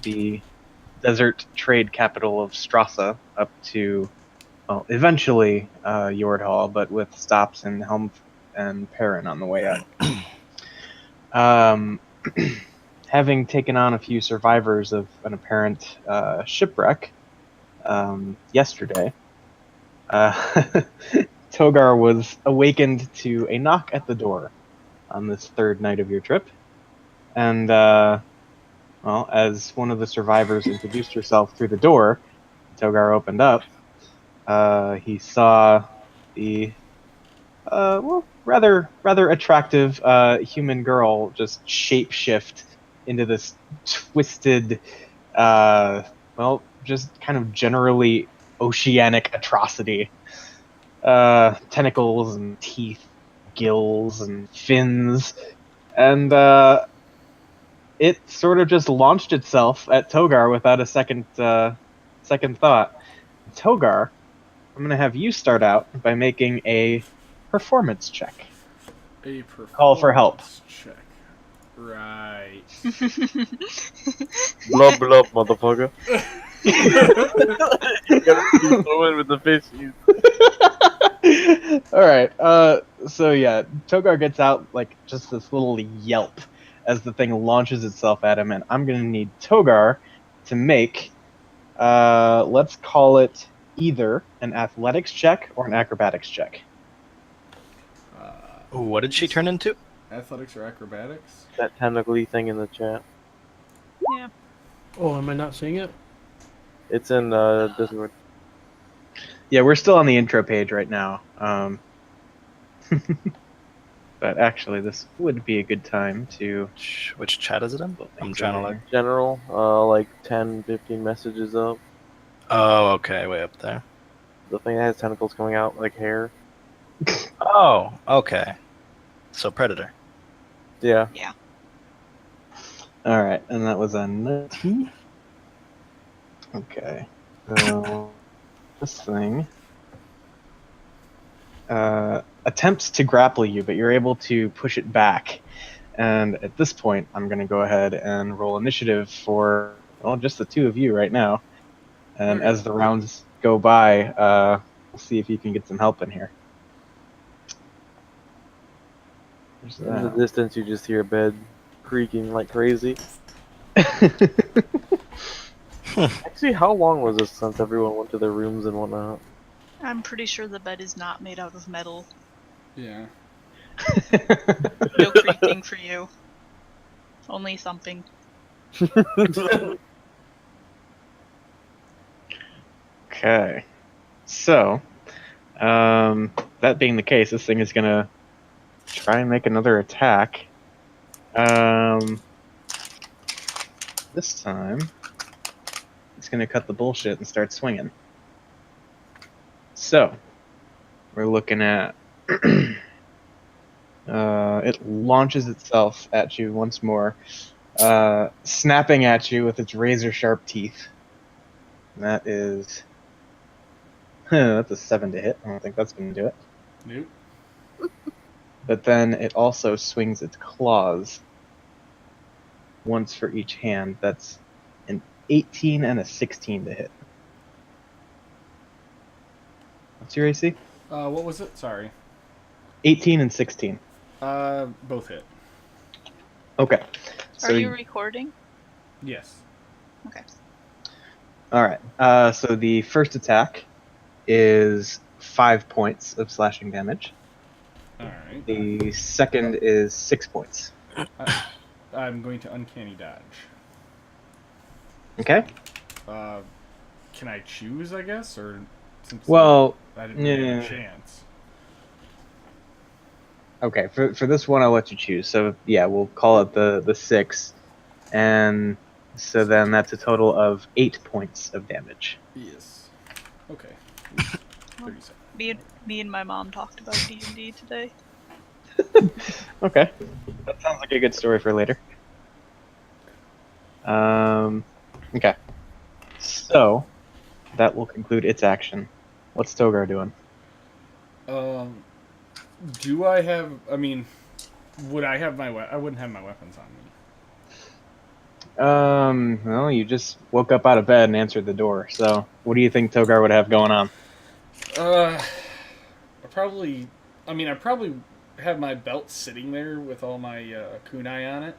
the desert trade capital of Strassa up to, well, eventually Yordhall, but with stops in Helm and Perrin on the way up. Um, having taken on a few survivors of an apparent shipwreck yesterday, Togar was awakened to a knock at the door on this third night of your trip. And, well, as one of the survivors introduced herself through the door, Togar opened up. He saw the, rather attractive human girl just shapeshift into this twisted, just kind of generally oceanic atrocity. Tentacles and teeth, gills and fins, and it sort of just launched itself at Togar without a second thought. Togar, I'm going to have you start out by making a performance check. A Call for help. performance check. Right. Blub blub, motherfucker. You gotta be throwing with the fishies. All right. So yeah, Togar gets out like just this little yelp as the thing launches itself at him, and I'm gonna need Togar to make, let's call it either an athletics check or an acrobatics check. Ooh, what did she turn into? Athletics or acrobatics? That tentacly thing in the chat. Yeah. Oh, am I not seeing it? It's in Discord. Yeah, we're still on the intro page right now. But actually, this would be a good time to. Which chat is it in? I'm trying to look. General, like 10, 15 messages up. Oh, okay, way up there. The thing that has tentacles coming out like hair. Oh, okay. So Predator. Yeah. Yeah. All right, and that was a 19. Okay, so this thing attempts to grapple you, but you're able to push it back. And at this point, I'm going to go ahead and roll initiative for, well, just the two of you right now. And as the rounds go by, we'll see if you can get some help in here. There's In the that. distance, you just hear a bed creaking like crazy. Actually, how long was this since everyone went to their rooms and whatnot? I'm pretty sure the bed is not made out of metal. Yeah. No creaking for you. Only thumping. Okay. So, that being the case, this thing is going to try and make another attack. This time, it's going to cut the bullshit and start swinging. So, we're looking at... it launches itself at you once more, snapping at you with its razor-sharp teeth. And that is... that's a 7 to hit. I don't think that's going to do it. Nope. But then it also swings its claws once for each hand. That's an 18 and a 16 to hit. What's your AC? What was it? Sorry. 18 and 16. Both hit. Okay. So Are you recording? Yes. Okay. all right. So the first attack is 5 points of slashing damage. Alright. The second is 6 points. I'm going to uncanny dodge. Okay. Can I choose, I guess? Or since Well, I didn't really have yeah. a chance. Okay, for this one, I'll let you choose. So yeah, we'll call it the 6, and so then that's a total of 8 points of damage. Yes. Okay. 37. Me and my mom talked about D&D today. Okay, that sounds like a good story for later. Okay, so that will conclude its action. What's Togar doing? Do I have... I mean, would I have my... I wouldn't have my weapons on Well, you just woke up out of bed and answered the door. So, what do you think Togar would have going on? I probably have my belt sitting there with all my kunai on it,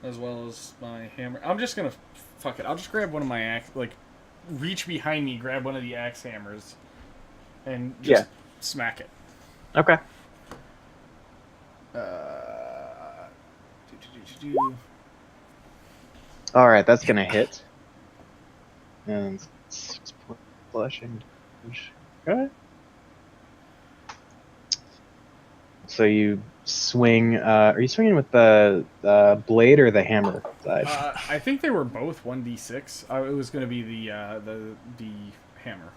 as well as my hammer. I'm just gonna fuck it. I'll just grab one of my axe, reach behind me, grab one of the axe hammers, and just smack it. Okay. All right, that's gonna hit. And 6 point slashing damage. Okay. So you swing. Are you swinging with the blade or the hammer side? I think they were both 1d6. It was going to be the hammer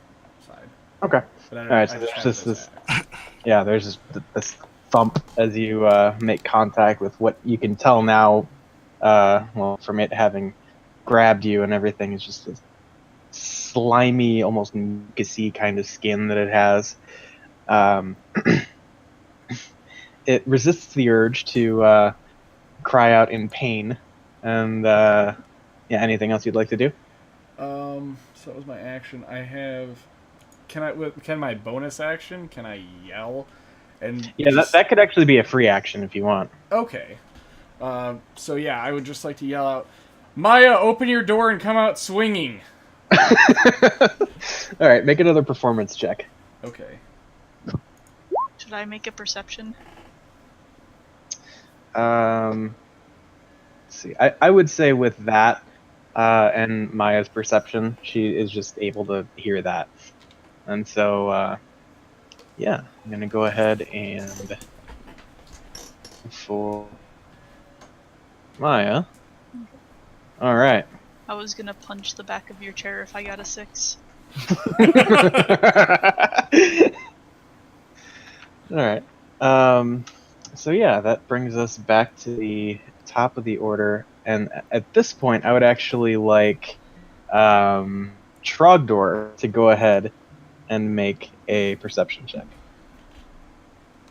side. Okay. But All right. So there's this. Yeah, there's this thump as you make contact with what you can tell now. Well, from it having grabbed you and everything, is just this slimy, almost mucusy kind of skin that it has. It resists the urge to cry out in pain. And anything else you'd like to do? So that was my action. I have. Can my bonus action? Can I yell? And that could actually be a free action if you want. Okay. So yeah, I would just like to yell out, Maya, open your door and come out swinging. All right, make another performance check. Okay. Should I make a perception? Let's see. I would say with that and Maya's perception, she is just able to hear that. And so, I'm going to go ahead and for Maya. All right. I was gonna punch the back of your chair if I got a 6. All right. So yeah, that brings us back to the top of the order, and at this point, I would actually like Trogdor to go ahead and make a perception check.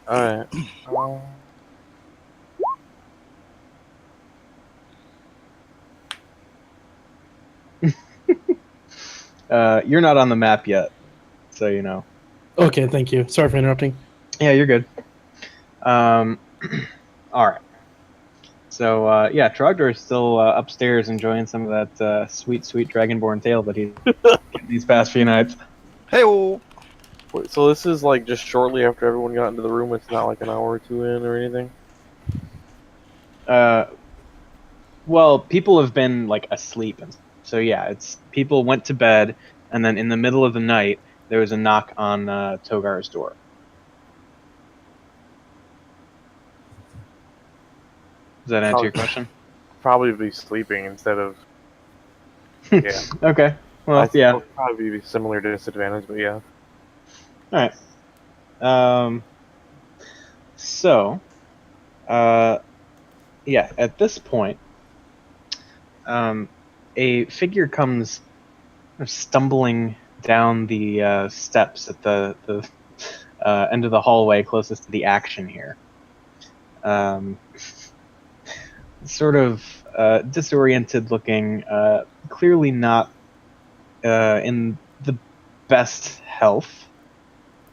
Alright. You're not on the map yet, so you know. Okay, thank you. Sorry for interrupting. Yeah, you're good. All right. So Trogdor is still upstairs enjoying some of that sweet Dragonborn tail that he's getting these past few nights. Hey-o! Wait, so this is like just shortly after everyone got into the room. It's not like an hour or two in or anything. Well, people have been like asleep, and so yeah, it's people went to bed, and then in the middle of the night there was a knock on Togar's door. Does that answer your question? Probably be sleeping instead of. Yeah. Okay. Well, I think yeah. it'll probably be similar to disadvantage, but yeah. All right. So, at this point, a figure comes stumbling down the steps at the end of the hallway closest to the action here. Sort of disoriented looking, clearly not in the best health.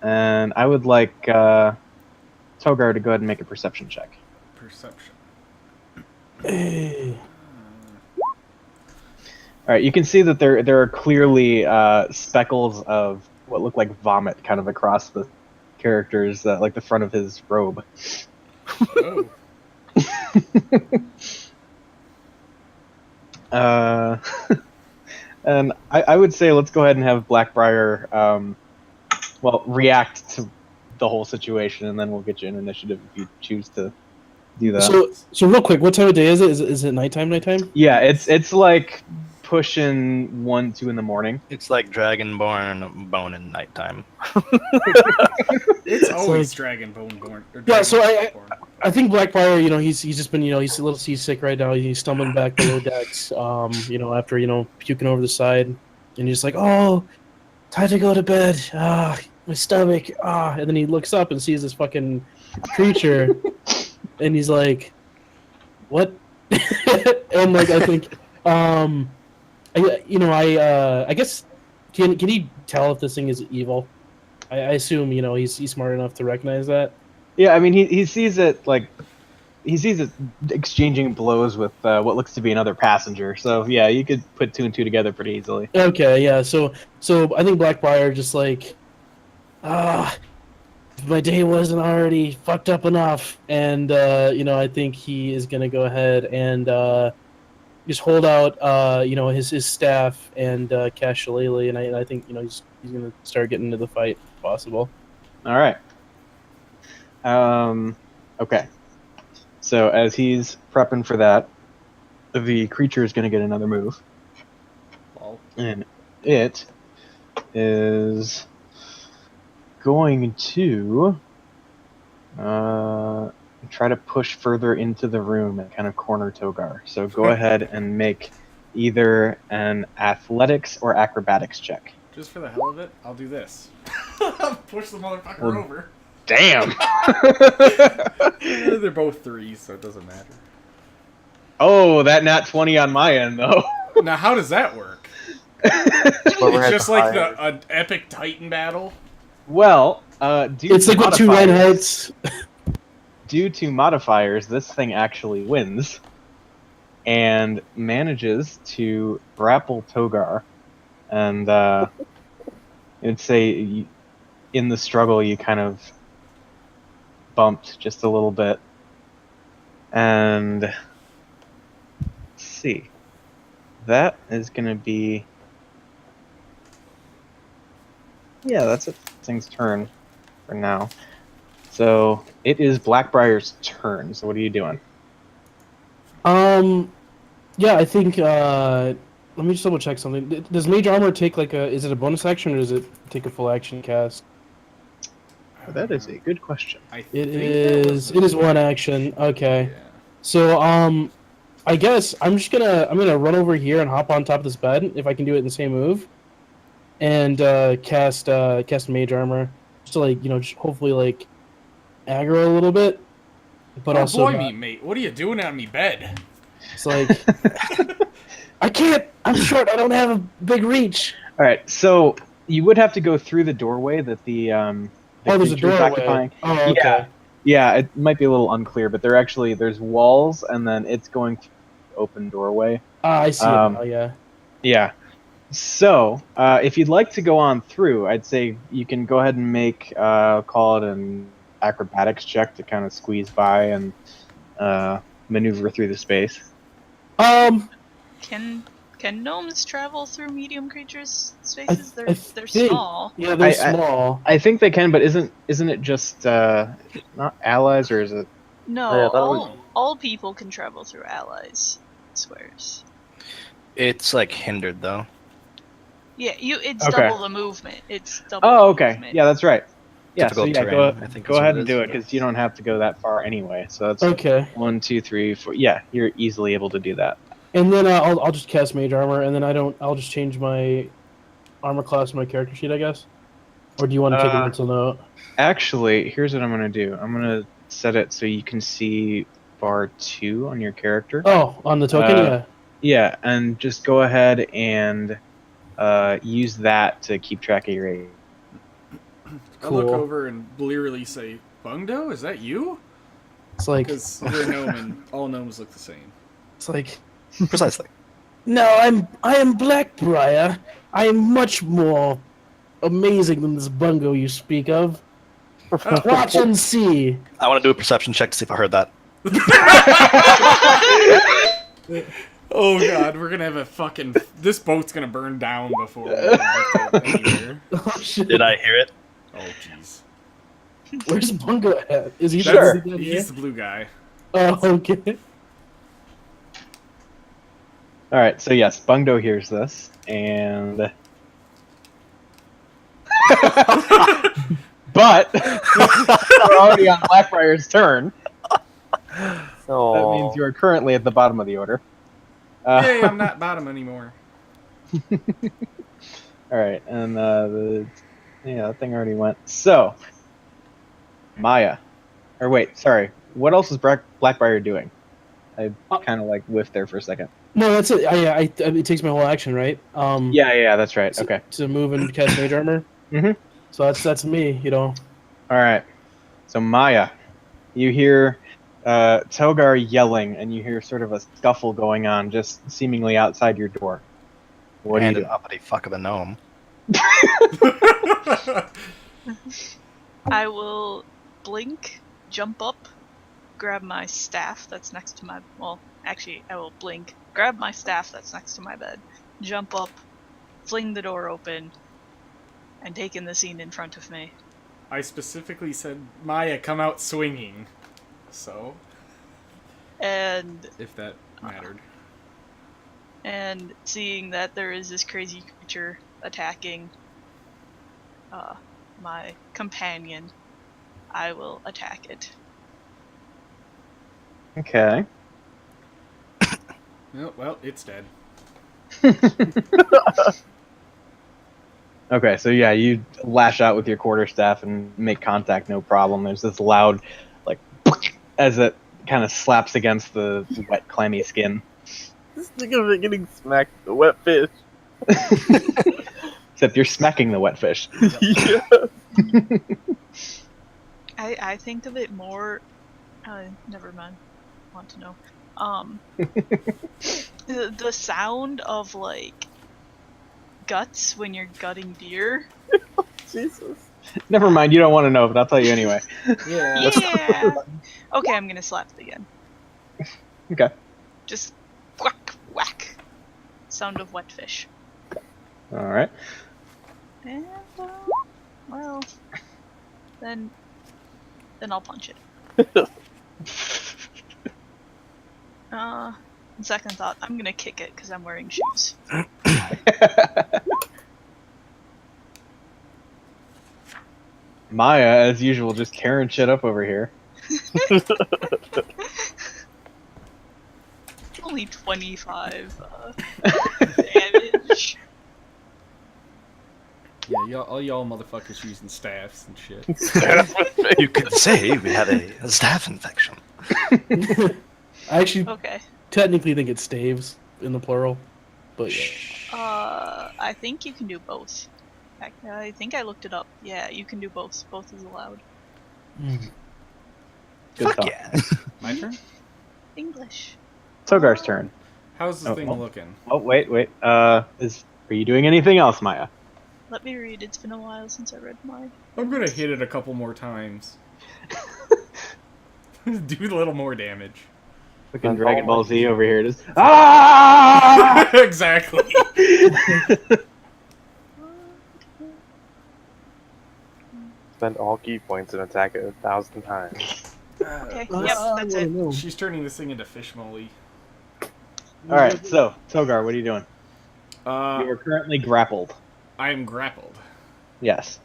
And I would like Togar to go ahead and make a perception check. Perception. Hey. All right, you can see that there are clearly speckles of what look like vomit kind of across the character's, like the front of his robe. Oh. And I would say let's go ahead and have Blackbriar react to the whole situation, and then we'll get you an initiative if you choose to do that. So real quick, what time of day is it? Is it nighttime? Yeah, it's like pushing 1, 2 in the morning. It's like Dragonborn bone in nighttime. It's always Dragonbone born. Yeah, so I think Blackbriar, he's just been, he's a little seasick right now. He's stumbling back below decks, after, puking over the side. And he's just like, oh, time to go to bed. My stomach. And then he looks up and sees this fucking creature. And he's like, what? and like I think, I guess can he tell if this thing is evil? I assume he's smart enough to recognize that. Yeah, I mean he sees it like he sees it exchanging blows with what looks to be another passenger. So yeah, you could put two and two together pretty easily. Okay, yeah. So I think Blackbriar just like, if my day wasn't already fucked up enough, and I think he is gonna go ahead and just hold out, his staff and cast Shillelagh, and I think he's gonna start getting into the fight if possible. All right. Okay. So as he's prepping for that, the creature is going to get another move, Well, and it is going to try to push further into the room and kind of corner Togar. So go ahead and make either an athletics or acrobatics check. just for the hell of it, I'll do this. Push the motherfucker Well, over. Damn! They're both 3s, so it doesn't matter. Oh, that nat 20 on my end, though. Now, how does that work? Whoever It's has just the like higher- an epic Titan battle. Well, It's like what two Reinhardts. Due to modifiers, this thing actually wins and manages to grapple Togar. And I'd say in the struggle, you kind of bumped just a little bit. And let's see. That is going to be. Yeah, that's it. Thing's turn for now. So it is Blackbriar's turn. So what are you doing? Yeah, I think. Let me just double check something. Does Mage Armor take like a? Is it a bonus action or does it take a full action cast? That is a good question. I It think is. It is one action. Okay. Yeah. So I guess I'm gonna run over here and hop on top of this bed if I can do it in the same move, and cast Mage Armor just to like just hopefully like aggro a little bit, but Oh, also boy, not- me, mate. What are you doing on me bed? it's like I can't. I'm short. I don't have a big reach. All right, so you would have to go through the doorway that the There's a creature's doorway. occupying. Oh, okay. Yeah, it might be a little unclear, but there's walls, and then it's going through the open doorway. I see it now. Yeah. Yeah. So, if you'd like to go on through, I'd say you can go ahead and make, call it an acrobatics check to kind of squeeze by and maneuver through the space. Can gnomes travel through medium creatures' spaces? They're think- small. Yeah, they're I- small. I think they can, but isn't it just not allies, or is it? No, Yeah, that was- all people can travel through allies. Swears. It's like hindered though. Yeah, it's Okay. double the movement. It's double. Oh, the okay. movement. Yeah, that's right. Yeah, so Difficult yeah, terrain, I think go is what ahead it and is. do it because you don't have to go that far anyway. So that's Okay. 1, 2, 3, 4. Yeah, you're easily able to do that. And then I'll just cast Mage Armor, and then I'll just change my armor class in my character sheet, I guess. Or do you want to take a mental note? Actually, here's what I'm gonna do. I'm gonna set it so you can see bar 2 on your character. Oh, on the token, yeah. Yeah, and just go ahead and use that to keep track of your age. I look Cool. over and blearily say, Bungdo, is that you? It's like Because you're a gnome and all gnomes look the same. it's like Precisely. no, I am Blackbriar. I am much more amazing than this bungo you speak of. Watch and see. I want to do a perception check to see if I heard that. Oh god, we're gonna have a fucking... This boat's gonna burn down before we get to anywhere. Oh shit! Did I hear it? Oh jeez. Where's Bungo at? Is he Sure. dead He's yet? the blue guy. Oh, okay. All right, so yes, Bungdo hears this, and but we're already on Blackbriar's turn. Oh. That means you are currently at the bottom of the order. Yay, I'm not bottom anymore. All right, and that thing already went. So, Maya, or wait, sorry, what else is Blackbriar doing? I kind of like whiffed there for a second. No, that's it. It takes my whole action, right? Yeah, that's right. to- Okay. To move and cast mage armor. Mhm. So that's me. You know. All right. So Maya, you hear Togar yelling, and you hear sort of a scuffle going on, just seemingly outside your door. What do you and do? an uppity fuck of a gnome. I will blink, jump up, grab my staff that's next to my. Well, actually, I will blink, grab my staff that's next to my bed, jump up, fling the door open, and take in the scene in front of me. I specifically said, Maya, come out swinging. So, And if that mattered. and seeing that there is this crazy creature attacking my companion, I will attack it. Okay. Oh, well, it's dead. Okay, so yeah, you lash out with your quarterstaff and make contact, no problem. There's this loud, like, as it kind of slaps against the wet, clammy skin. This nigga getting smacked with the wet fish. Except you're smacking the wet fish. Yeah. I think of it more. Never mind. Want to know? The sound of like guts when you're gutting deer. Jesus. Never mind, you don't want to know, but I'll tell you anyway. Yeah. Yeah. Okay, I'm gonna slap it again. Okay. Just whack whack. Sound of wet fish. All right. And well, then I'll punch it. On second thought, I'm gonna kick it because I'm wearing shoes. Maya, as usual, just tearing shit up over here. Only 25 damage. Yeah, all y'all motherfuckers using staffs and shit. You could say we had a staph infection. I actually Okay. technically think it's staves in the plural, but yeah. I think you can do both. I think I looked it up. Yeah, you can do both. Both is allowed. Mm. Good Fuck thought. yeah. My turn? English. Togar's turn. How's this Oh, thing oh. looking? Oh, wait. Are you doing anything else, Maya? Let me read. It's been a while since I read mine. I'm gonna hit it a couple more times. Do a little more damage. Fucking Dragon Ball Z over here. Just ah! Exactly. Spend all key points and attack it 1,000 times. Okay. Yep, that's it. She's turning this thing into fish molly. All right. So Togar, what are you doing? You Uh, are currently grappled. I am grappled. Yes.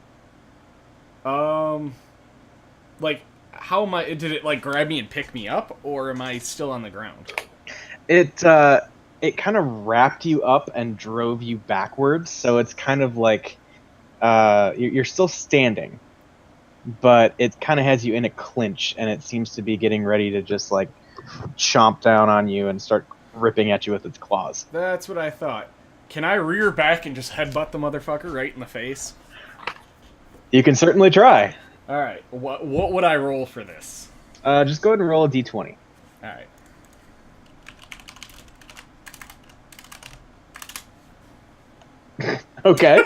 Like, how am I? Did it like grab me and pick me up, or am I still on the ground? It kind of wrapped you up and drove you backwards, so it's kind of like you're still standing, but it kind of has you in a clinch, and it seems to be getting ready to just like chomp down on you and start ripping at you with its claws. That's what I thought. Can I rear back and just headbutt the motherfucker right in the face? You can certainly try. All right. What would I roll for this? Just go ahead and roll a d20. All right. Okay.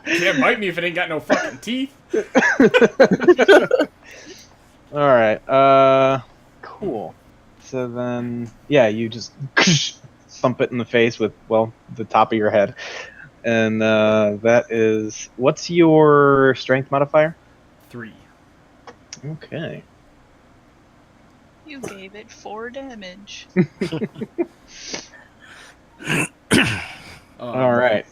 Can't bite me if it ain't got no fucking teeth. All right. Cool. So then, yeah, you just thump it in the face with, well, the top of your head. And that is... What's your strength modifier? 3. Okay. You gave it 4 damage. All right.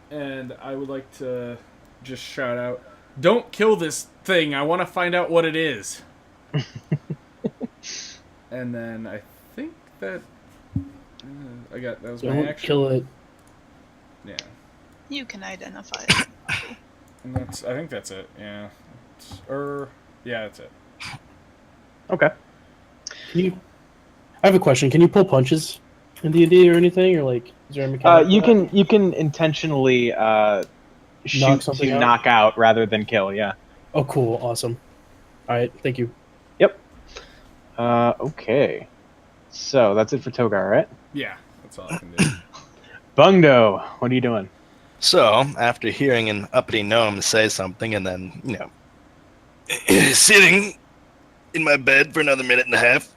And I would like to just shout out, "Don't kill this thing. I want to find out what it is." And then I think that that was my Don't action. kill it. Yeah, You can identify it. and I think that's it. Yeah, yeah, that's it. Okay. Can you I have a question. Can you pull punches in D&D or anything, or like is there a mechanic? You for that? can intentionally shoot something to out? knock out rather than kill. Yeah. Oh, cool, awesome. All right, thank you. Yep. Okay. So that's it for Togar, right? Yeah, that's all I can do. Bungdo, what are you doing? So, after hearing an uppity gnome say something and then, sitting in my bed for another minute and a half,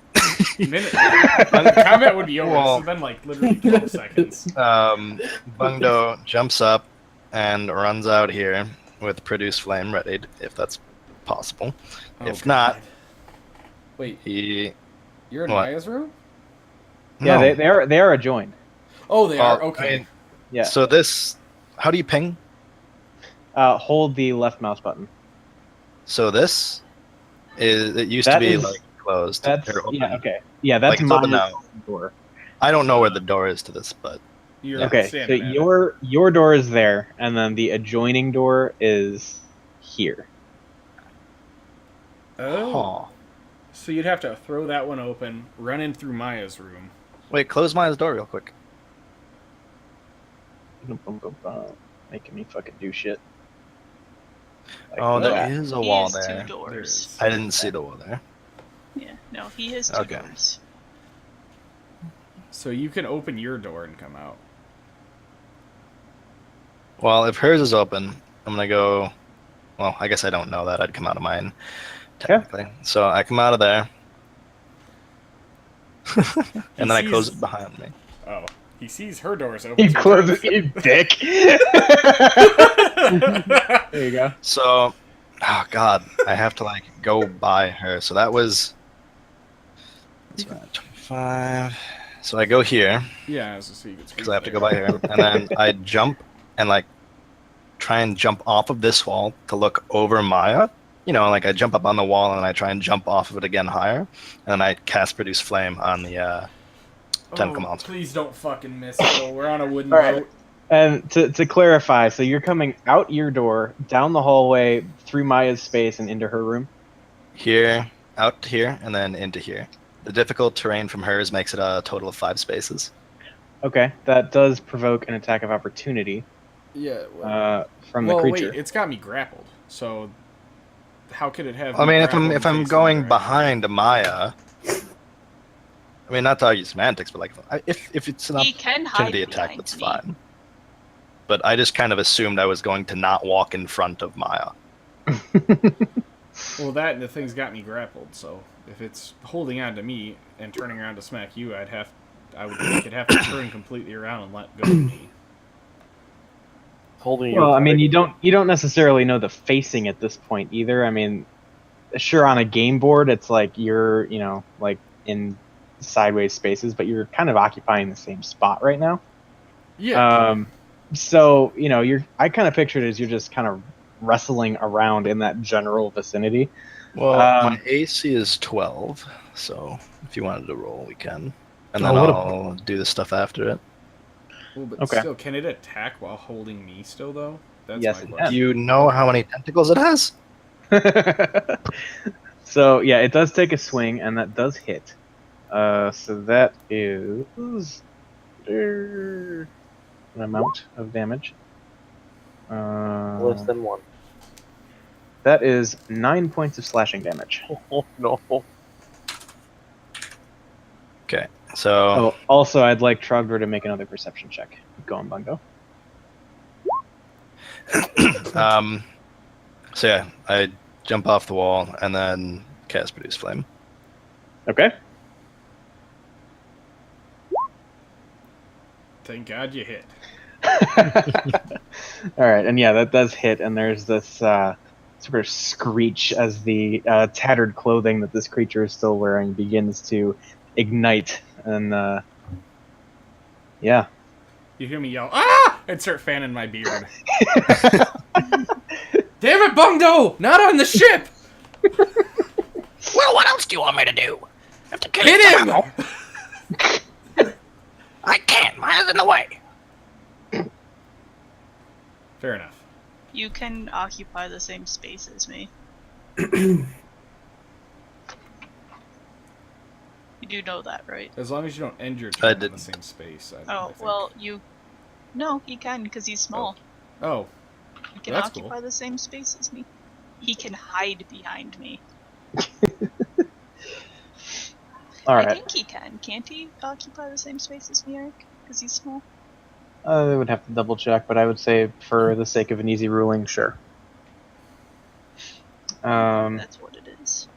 Minute. Combat would be over. Well- This has been like literally 12 seconds. Bungdo jumps up and runs out here with Produce Flame readied, if that's possible. Oh, If God. not, Wait, he... you're in What? Maya's room? Yeah, No. they are adjoined. Oh, they are. Well, Okay. I mean, Yeah. So this... How do you ping? Hold the left mouse button. So this is... It used to be, like, closed. That's or open. yeah. Okay. Yeah, that's Like, it's open Maya's now. door. I don't know where the door is to this, but... You're Okay, so standing at it. your door is there, and then the adjoining door is here. Oh. Huh. So you'd have to throw that one open, run in through Maya's room. Wait, close Maya's door real quick. Making me fucking do shit. Like Oh, there that. is a He wall has there. two doors. I didn't see the wall there. Yeah, no, he has two Okay. doors. So you can open your door and come out. Well, if hers is open, I'm gonna go... Well, I guess I don't know that. I'd come out of mine, technically. So I come out of there. And then I close it behind me. Oh. He sees her doors open. You so he close jumps. it, you dick. There you go. So... Oh, God. I have to, like, go by her. So that was... That's right, 25... So I go here, Yeah, so you can because I have to go by here. And then I jump and, like, try and jump off of this wall to look over Maya. You know, like I jump up on the wall and I try and jump off of it again higher. And then I cast Produce Flame on the tentacle monster. Please don't fucking miss it. We're on a wooden All right. boat. And to clarify, so you're coming out your door, down the hallway, through Maya's space, and into her room. Here, out here, and then into here. The difficult terrain from hers makes it a total of 5 spaces. Okay, that does provoke an attack of opportunity Yeah. from the creature. Wait, it's got me grappled. So how could it have? I me mean, grappled if and I'm facing going her? behind Maya, I mean, not to argue semantics, but like if it's an He can hide opportunity attack, behind that's me. fine. But I just kind of assumed I was going to not walk in front of Maya. Well, that and the thing's got me grappled. So if it's holding on to me and turning around to smack you, I would think it'd have to turn completely around and let go of me. Holding you. Well, I mean, you don't necessarily know the facing at this point either. I mean, sure, on a game board, it's like you're, like in sideways spaces, but you're kind of occupying the same spot right now. Yeah. So, I kind of pictured it as you're just kind of wrestling around in that general vicinity. Well, Um, my AC is 12, so if you wanted to roll, we can. And Oh, then what a- I'll do the stuff after it. Well, but okay. still, can it attack while holding me still, though? That's Yes, my it question. Do you know how many tentacles it has? So, yeah, it does take a swing, and that does hit. So that is an amount of damage. Less than 1. That is 9 points of slashing damage. Oh, no. Okay, so Oh, also, I'd like Trogdor to make another perception check. Go on, Bungo. so yeah, I jump off the wall and then cast Produce Flame. Okay. Thank God you hit. All right, and yeah, that does hit, and there's this sort of screech as the tattered clothing that this creature is still wearing begins to ignite, and yeah. You hear me yell, "Ah!" and start fanning my beard. Damn it, Bungdo! Not on the ship! Well, what else do you want me to do? Have to kill Hit it him! somehow. I can't. Maya's in the way. Fair enough. You can occupy the same space as me. You do know that, right? As long as you don't end your I turn in the didn't. same space. I Oh, think. well, you... No, he can, because he's small. Oh, He can that's occupy cool. the same space as me. He can hide behind me. All I right. think he can. Can't he occupy the same space as me, Eric? Because he's small. I would have to double check, but I would say for the sake of an easy ruling, sure. That's what it is.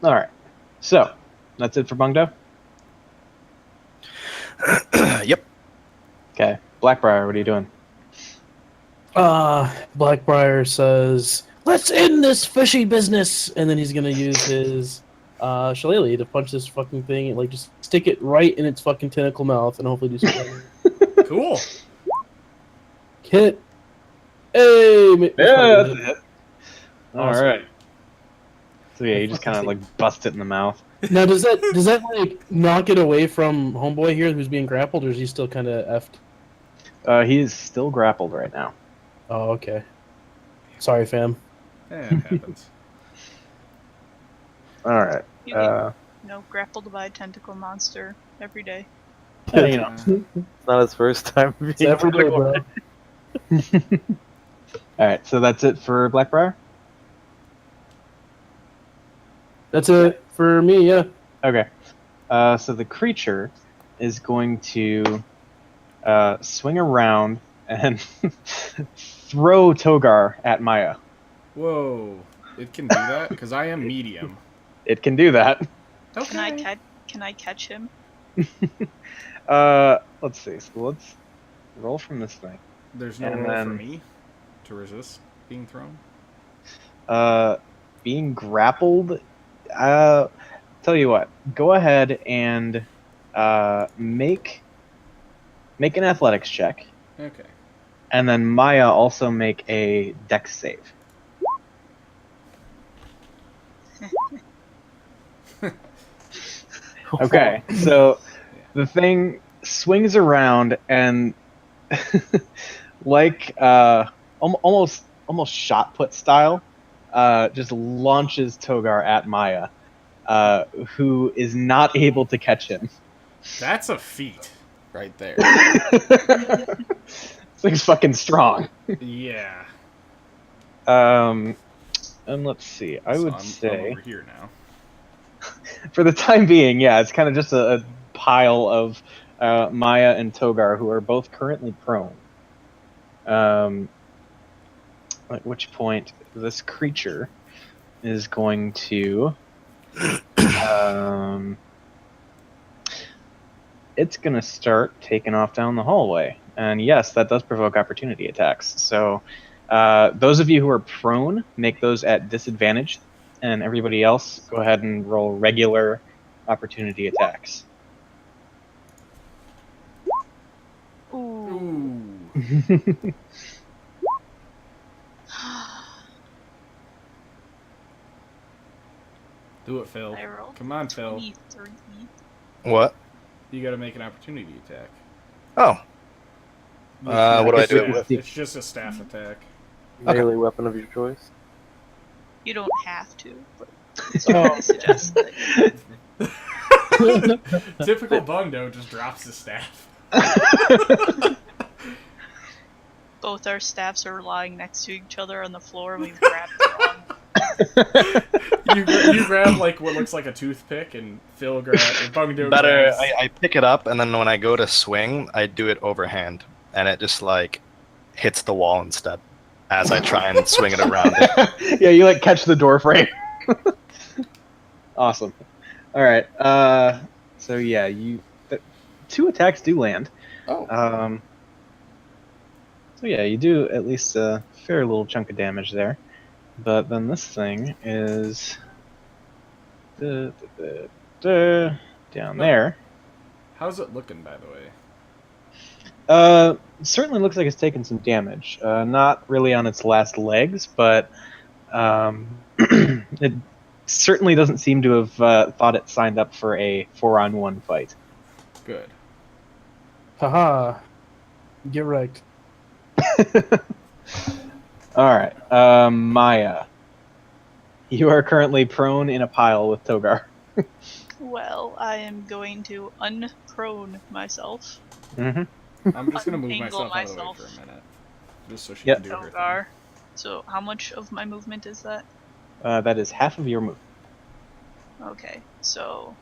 All right. So that's it for Bungdo. Yep. Okay. Blackbriar, what are you doing? Blackbriar says, "Let's end this fishy business," and then he's gonna use his shillelagh to punch this fucking thing and like just stick it right in its fucking tentacle mouth and hopefully do some damage. Cool. Hit. Hey. That's it. All Awesome. right. So yeah, you just kind of like bust it in the mouth. Now does that like knock it away from homeboy here who's being grappled, or is he still kind of effed? He is still grappled right now. Oh, okay. Sorry, fam. Yeah, it happens. All right. You get, grappled by a tentacle monster every day. You know. It's not his first time being It's every day, bro. All right. So that's it for Blackbriar. That's it for me. Yeah. Okay. So the creature is going to swing around and throw Togar at Maya. Whoa. It can do that? Because I am medium. It can do that. Okay. Can I catch him? Let's see. So let's roll from this thing. There's no And roll for then- me to resist being thrown? Being grappled. Tell you what. Go ahead and make an athletics check, Okay. and then Maya also make a dex save. Okay, so the thing swings around and, like almost shot put style, just launches Togar at Maya, who is not able to catch him. That's a feat right there. This thing's fucking strong. Yeah. And let's see. I So would I'm say, over here now. for the time being, yeah, it's kind of just a pile of Maya and Togar, who are both currently prone. At which point, this creature is going to... it's going to start taking off down the hallway. And yes, that does provoke opportunity attacks. So those of you who are prone, make those at disadvantage. And everybody else, go ahead and roll regular opportunity attacks. Ooh. Ooh. Do it, Phil. I rolled Come on, Phil. 23. What? You gotta make an opportunity attack. Oh. What do I do it with? It's just a staff attack. Melee weapon of your choice. You don't have to, but I suggest that. Typical Bungdo just drops his staff. Both our staffs are lying next to each other on the floor, and we've grabbed the wrong. You grab like what looks like a toothpick, and Phil grabs. Bungdo Better, grabs. I pick it up, and then when I go to swing, I do it overhand, and it just like hits the wall instead as I try and swing it around it. Yeah, you like catch the door frame. Awesome. All right. So yeah, two attacks do land. Oh. So yeah, you do at least a fair little chunk of damage there. But then this thing is down there. How's it looking, by the way? Certainly looks like it's taken some damage. Not really on its last legs, but it certainly doesn't seem to have thought it signed up for a 4-on-1 fight. Good. Haha. Get wrecked. Alright, Maya. You are currently prone in a pile with Togar. Well, I am going to unprone myself. Mm-hmm. I'm just gonna move Untangle myself out of the way myself. for a minute, just so she Yep. can do her thing. Togar. So, how much of my movement is that? That is half of your move. Okay, so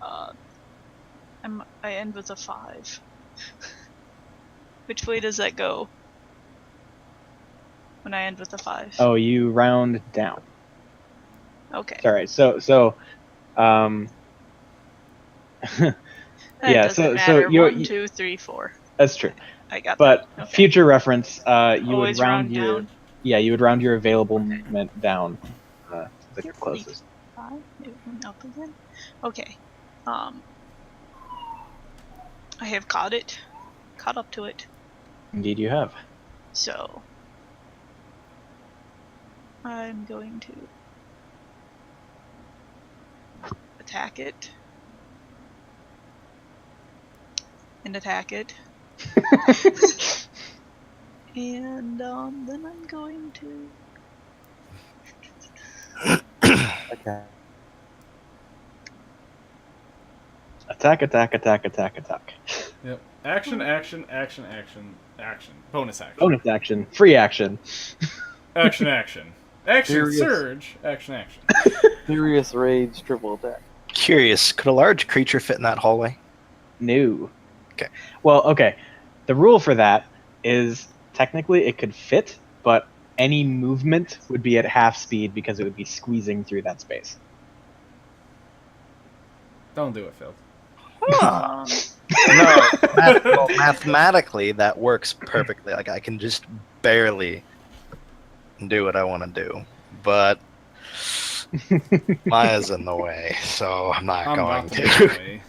I end with a 5. Which way does that go? When I end with a 5. Oh, you round down. Okay. Sorry. So, That yeah, doesn't so matter. you're- 1, 2, 3, 4. that's true. I got But that. Okay. future reference, you Always would round round your down. you would round your available movement down to the Yep. closest. 5, it went up again. Okay. I have caught up to it. Indeed, you have. So I'm going to attack it. And attack it. And then I'm going to Okay. Attack, attack, attack, attack, attack. Yep. Action, action, action, action, action. Bonus action. Bonus action, free action. Action, action. Action, Serious. surge. Action, action. Furious Rage triple attack. Curious, could a large creature fit in that hallway? No. Okay. Well, okay. The rule for that is technically it could fit, but any movement would be at half speed because it would be squeezing through that space. Don't do it, Phil. Huh. Well, mathematically, that works perfectly. Like, I can just barely do what I want to do. But Maya's in the way, so I'm not I'm going about to to. move away.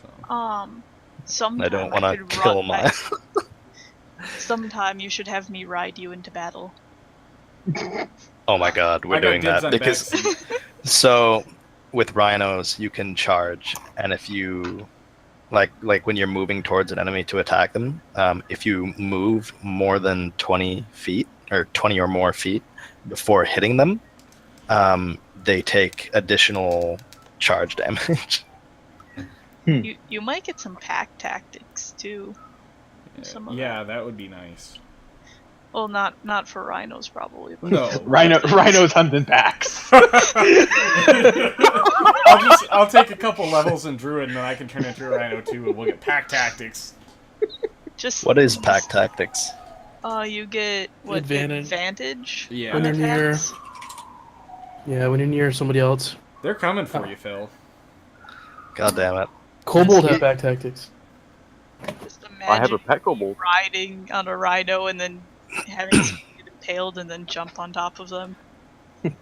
So. sometime I don't want to could kill run- Maya. Sometime you should have me ride you into battle. Oh my god, we're I got doing dibs that. on Because Bex. so with rhinos you can charge, and if you like when you're moving towards an enemy to attack them, if you move more than 20 feet or 20 or more feet before hitting them, they take additional charge damage. You might get some pack tactics too. Some of Yeah, that would be nice. Well, not for rhinos probably. But No. Rhinos hunting packs. I'll take a couple levels in Druid and then I can turn into a Rhino too and we'll get pack tactics. Just What is pack tactics? you get what Advantage. advantage Yeah. When on you're near- attacks? Yeah, when you're near somebody else. They're coming for you, Phil. God damn it. Kobold have back tactics. Just I have a imagine pet kobold. riding on a rhino and then having someone get impaled and then jump on top of them.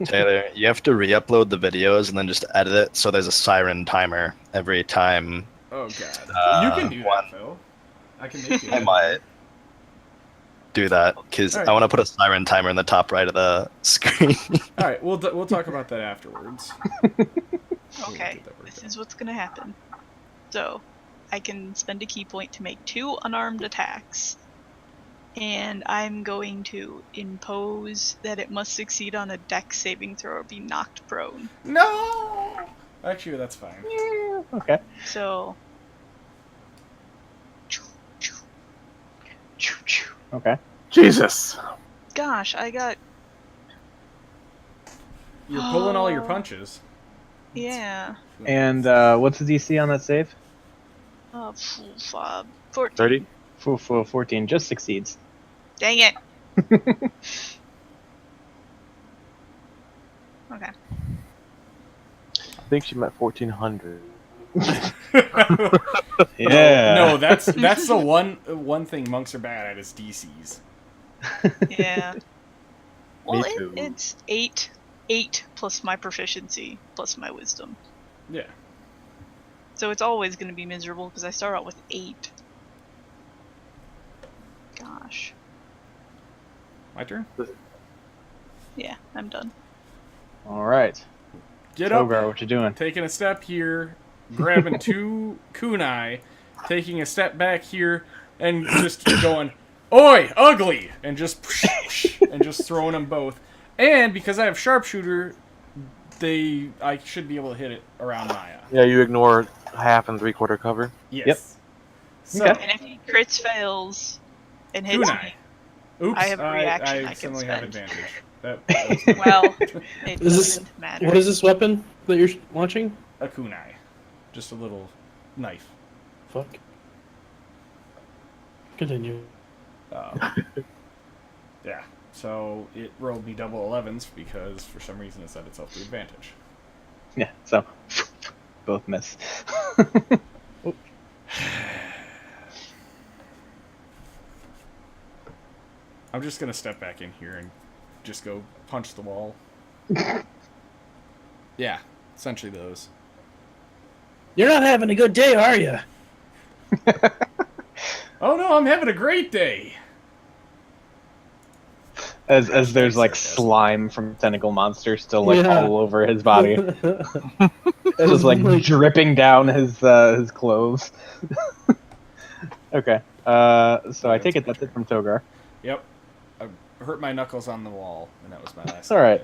Taylor, you have to re-upload the videos and then just edit it so there's a siren timer every time. Oh god. Uh, You can do one. that, Phil. I can make you. I might do that because Alright. I want to put a siren timer in the top right of the screen. All right, we'll talk about that afterwards. Okay, get that worked this out. is what's gonna happen. So, I can spend a key point to make 2 unarmed attacks. And I'm going to impose that it must succeed on a dex saving throw or be knocked prone. No. Actually, that's fine. Okay. So, Okay. Jesus. gosh, I got, You're pulling all your Oh. punches. yeah, And what's the DC on that save? 14. 30? 14 just succeeds. Dang it. Okay. I think she meant 1400. Yeah. No, that's the one thing monks are bad at is DCs. Yeah. Well, too. it's 8 plus my proficiency plus my wisdom. Yeah. So it's always going to be miserable because I start out with 8. Gosh. My turn. Yeah, I'm done. All right. Get up. Togar, what you doing? Taking a step here, grabbing 2 kunai, taking a step back here, and just going, "Oi, ugly!" and just throwing them both. And because I have sharpshooter, I should be able to hit it around Maya. Yeah, you ignore half and 3/4 cover. Yes. Yep. So, Okay. And if he crits fails and hits kunai. me, Oops, I have a reaction I can suddenly have spend. advantage. well, it Is this- doesn't matter. What is this weapon that you're launching? A kunai. Just a little knife. Fuck. Continue. Yeah. So it rolled me double 11s because for some reason it set itself to advantage. Yeah, so both miss. I'm just gonna step back in here and just go punch the wall. Yeah, essentially those. You're not having a good day, are you? Oh no, I'm having a great day. As there's like Sarcasm. slime from tentacle monster still like Yeah. all over his body. Just like dripping down his clothes. Okay. So I take it that's it from Togar. Yep. I hurt my knuckles on the wall, and that was my last. All right.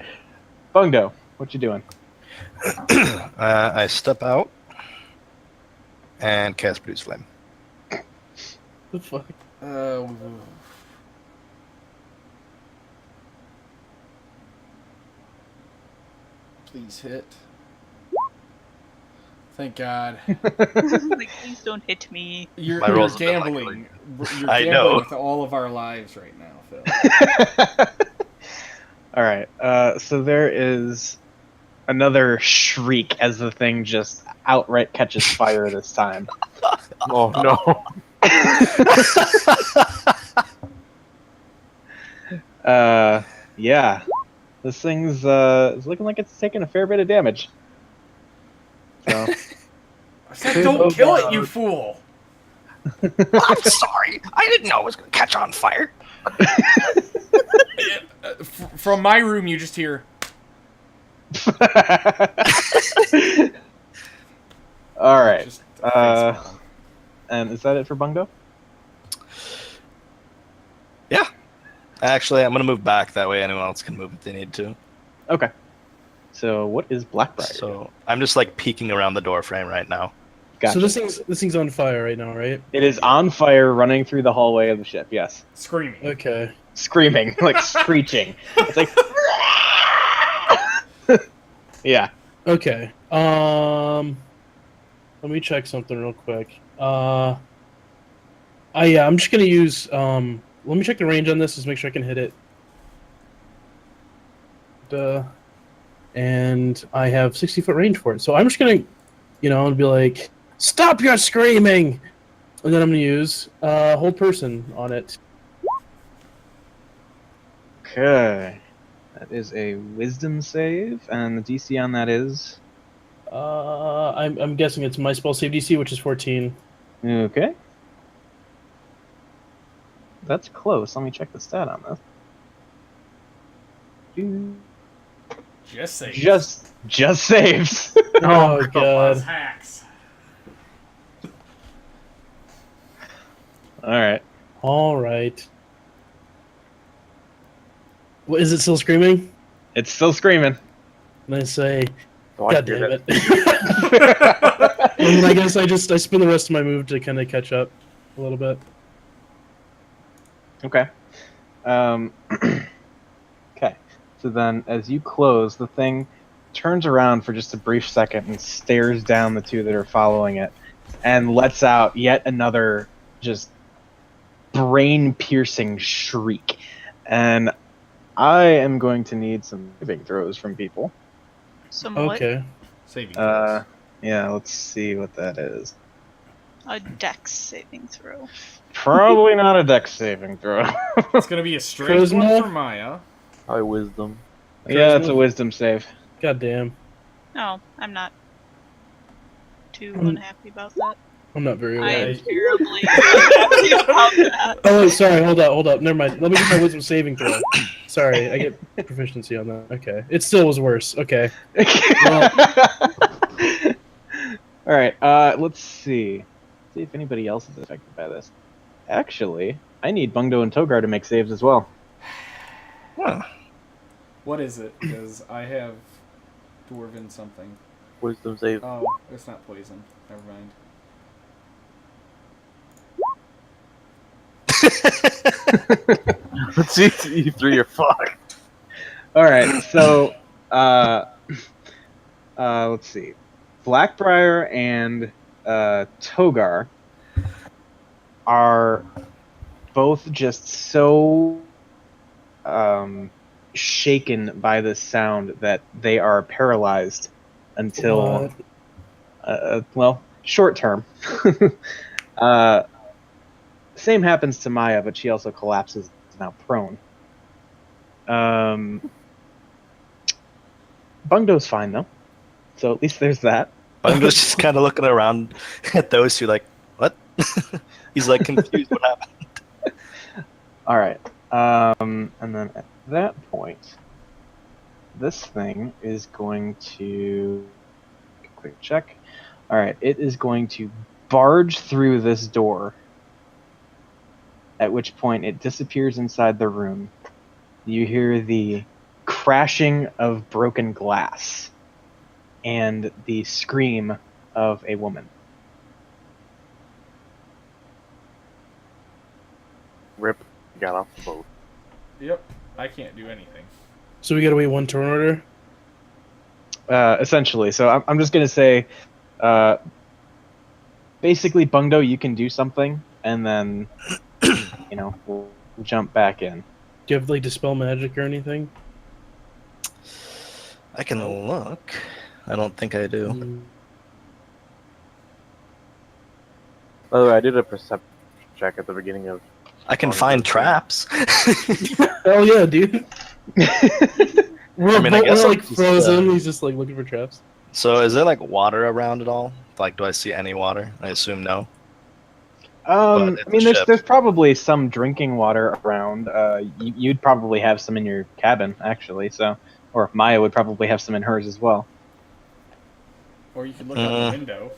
Bungdo, what you doing? I step out and cast Produce Flame. The fuck? Please hit. Thank God. Like, please don't hit me. You're, My you're rolls have been gambling. You're I gambling know. with all of our lives right now, Phil. All right. So there is another shriek as the thing just outright catches fire this time. Oh no. Yeah. This thing's is looking like it's taking a fair bit of damage. So I said, don't kill it, you fool! I'm sorry. I didn't know it was going to catch on fire. From my room, you just hear. All right. Just a face palm. And is that it for Bungo? Yeah. Actually, I'm gonna move back. That way, anyone else can move if they need to. Okay. So what is Blackbriar? So I'm just like peeking around the door frame right now. Gotcha. So this thing's on fire right now, right? It is on fire, running through the hallway of the ship. Yes, Screaming. Okay. screaming, like screeching. It's like, yeah. Okay. Let me check something real quick. I'm just gonna use let me check the range on this, just make sure I can hit it. And I have 60-foot range for it. So I'm just gonna, be like, stop your screaming! And then I'm gonna use hold person on it. Okay. That is a wisdom save, and the DC on that is I'm guessing it's my spell save DC, which is 14. okay. That's close. Let me check the stat on this. Just say. Just saves. Oh god. Hacks. All right. All right. What, is it still screaming? It's still screaming. And I say, Oh, I God hear damn that. it. And I guess I spin the rest of my move to kind of catch up a little bit. Okay. Okay. So then, as you close, the thing turns around for just a brief second and stares down the two that are following it, and lets out yet another just brain-piercing shriek. And I am going to need some saving throws from people. Somewhat. Okay. Saving throws. Yeah, let's see what that is. A dex saving throw. Probably not a dex saving throw. It's gonna be a straight one Charisma? for Maya. Probably wisdom. Yeah, it's a wisdom save. God damn. No, I'm not too unhappy about that. I'm not very I well. am terribly unhappy about that. Oh, wait, sorry. Hold up. Never mind. Let me get my wisdom saving throw. Sorry, I get proficiency on that. Okay. It still was worse. Okay. All right. Let's see. See if anybody else is affected by this. Actually, I need Bungdo and Togar to make saves as well. Huh. What is it? Because I have dwarven something. Wisdom save. Oh, it's not poison. Never mind. Let's see, you three are fucked. All right, so let's see. Blackbriar and Togar are both just so shaken by this sound that they are paralyzed until well, short term. Same happens to Maya, but she also collapses now prone. Bungdo's fine though, so at least there's that. Bungo's just kind of looking around at those two, like, what? He's like confused. What happened? All right, and then at that point, this thing is going to quick check. All right, it is going to barge through this door. At which point it disappears inside the room. You hear the crashing of broken glass and the scream of a woman. Rip got off the boat. Yep, I can't do anything. So we gotta wait one turn order. Essentially, so I'm just gonna say, basically, Bungdo, you can do something, and then we'll jump back in. Do you have like dispel magic or anything? I can look. I don't think I do. By the way, I did a perception check at the beginning of. I can find traps. Hell yeah, dude. We're, I mean, I guess we're I'll like just, frozen. He's just like looking for traps. So is there like water around at all? Like, do I see any water? I assume no. I it's mean, a there's ship. there's probably some drinking water around. You'd probably have some in your cabin, actually. So, or Maya would probably have some in hers as well. Or you could look out the window.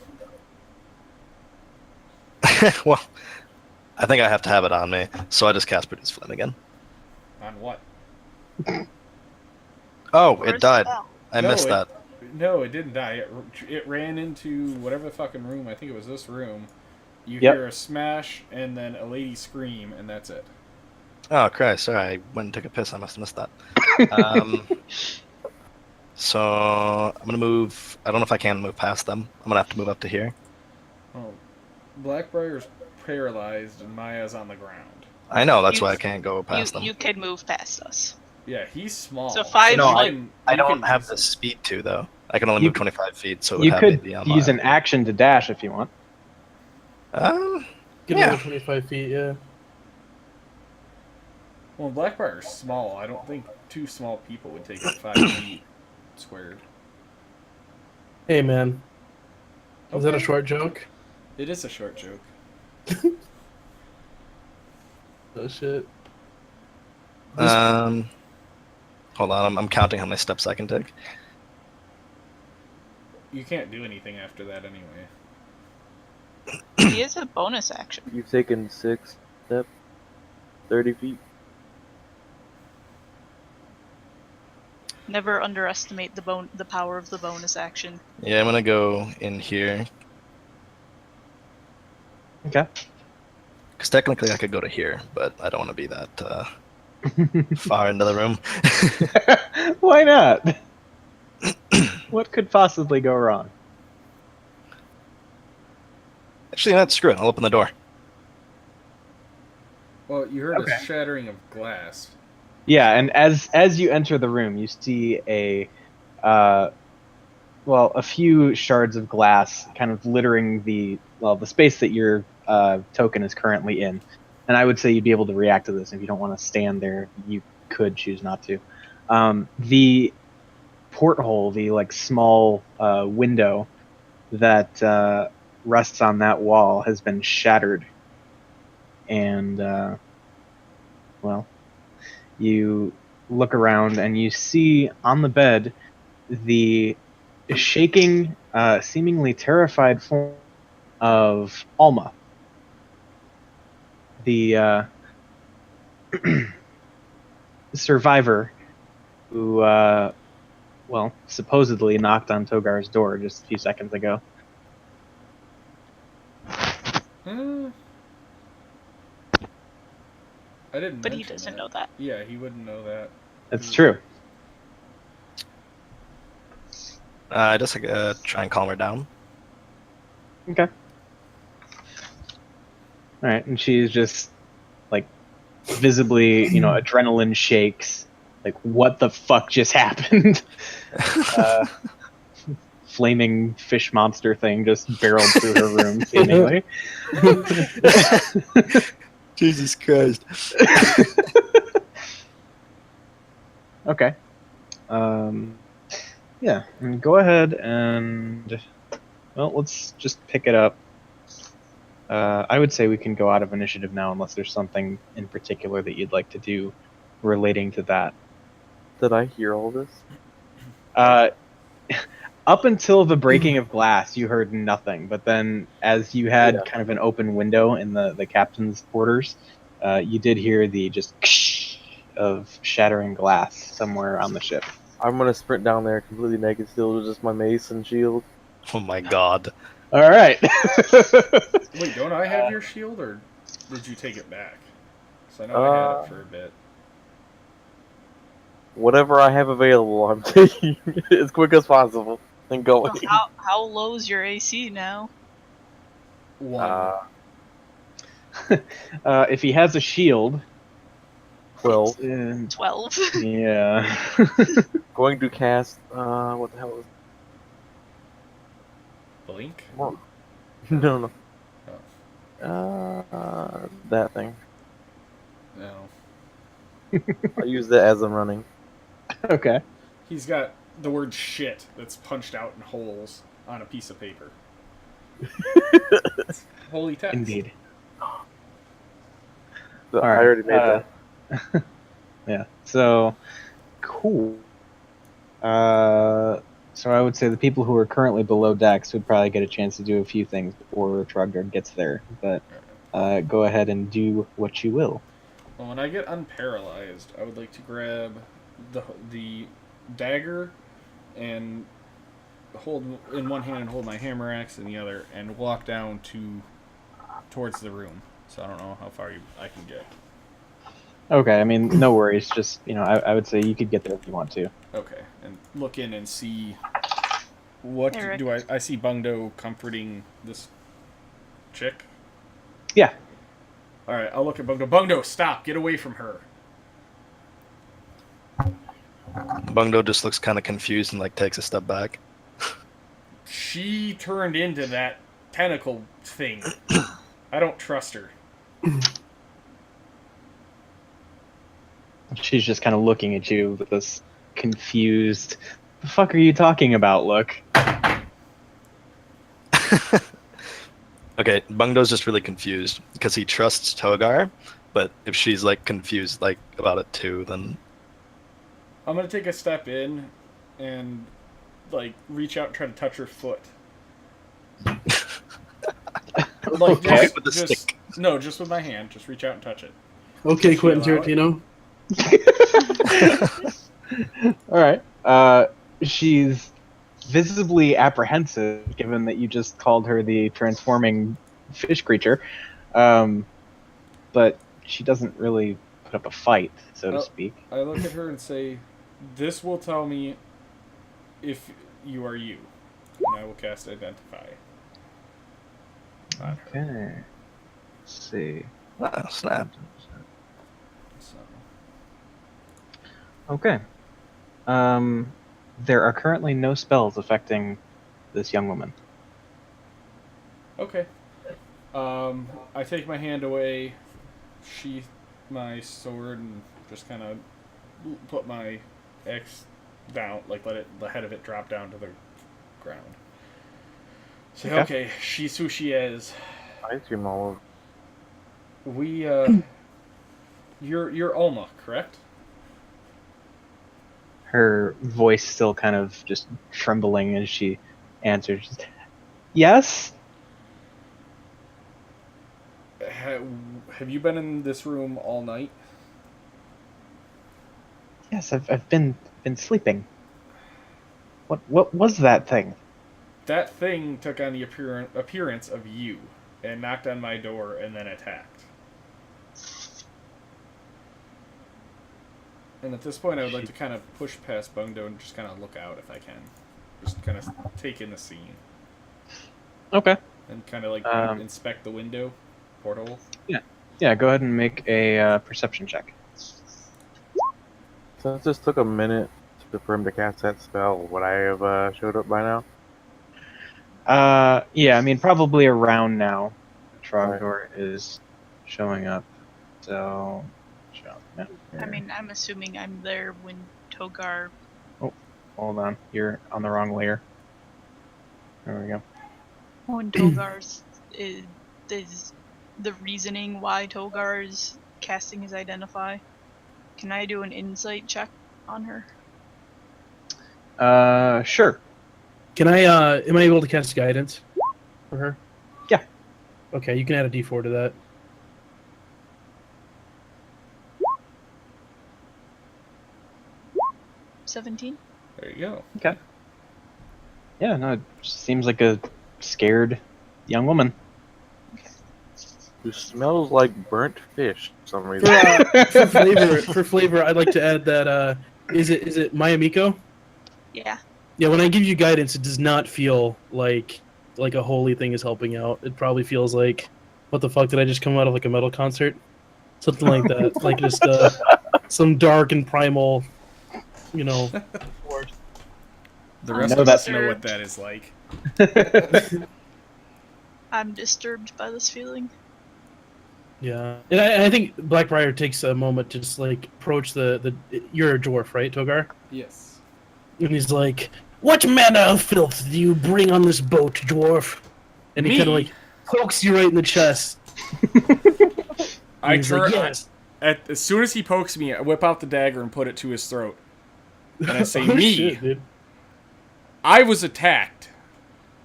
Well, I think I have to have it on me, so I just cast Produce Flame again. On what? Oh, Where's it died. the bell? I missed that. No, it didn't die. It ran into whatever the fucking room. I think it was this room. You Yep. hear a smash and then a lady scream, and that's it. Oh, Christ. Sorry, I went and took a piss. I must have missed that. So I'm going to move. I don't know if I can move past them. I'm going to have to move up to here. Oh, Blackbriar's paralyzed and Maya's on the ground. I know, that's You- why I can't go past them. You can move past us. Yeah, he's small. So 5 No, foot. I you don't can have use the it. speed to, though. I can only You move 25 feet, so it would You have could to be on use my... an action to dash if you want. Get Yeah. another 25 feet, yeah. Well, Blackbriar's small. I don't think two small people would take up 5 feet squared. Hey, man. Was that a Okay. short joke? It is a short joke. Oh, shit. Hold on, I'm counting how many steps I can take. You can't do anything after that anyway. He is a bonus action. You've taken 6 steps, 30 feet. Never underestimate the power of the bonus action. Yeah, I'm gonna go in here. Okay. Because technically I could go to here, but I don't want to be that far into the room. Why not? What could possibly go wrong? Actually, that's screw it. I'll open the door. Well, you heard Okay. a shattering of glass. Yeah, and as you enter the room, you see a few shards of glass kind of littering the space that your token is currently in. And I would say you'd be able to react to this if you don't want to stand there. You could choose not to. The porthole, the small window that rests on that wall, has been shattered, and you look around and you see on the bed the shaking, seemingly terrified form of Alma, the survivor who well, supposedly knocked on Togar's door just a few seconds ago. I didn't. But he mention doesn't that. know that. Yeah, he wouldn't know that. That's true. I just try and calm her down. Okay. All right, and she's just like visibly, adrenaline shakes. Like, what the fuck just happened? Flaming fish monster thing just barreled through her room, seemingly. Jesus Christ. Okay. Yeah, and go ahead and, well, let's just pick it up. I would say we can go out of initiative now unless there's something in particular that you'd like to do relating to that. Did I hear all this? Up until the breaking of glass, you heard nothing. But then, as you had kind of an open window in the captain's quarters, you did hear the just of shattering glass somewhere on the ship. I'm gonna sprint down there completely naked still with just my mace and shield. Oh my god. All right. Wait, don't I have your shield, or did you take it back? Because I know I had it for a bit. Whatever I have available, I'm taking as quick as possible and going. Well, how low is your AC now? 1. If he has a shield, 12. 12. Yeah. Going to cast, what the hell is Blink? it? No. Oh. That thing. No. I'll use that as I'm running. Okay. He's got the word shit that's punched out in holes on a piece of paper. Holy text. Indeed. I All right, already made that. Yeah. So, cool. So I would say the people who are currently below decks would probably get a chance to do a few things before Trogdor gets there. But go ahead and do what you will. Well, when I get unparalyzed, I would like to grab the dagger and hold in one hand and hold my hammer axe in the other and walk down towards the room. So I don't know how far I can get. Okay. I mean, no worries. Just I would say you could get there if you want to. Okay, and look in and see what Eric. do I see Bungdo comforting this chick? Yeah. All right, I'll look at Bungdo. Bungdo, stop! Get away from her. Bungdo just looks kind of confused and like takes a step back. She turned into that tentacle thing. I don't trust her. She's just kind of looking at you with this confused, the fuck are you talking about look? Okay, Bungdo's just really confused because he trusts Togar, but if she's like confused like about it too, then I'm gonna take a step in and like reach out and try to touch her foot. Like Okay. With the stick. No, just with my hand. Just reach out and touch it. Okay, Does she Quentin allow it? Tarantino. All right. She's visibly apprehensive, given that you just called her the transforming fish creature. But she doesn't really put up a fight, so to Oh. speak. I look at her and say, "This will tell me if you are you." And I will cast Identify. On her. Okay. Let's see. ah, snap. So. Okay. There are currently no spells affecting this young woman. Okay. I take my hand away, sheath my sword, and just kind of put my axe down, like let the head of it drop down to the ground. Say, okay, she's who she is. Ice cream all over. We, you're Alma, correct? Her voice still kind of just trembling as she answers. Yes? Have you been in this room all night? Yes, I've been sleeping. What was that thing? That thing took on the appearance of you and knocked on my door and then attacked. And at this point, I would like to kind of push past Bungdo and just kind of look out if I can. Just kind of take in the scene. Okay. And kind of like inspect the window, porthole. Yeah, go ahead and make a perception check. Since this took a minute for him to cast that spell, would I have showed up by now? Yeah, I mean, probably around now, Trogdor is showing up. So, I mean, I'm assuming I'm there when Togar. Hold on, you're on the wrong layer. There we go. When Togar's is the reasoning why Togar is casting his Identify. Can I do an insight check on her? Sure. Can I? Am I able to cast guidance for her? Yeah. Okay, you can add a D4 to that. $17. There you go. Yeah, no, it seems like a scared young woman. Who smells like burnt fish for some reason. For flavor, I'd like to add that. Is it Mayamiko? Yeah. Yeah. When I give you guidance, it does not feel like a holy thing is helping out. It probably feels like, what the fuck, did I just come out of like a metal concert? Something like that. Like just some dark and primal, force. The rest know of us that- know what that is like. I'm disturbed by this feeling. Yeah, and I think Blackbriar takes a moment to just like approach the. You're a dwarf, right, Togar? Yes. And he's like, "What manner of filth do you bring on this boat, dwarf?" And he Me? kind of like pokes you right in the chest. I He's like, turn. "Yes." As soon as he pokes me, I whip out the dagger and put it to his throat. And I say, Oh, "Me, shit, dude. I was attacked.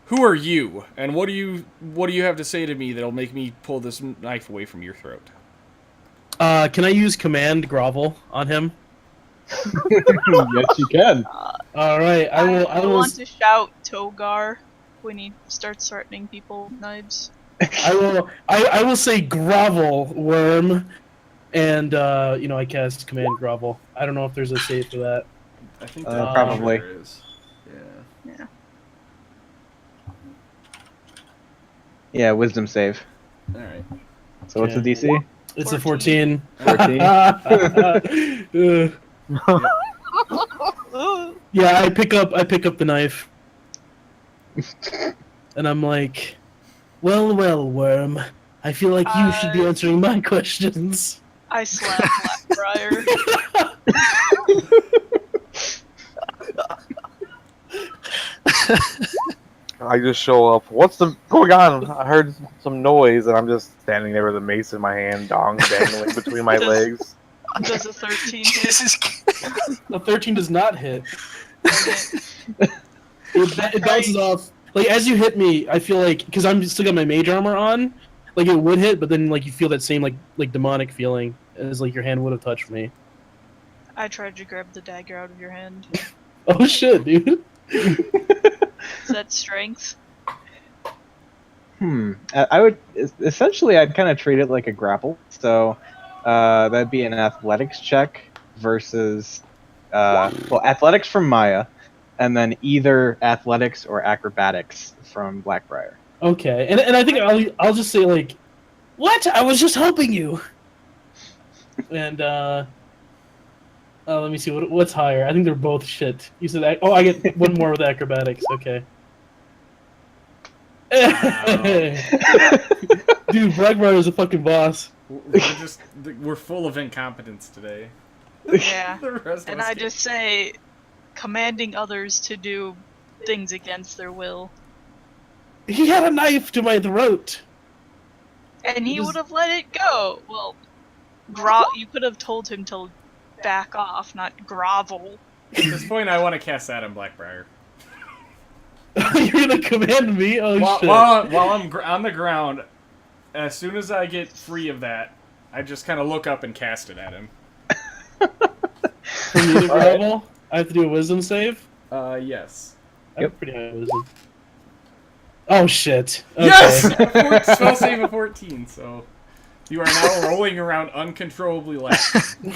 Who are you? And what do you have to say to me that'll make me pull this knife away from your throat?" Can I use command grovel on him? Yes, you can. All right, I will. I want to shout Togar when he starts threatening people with knives. I will say grovel, worm, and I cast command grovel. I don't know if there's a save for that. I think Probably. there is. Yeah. Yeah, wisdom save. All right. So what's the DC? It's a 14. 14. 14. Yeah, I pick up the knife, and I'm like, well, worm. I feel like you should be answering my questions. I slap Blackbriar. I just show up. What's going on? I heard some noise, and I'm just standing there with a mace in my hand, dong dangling between my legs. Does a 13 hit? This is The 13 does not hit. It bounces off. Like, as you hit me, I feel like, because I'm still got my mage armor on, like, it would hit, but then, like, you feel that same, like demonic feeling, as, like, your hand would have touched me. I tried to grab the dagger out of your hand. Oh, shit, dude. Is that strength? I would essentially I'd kind of treat it like a grapple. So that'd be an athletics check versus athletics from Maya, and then either athletics or acrobatics from Blackbriar. Okay, and I think I'll just say, like, what? I was just helping you. And let me see what's higher. I think they're both shit. You said I get one more with acrobatics. Okay. Dude, Blackbriar is a fucking boss. We're full of incompetence today. Yeah. The rest of And us I can't- just say, commanding others to do things against their will. He had a knife to my throat. And he Just- would have let it go. Well, you could have told him to back off, not grovel. At this point, I want to cast that on Blackbriar. You're gonna command me? Oh shit! While I'm on the ground, as soon as I get free of that, I just kind of look up and cast it at him. For me to grovel, I have to do a wisdom save. Yes. I have pretty high wisdom. Oh shit! Okay. Yes! Spell save of 14, so you are now rolling around uncontrollably laughing.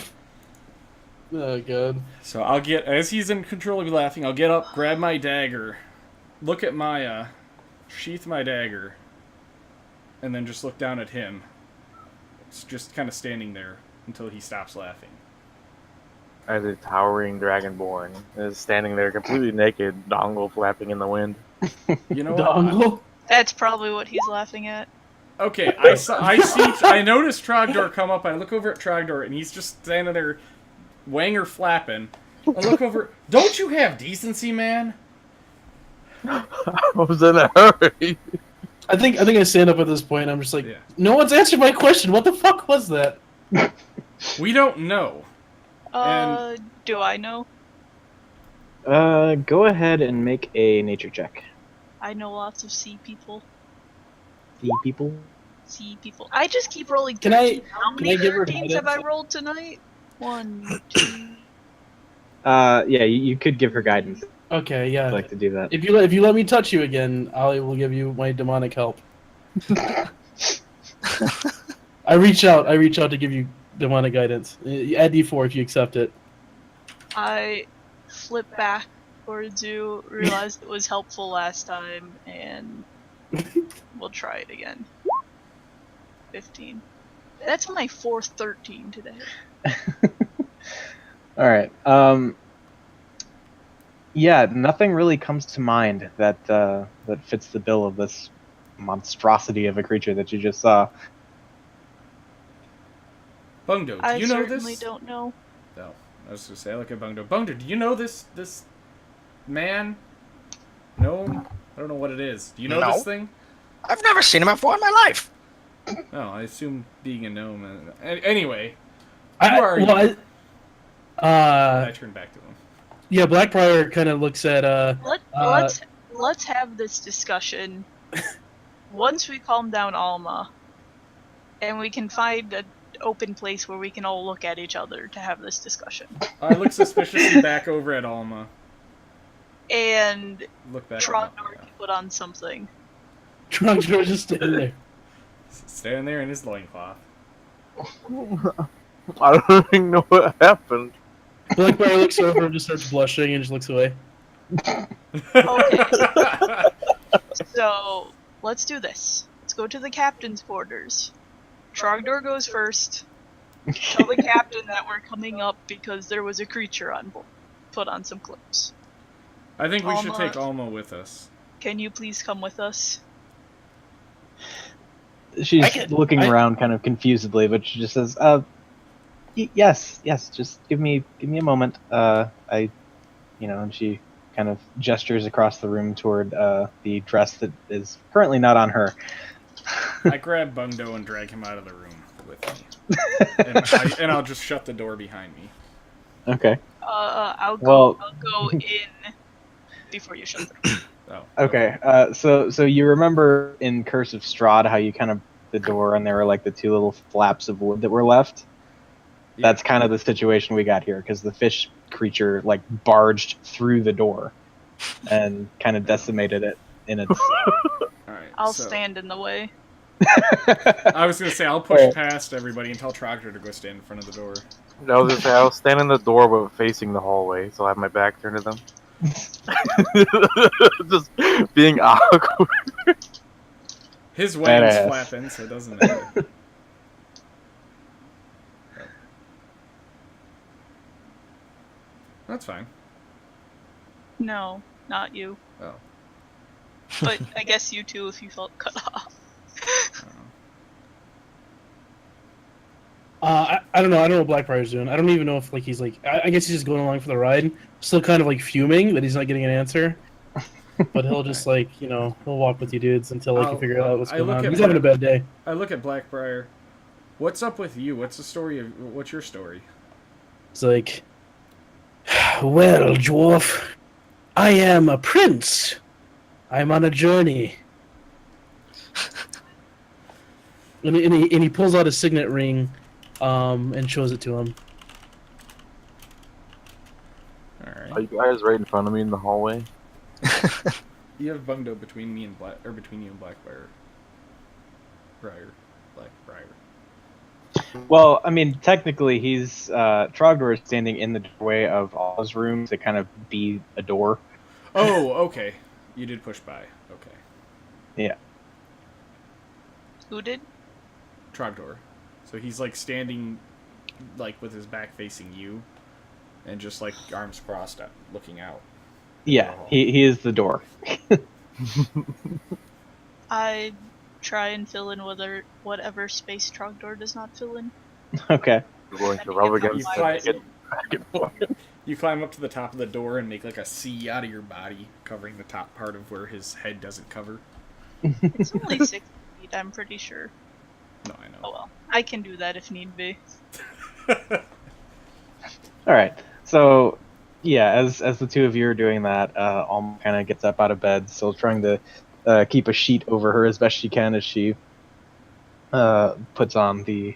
Oh god. So I'll get, as he's uncontrollably laughing, I'll get up, grab my dagger, look at Maya, sheath my dagger, and then just look down at him. It's just kind of standing there until he stops laughing. As a towering dragonborn is standing there completely naked, dongle flapping in the wind. You know what? Dongle? That's probably what he's laughing at. Okay, I noticed Trogdor come up. I look over at Trogdor, and he's just standing there, wanger flapping. I look over. Don't you have decency, man? I was in a hurry. I think I stand up at this point. I'm just like, Yeah. no one's answered my question. What the fuck was that? We don't know. Do I know? Go ahead and make a nature check. I know lots of sea people. See people? Sea people. I just keep rolling Can I- 13. How can many I give her 13s have I guidance? rolled tonight? 1, 2. Yeah, you could give her guidance if Okay, yeah. you'd like to do that. If you let me touch you again, I will give you my demonic help. I reach out to give you demonic guidance. Add D4 if you accept it. I flip back towards you, realized it was helpful last time, and we'll try it again. 15. That's my fourth 13 today. Alright, yeah, nothing really comes to mind that that fits the bill of this monstrosity of a creature that you just saw. Bungdo, do I you know certainly this? don't know. No, I was gonna say I look at Bungdo. Bungdo, do you know this man? No, I don't know what it is. Do you know No. this thing? I've never seen him before in my life. No, I assume being a gnome. Anyway, I turn back to him. yeah, Blackbriar kind of looks at Let's have this discussion once we calm down Alma, and we can find an open place where we can all look at each other to have this discussion. I look suspiciously back over at Alma. And Look back. Trogdor can put on something. Trogdor just standing there. Standing there in his loincloth. I don't even know what happened. Blackbriar looks over and just starts blushing and just looks away. Okay. So, let's do this. Let's go to the captain's quarters. Trogdor goes first. Tell the captain that we're coming up because there was a creature on board. Put on some clothes. I think we should Alma. take Alma with us. Can you please come with us? She's looking around kind of confusedly, but she just says, yes, just give me a moment. And she kind of gestures across the room toward the dress that is currently not on her. I grab Bungdo and drag him out of the room with me. and I'll just shut the door behind me. Okay. I'll Well- go in before you shut the door. Oh, Okay. So you remember in Curse of Strahd how you kind of the door and there were like the two little flaps of wood that were left? Yeah. That's kind of the situation we got here because the fish creature like barged through the door and kind of decimated it in its. Alright. I'll so, stand in the way. I was gonna say I'll push Oh. past everybody and tell Trogdor to go stand in front of the door. I was just say I was standing in the door but facing the hallway, so I have my back turned to them. Just being awkward. His wings Badass. flapping, so it doesn't matter. That's fine. No, not you. Oh. But I guess you too if you felt cut off. I don't know. I don't know what Blackbriar's doing. I don't even know if like he's like. I guess he's just going along for the ride. Still kind of like fuming that he's not getting an answer. But he'll just like he'll walk with you dudes until like you figure out what's I going look on. at He's having a bad day. I look at Blackbriar. What's up with you? What's the story of what's your story? It's like, well, dwarf, I am a prince. I'm on a journey. and he pulls out a signet ring, and shows it to him. Alright. Are you guys right in front of me in the hallway? You have Bungdo between me and between you and Blackbriar. Blackbriar. Well, I mean, technically, Trogdor is standing in the doorway of All's room to kind of be a door. Oh, okay. You did push by. Okay. Yeah. Who did? Trogdor. So he's like standing, like with his back facing you, and just like arms crossed, out, looking out. Yeah, he is the door. I try and fill in whatever space Trogdor does not fill in. Okay. You're going to rub against You it. climb, you climb up to the top of the door and make like a C out of your body, covering the top part of where his head doesn't cover. It's only 6 feet, I'm pretty sure. No, I know. Oh well. I can do that if need be. All right. So, yeah, as the two of you are doing that, Alma kind of gets up out of bed, still trying to keep a sheet over her as best she can as she puts on the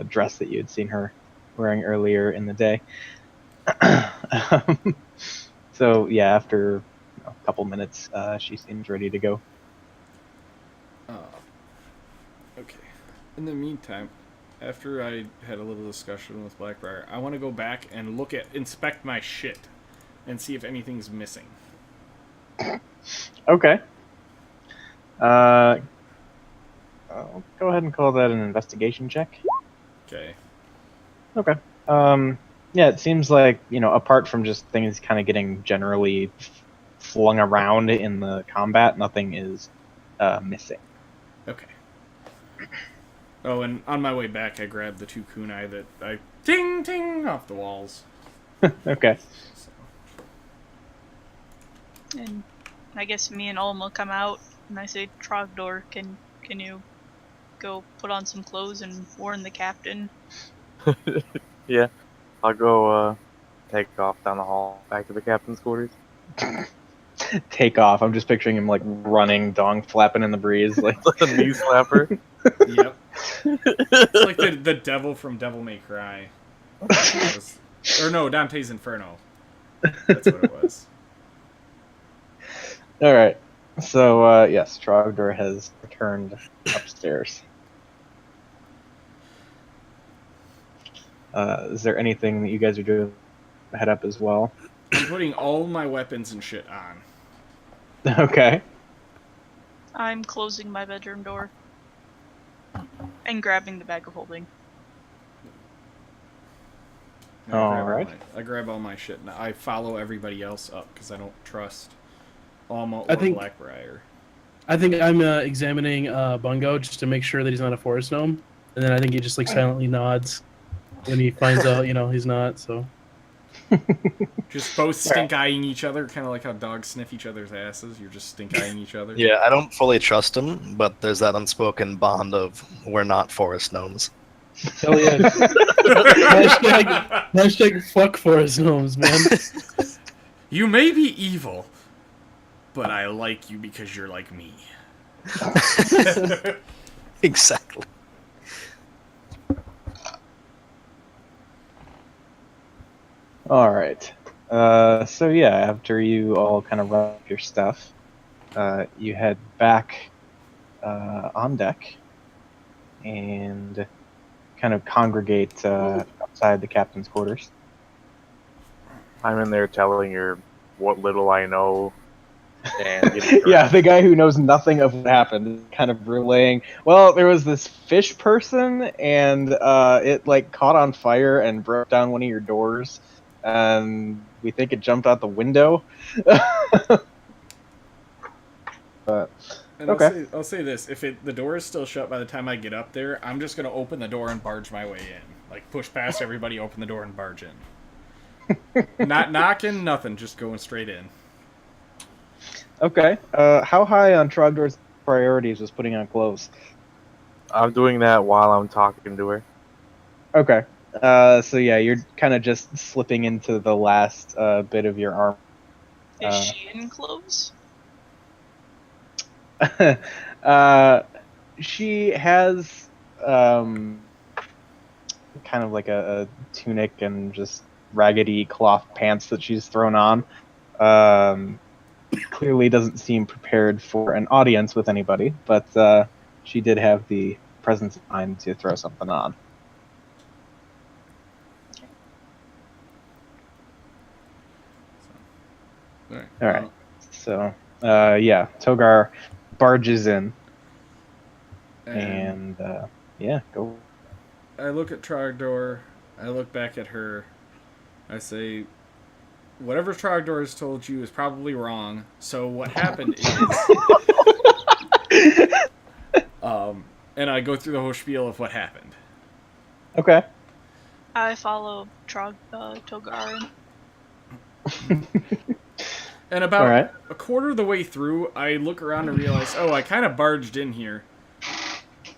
dress that you had seen her wearing earlier in the day. So, yeah, after a couple minutes, she seems ready to go. Okay. In the meantime, after I had a little discussion with Blackbriar, I want to go back and inspect my shit and see if anything's missing. Okay. I'll go ahead and call that an investigation check. Okay. Okay. Yeah, it seems like, apart from just things kind of getting generally flung around in the combat, nothing is missing. Okay. Oh, and on my way back, I grabbed the 2 kunai that I ting off the walls. Okay. So. And I guess me and Alma come out, and I say, Trogdor, can you go put on some clothes and warn the captain? Yeah, I'll go take off down the hall back to the captain's quarters. Take off. I'm just picturing him like running, dong flapping in the breeze. Like A knee slapper. Yep. It's like the devil from Devil May Cry. Or no, Dante's Inferno. That's what it was. All right. So yes, Trogdor has returned upstairs. Is there anything that you guys are doing? Head up as well. I'm putting all my weapons and shit on. Okay. I'm closing my bedroom door. And grabbing the bag of holding. And I Alright. I grab all my shit and I follow everybody else up because I don't trust Alma or I think- Blackbriar. I think I'm examining Bungo just to make sure that he's not a forest gnome, and then I think he just like silently nods when he finds out, he's not. So Just both stink eyeing each other, kind of like how dogs sniff each other's asses. You're just stink eyeing each other. Yeah, I don't fully trust him, but there's that unspoken bond of we're not forest gnomes. hell yeah. hashtag fuck forest gnomes, man. You may be evil, but I like you because you're like me. Exactly. All right. So yeah, after you all kind of run up your stuff, you head back on deck and kind of congregate outside the captain's quarters. I'm in there telling her what little I know. And Yeah, the guy who knows nothing of what happened is kind of relaying. Well, there was this fish person, and it like caught on fire and broke down one of your doors, and we think it jumped out the window. But And Okay. I'll say this: if the door is still shut by the time I get up there, I'm just gonna open the door and barge my way in. Like push past everybody, open the door and barge in. Not knocking, nothing, just going straight in. okay, how high on Trogdor's priorities was putting on clothes? I'm doing that while I'm talking to her. Okay. So yeah, you're kind of just slipping into the last bit of your arm. Is she in clothes? She has kind of like a tunic and just raggedy cloth pants that she's thrown on. clearly doesn't seem prepared for an audience with anybody, but she did have the presence of mind to throw something on. Alright. All right. So, yeah, Togar barges in, and yeah, go. I look at Trogdor, I look back at her, I say, whatever Trogdor has told you is probably wrong, so what happened is... and I go through the whole spiel of what happened. Okay. I follow Togar. And about All right. a quarter of the way through, I look around and realize, oh, I kind of barged in here.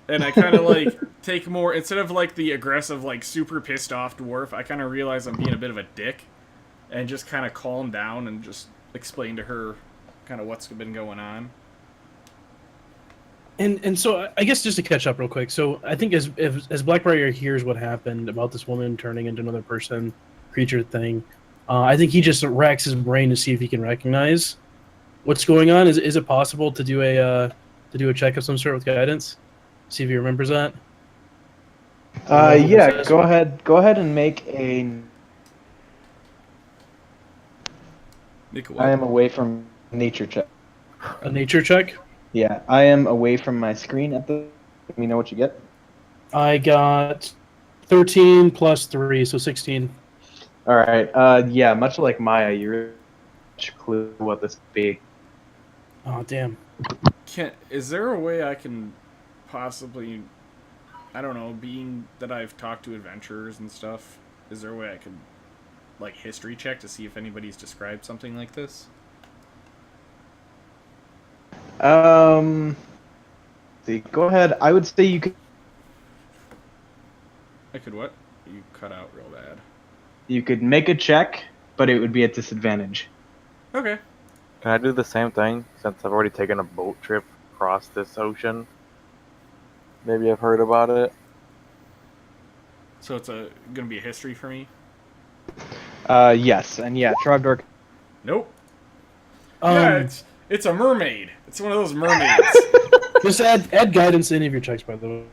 And I kind of, like, take more... Instead of, like, the aggressive, like, super pissed off dwarf, I kind of realize I'm being a bit of a dick. And just kind of calm down and just explain to her kind of what's been going on. And so I guess just to catch up real quick. So I think as Blackbriar hears what happened about this woman turning into another person, creature thing, I think he just racks his brain to see if he can recognize what's going on. Is it possible to do a check of some sort with guidance? See if he remembers that. Yeah. Go ahead. Go ahead and make a. I am away from nature check. A nature check? Yeah, I am away from my screen at the. Let me know what you get. I got 13 plus 3, so 16. All right. Yeah, much like Maya, you really have no clue what this would be. Oh, damn. Is there a way I can possibly, I don't know, being that I've talked to adventurers and stuff, is there a way I could, like, history check to see if anybody's described something like this? See, go ahead. I would say you could. I could what? You cut out real bad. You could make a check, but it would be at disadvantage. Okay. Can I do the same thing since I've already taken a boat trip across this ocean? Maybe I've heard about it. So it's gonna be a history for me? Yes, and yeah, Trogdor. Nope. Yeah, it's a mermaid. It's one of those mermaids. Just add guidance to any of your checks, by the way.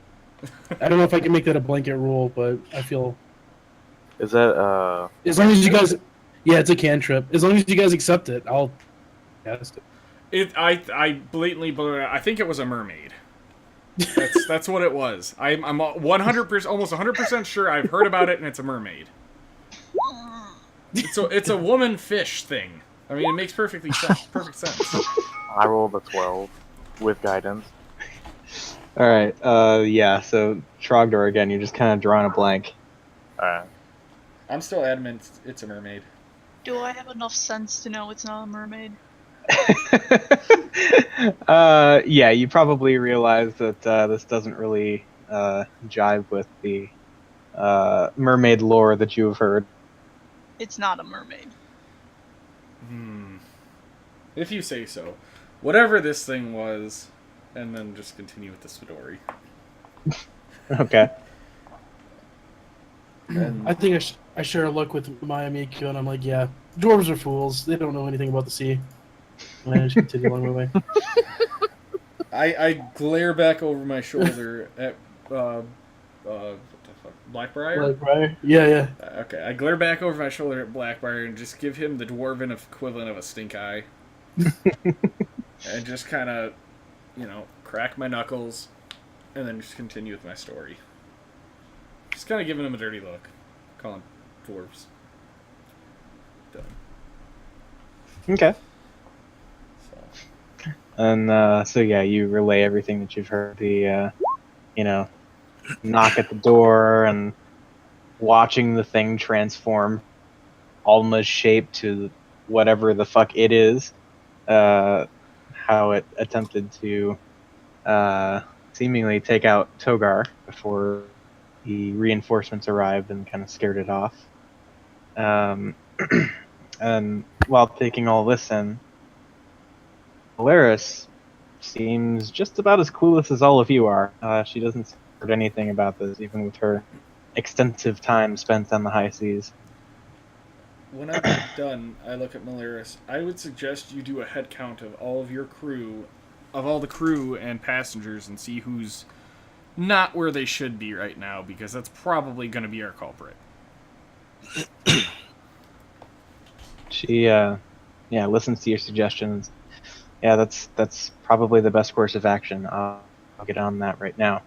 I don't know if I can make that a blanket rule, but I feel... Is that, As long as you guys... Yeah, it's a cantrip. As long as you guys accept it, I'll cast it. I blatantly, I think it was a mermaid. That's what it was. I'm 100%, almost 100% sure I've heard about it, and it's a mermaid. It's a woman fish thing. I mean, it makes perfect sense. I rolled a 12 with guidance. All right. Yeah. So Trogdor again. You're just kind of drawing a blank. Alright. I'm still adamant it's a mermaid. Do I have enough sense to know it's not a mermaid? Yeah. You probably realize that this doesn't really jive with the mermaid lore that you have heard. It's not a mermaid. If you say so. Whatever this thing was, and then just continue with the story. Okay. And I think I share a look with Maya Miku, and I'm like, yeah, dwarves are fools. They don't know anything about the sea. And I just continue along my way. I glare back over my shoulder at what the fuck, Blackbriar? Blackbriar? Yeah. Okay, I glare back over my shoulder at Blackbriar and just give him the dwarven equivalent of a stink eye. And just kind of, crack my knuckles, and then just continue with my story. Just kind of giving him a dirty look. Calling dwarves. Done. Okay. So. And so yeah, you relay everything that you've heard. The knock at the door and watching the thing transform Alma's shape to whatever the fuck it is. How it attempted to seemingly take out Togar before the reinforcements arrived and kind of scared it off. And while taking all this in, Polaris seems just about as clueless as all of you are. She doesn't heard anything about this, even with her extensive time spent on the high seas. when I'm done, I look at Malaris. I would suggest you do a head count of all of your crew, of all the crew and passengers, and see who's not where they should be right now, because that's probably going to be our culprit. She, listens to your suggestions. Yeah, that's probably the best course of action. I'll get on that right now.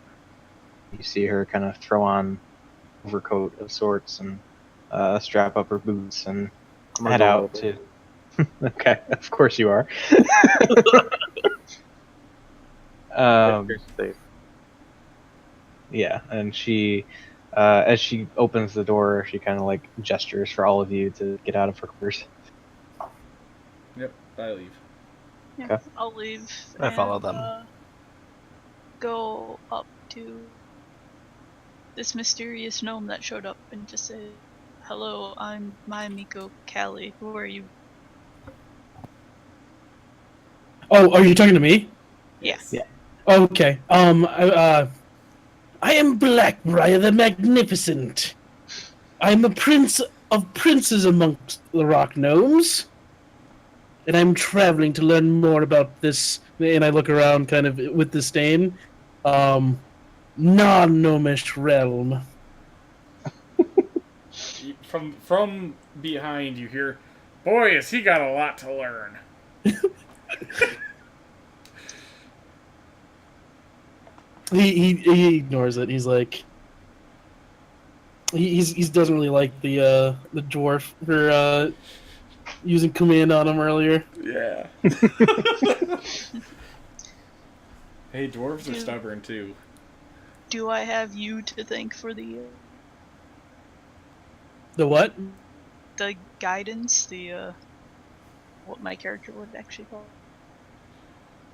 You see her kind of throw on overcoat of sorts and strap up her boots and I'm gonna head go out over. to. Okay, of course you are. You're safe. Yeah, and she, as she opens the door, she kind of like gestures for all of you to get out of her quarters. Yep, I leave. Yeah, Okay. I'll leave. I follow and, them. Go up to this mysterious gnome that showed up and just say, "Hello, I'm Mayamiko Callie. Who are you?" Oh, are you talking to me? Yes. Yeah. Okay. I am Blackbriar the Magnificent. I am a prince of princes amongst the rock gnomes. And I'm traveling to learn more about this, and I look around kind of with disdain, non-gnomish realm. From behind, you hear, "Boy, has he got a lot to learn." He ignores it. He's like, he doesn't really like the dwarf for using command on him earlier. Yeah. Hey, dwarves are stubborn too. Do I have you to thank for the The guidance? What my character would actually call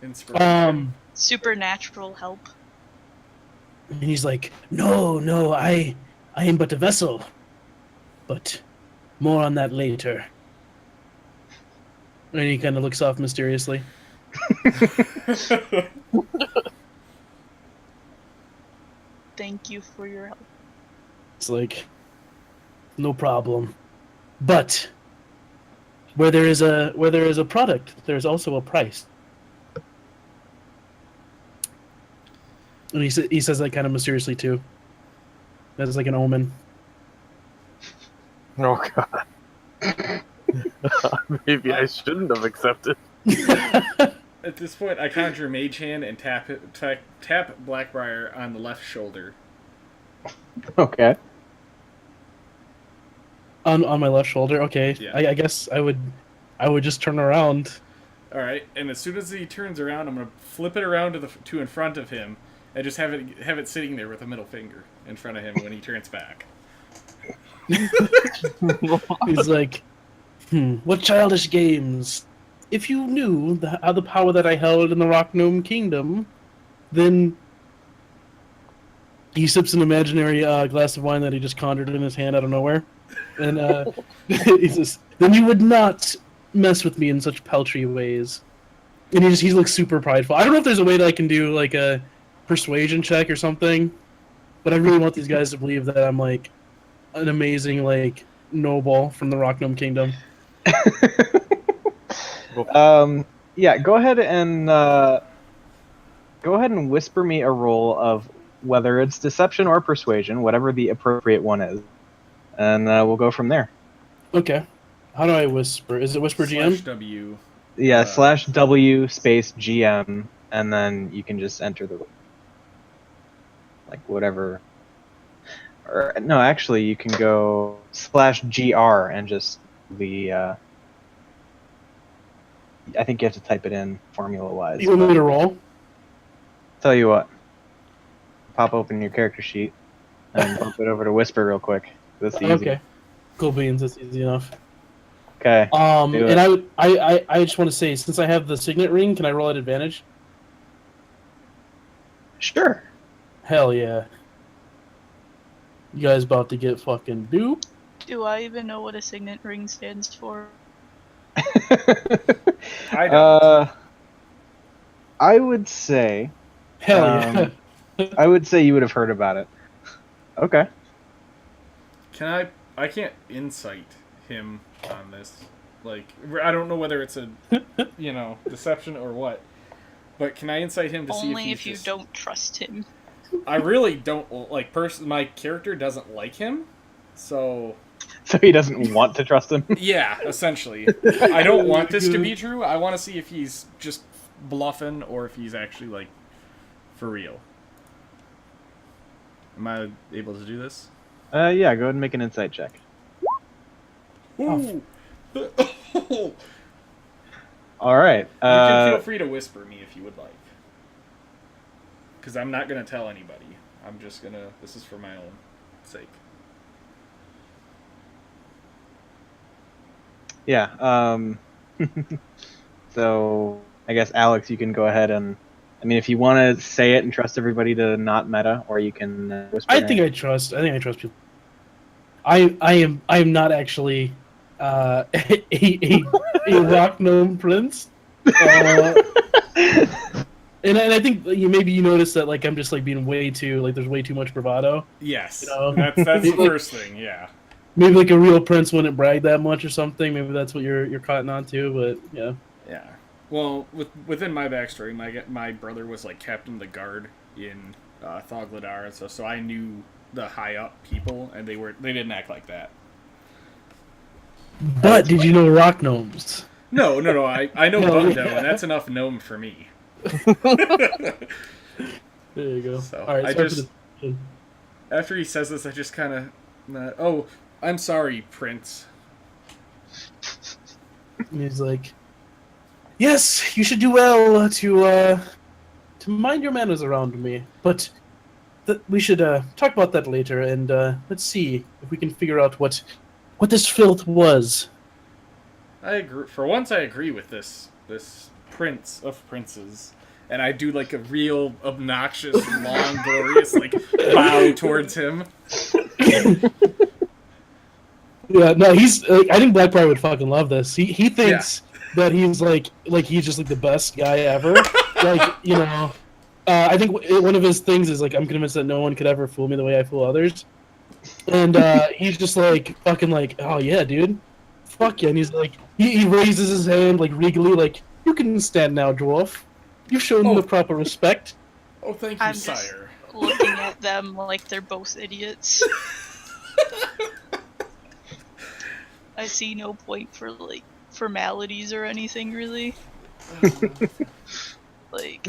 it? Inspiration. what? Supernatural help. And he's like, no, I am but a vessel. But more on that later. And he kind of looks off mysteriously. Thank you for your help. It's like, no problem. But where there is a product, there's also a price. And he says that kind of mysteriously too. That's like an omen. Oh god. Maybe I shouldn't have accepted. At this point, I conjure Mage Hand and tap Blackbriar on the left shoulder. Okay. on my left shoulder. Okay, Yeah. I guess I would just turn around. All right, and as soon as he turns around, I'm gonna flip it around to in front of him, and just have it sitting there with a middle finger in front of him when he turns back. He's like, what childish games? If you knew the power that I held in the Rock Gnome Kingdom, then he sips an imaginary glass of wine that he just conjured in his hand out of nowhere, and he says, "Then you would not mess with me in such paltry ways." And he looks super prideful. I don't know if there's a way that I can do like a persuasion check or something, but I really want these guys to believe that I'm like an amazing like noble from the Rock Gnome Kingdom. Yeah, go ahead and whisper me a roll of whether it's deception or persuasion, whatever the appropriate one is, and we'll go from there. Okay. How do I whisper? Is it whisper GM? /W. Yeah, /W space GM, and then you can just enter the like whatever. Or no, actually, you can go /GR and just the. I think you have to type it in formula-wise. You want me to roll? Tell you what. Pop open your character sheet and bump it over to Whisper real quick. That's easy. Okay. Cool beans. That's easy enough. Okay. Do it. And I just want to say, since I have the signet ring, can I roll at advantage? Sure. Hell yeah. You guys about to get fucking duped? Do I even know what a signet ring stands for? I don't. I would say. Hell yeah. I would say you would have heard about it. Okay. Can I can't insight him on this. Like, I don't know whether it's a, deception or what. But can I insight him to see Only if if you don't trust him. I really don't like. My character doesn't like him, so So he doesn't want to trust him. yeah, essentially, I don't want this to be true. I want to see if he's just bluffing or if he's actually like for real. Am I able to do this? Yeah, go ahead and make an insight check. Ooh. All right. You can feel free to whisper me if you would like. Because I'm not going to tell anybody. I'm just going to... This is for my own sake. Yeah. So I guess Alex, you can go ahead and... I mean, if you want to say it and trust everybody to not meta, or you can whisper. I think I trust people. I am not actually a rock gnome prince. And I think maybe you notice that like I'm just like being way too like there's way too much bravado. Yes. You know? That's the first thing, yeah. Maybe like a real prince wouldn't brag that much or something. Maybe that's what you're cotton on to, but yeah. Yeah. Well, within my backstory, my brother was like captain of the guard in Thogladar and stuff, so I knew the high up people, and they didn't act like that. But did you know rock gnomes? No. I know No, Bundo, yeah. and that's enough gnome for me. There you go. So, All right. I sorry just- for the- After he says this, I just kind of, oh, I'm sorry, Prince. And he's like, "Yes, you should do well to mind your manners around me. But we should talk about that later, and let's see if we can figure out what this filth was." I agree. For once, I agree with this prince of princes, and I do like a real obnoxious, long, glorious like bow towards him. Yeah, no, he's. I think Blackbriar would fucking love this. He thinks that he's like he's just like the best guy ever. Like I think one of his things is like I'm convinced that no one could ever fool me the way I fool others, and he's just like fucking like, oh yeah, dude, fuck yeah, and he's like he raises his hand like regally like, you can stand now, dwarf. You've shown the proper respect. Oh, thank you, I'm just sire. looking at them like they're both idiots. I see no point for like formalities or anything really. Like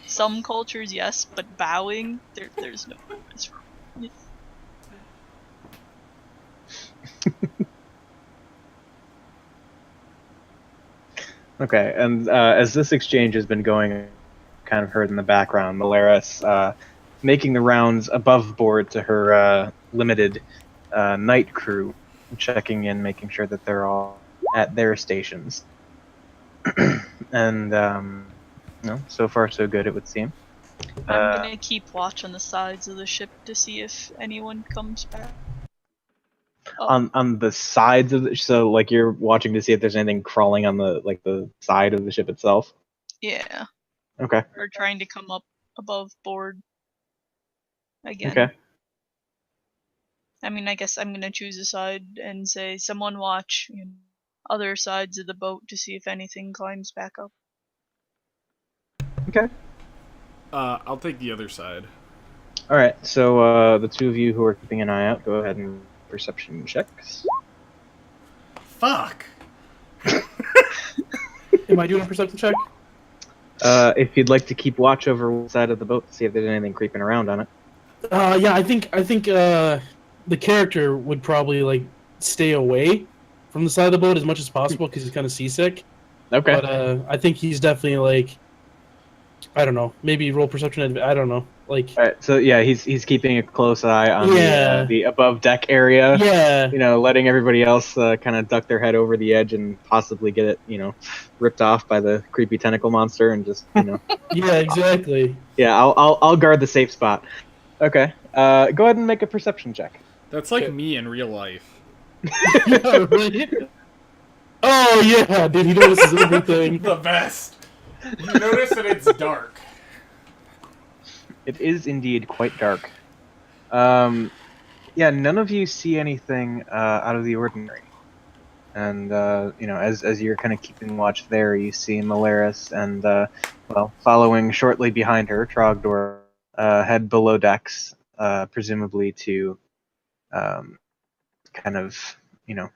some cultures, yes, but bowing, there's no purpose for it. Okay, and as this exchange has been going, kind of heard in the background, Malaris making the rounds above board to her limited night crew, checking in, making sure that they're all at their stations. And so far so good, it would seem. I'm gonna keep watch on the sides of the ship to see if anyone comes back. On the sides of so like you're watching to see if there's anything crawling on the side of the ship itself. Yeah. Okay. Or trying to come up above board again. Okay. I mean, I guess I'm gonna choose a side and say, someone watch other sides of the boat to see if anything climbs back up. Okay. I'll take the other side. All right. So the two of you who are keeping an eye out, go ahead and perception checks. Fuck. Am I doing a perception check? If you'd like to keep watch over one side of the boat to see if there's anything creeping around on it. Yeah, I think the character would probably like stay away from the side of the boat as much as possible because he's kind of seasick. Okay. But I think he's definitely like, I don't know, maybe roll perception. I don't know, like. All right. So yeah, he's keeping a close eye on Yeah. the above deck area. Yeah. Letting everybody else kind of duck their head over the edge and possibly get it, ripped off by the creepy tentacle monster and just, Yeah, exactly. Yeah, I'll guard the safe spot. Okay. Go ahead and make a perception check. That's like me in real life. Yeah, right? Oh yeah, dude, he notices everything. The best. You notice that it's dark. It is indeed quite dark. Yeah, none of you see anything out of the ordinary. And as you're kind of keeping watch there, you see Malaris and following shortly behind her, Trogdor head below decks, presumably to kind of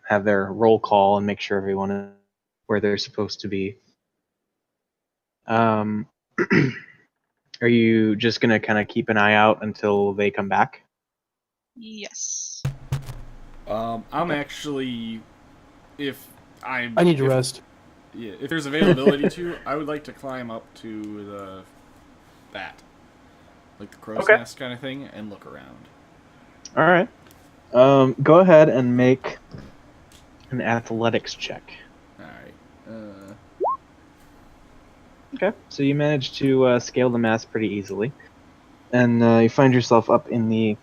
have their roll call and make sure everyone is where they're supposed to be. Are you just gonna kind of keep an eye out until they come back? Yes. I'm actually, if I need to rest. Yeah, if there's availability to, I would like to climb up to that, like the crow's nest kind of thing, and look around. All right. Go ahead and make an athletics check. All right. Okay. So you manage to scale the mast pretty easily, and you find yourself up in the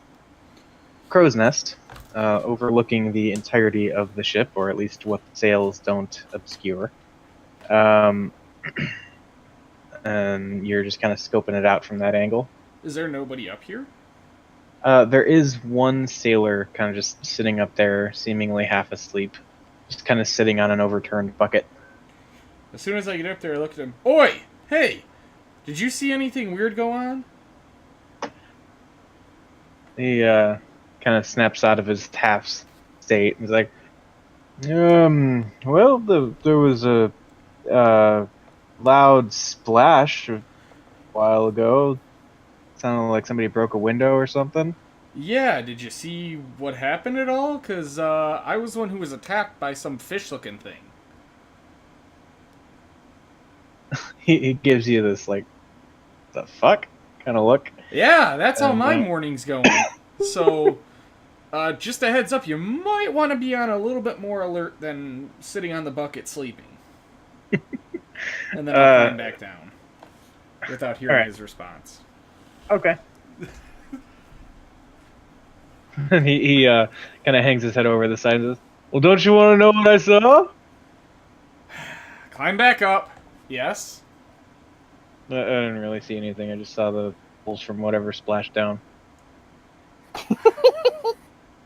crow's nest, overlooking the entirety of the ship, or at least what the sails don't obscure. And you're just kind of scoping it out from that angle. Is there nobody up here? There is one sailor kind of just sitting up there, seemingly half asleep, just kind of sitting on an overturned bucket. As soon as I get up there, I look at him. Oi! Hey! Did you see anything weird go on? He kind of snaps out of his half state and is like, well, there was a loud splash a while ago. Sounded like somebody broke a window or something. Yeah, did you see what happened at all? Because I was the one who was attacked by some fish-looking thing. He gives you this, like, the fuck kind of look. Yeah, that's how my morning's going. So, just a heads up, you might want to be on a little bit more alert than sitting on the bucket sleeping. And then I'll climb back down without hearing his response. Okay. And he kind of hangs his head over the side and says, well, don't you want to know what I saw? Climb back up. Yes. I didn't really see anything. I just saw the pulse from whatever splashed down.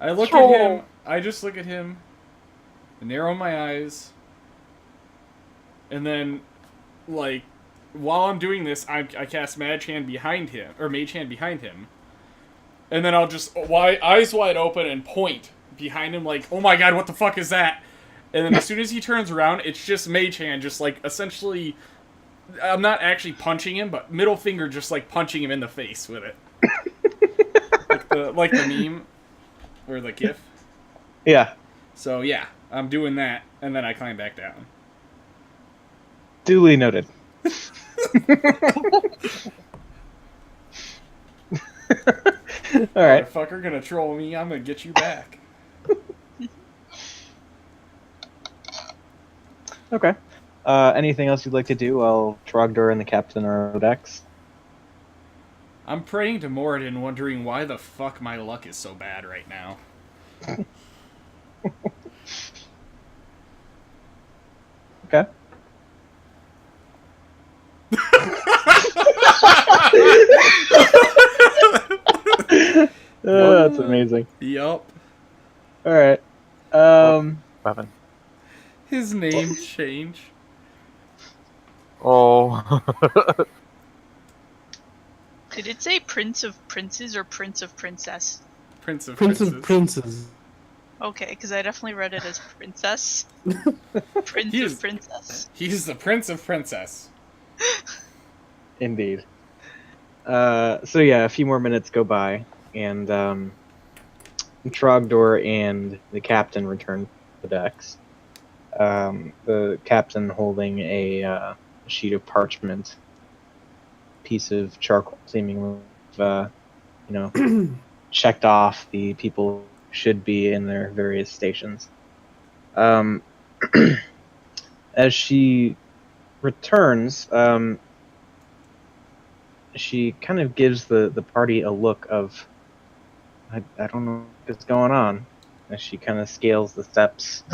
I look at him. I just look at him, narrow my eyes, and then, like, while I'm doing this, I cast Mage Hand behind him, and then I'll just eyes wide open and point behind him, like, oh my god, what the fuck is that? And then as soon as he turns around, it's just Mage Hand, just like essentially, I'm not actually punching him, but middle finger just like punching him in the face with it, like the meme or the GIF. Yeah. So yeah, I'm doing that, and then I climb back down. Duly noted. Alright. Motherfucker gonna troll me, I'm gonna get you back. Okay. Anything else you'd like to do while Trogdor and the captain are on decks? I'm praying to Moradin, wondering why the fuck my luck is so bad right now. Okay. That's amazing. Yup. Alright. Weapon. His name change. Oh. Did it say Prince of Princes or Prince of Princess? Prince of Prince Princes. of Princes. Okay, because I definitely read it as Princess. Prince of Princess. He's the Prince of Princess. Indeed. So yeah, a few more minutes go by, and Trogdor and the captain return to the decks. The captain holding a sheet of parchment, piece of charcoal, seemingly, checked off the people who should be in their various stations. As she returns, she kind of gives the party a look of, I don't know what's going on, as she kind of scales the steps,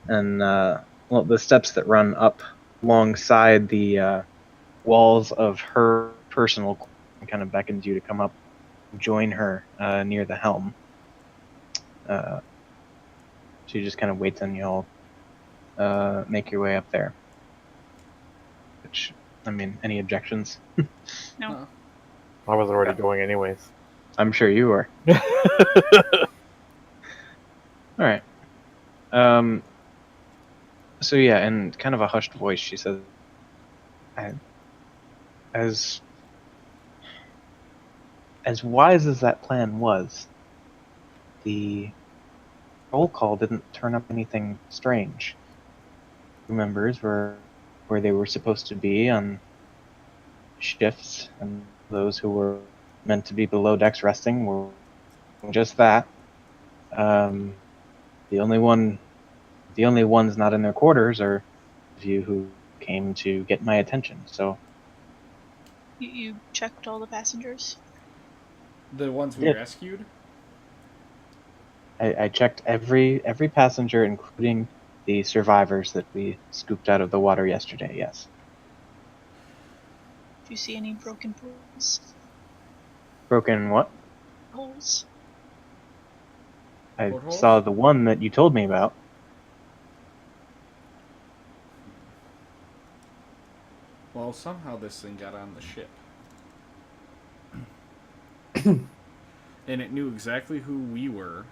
and the steps that run up alongside the walls of her personal quarters, and kind of beckons you to come up and join her near the helm. She just kind of waits on you all make your way up there. Which, I mean, any objections? No. I was already going anyways. I'm sure you were. All right. So yeah, in kind of a hushed voice, she says, "As wise as that plan was, the roll call didn't turn up anything strange. Crew members were where they were supposed to be on shifts, and those who were meant to be below decks resting were just that. The only ones not in their quarters are you who came to get my attention. So You checked all the passengers? The ones we Yeah. rescued? I checked every passenger, including the survivors that we scooped out of the water yesterday. Yes. Do you see any broken pools? Broken what? Holes? I Portholes? saw the one that you told me about. Well, somehow this thing got on the ship. And it knew exactly who we were,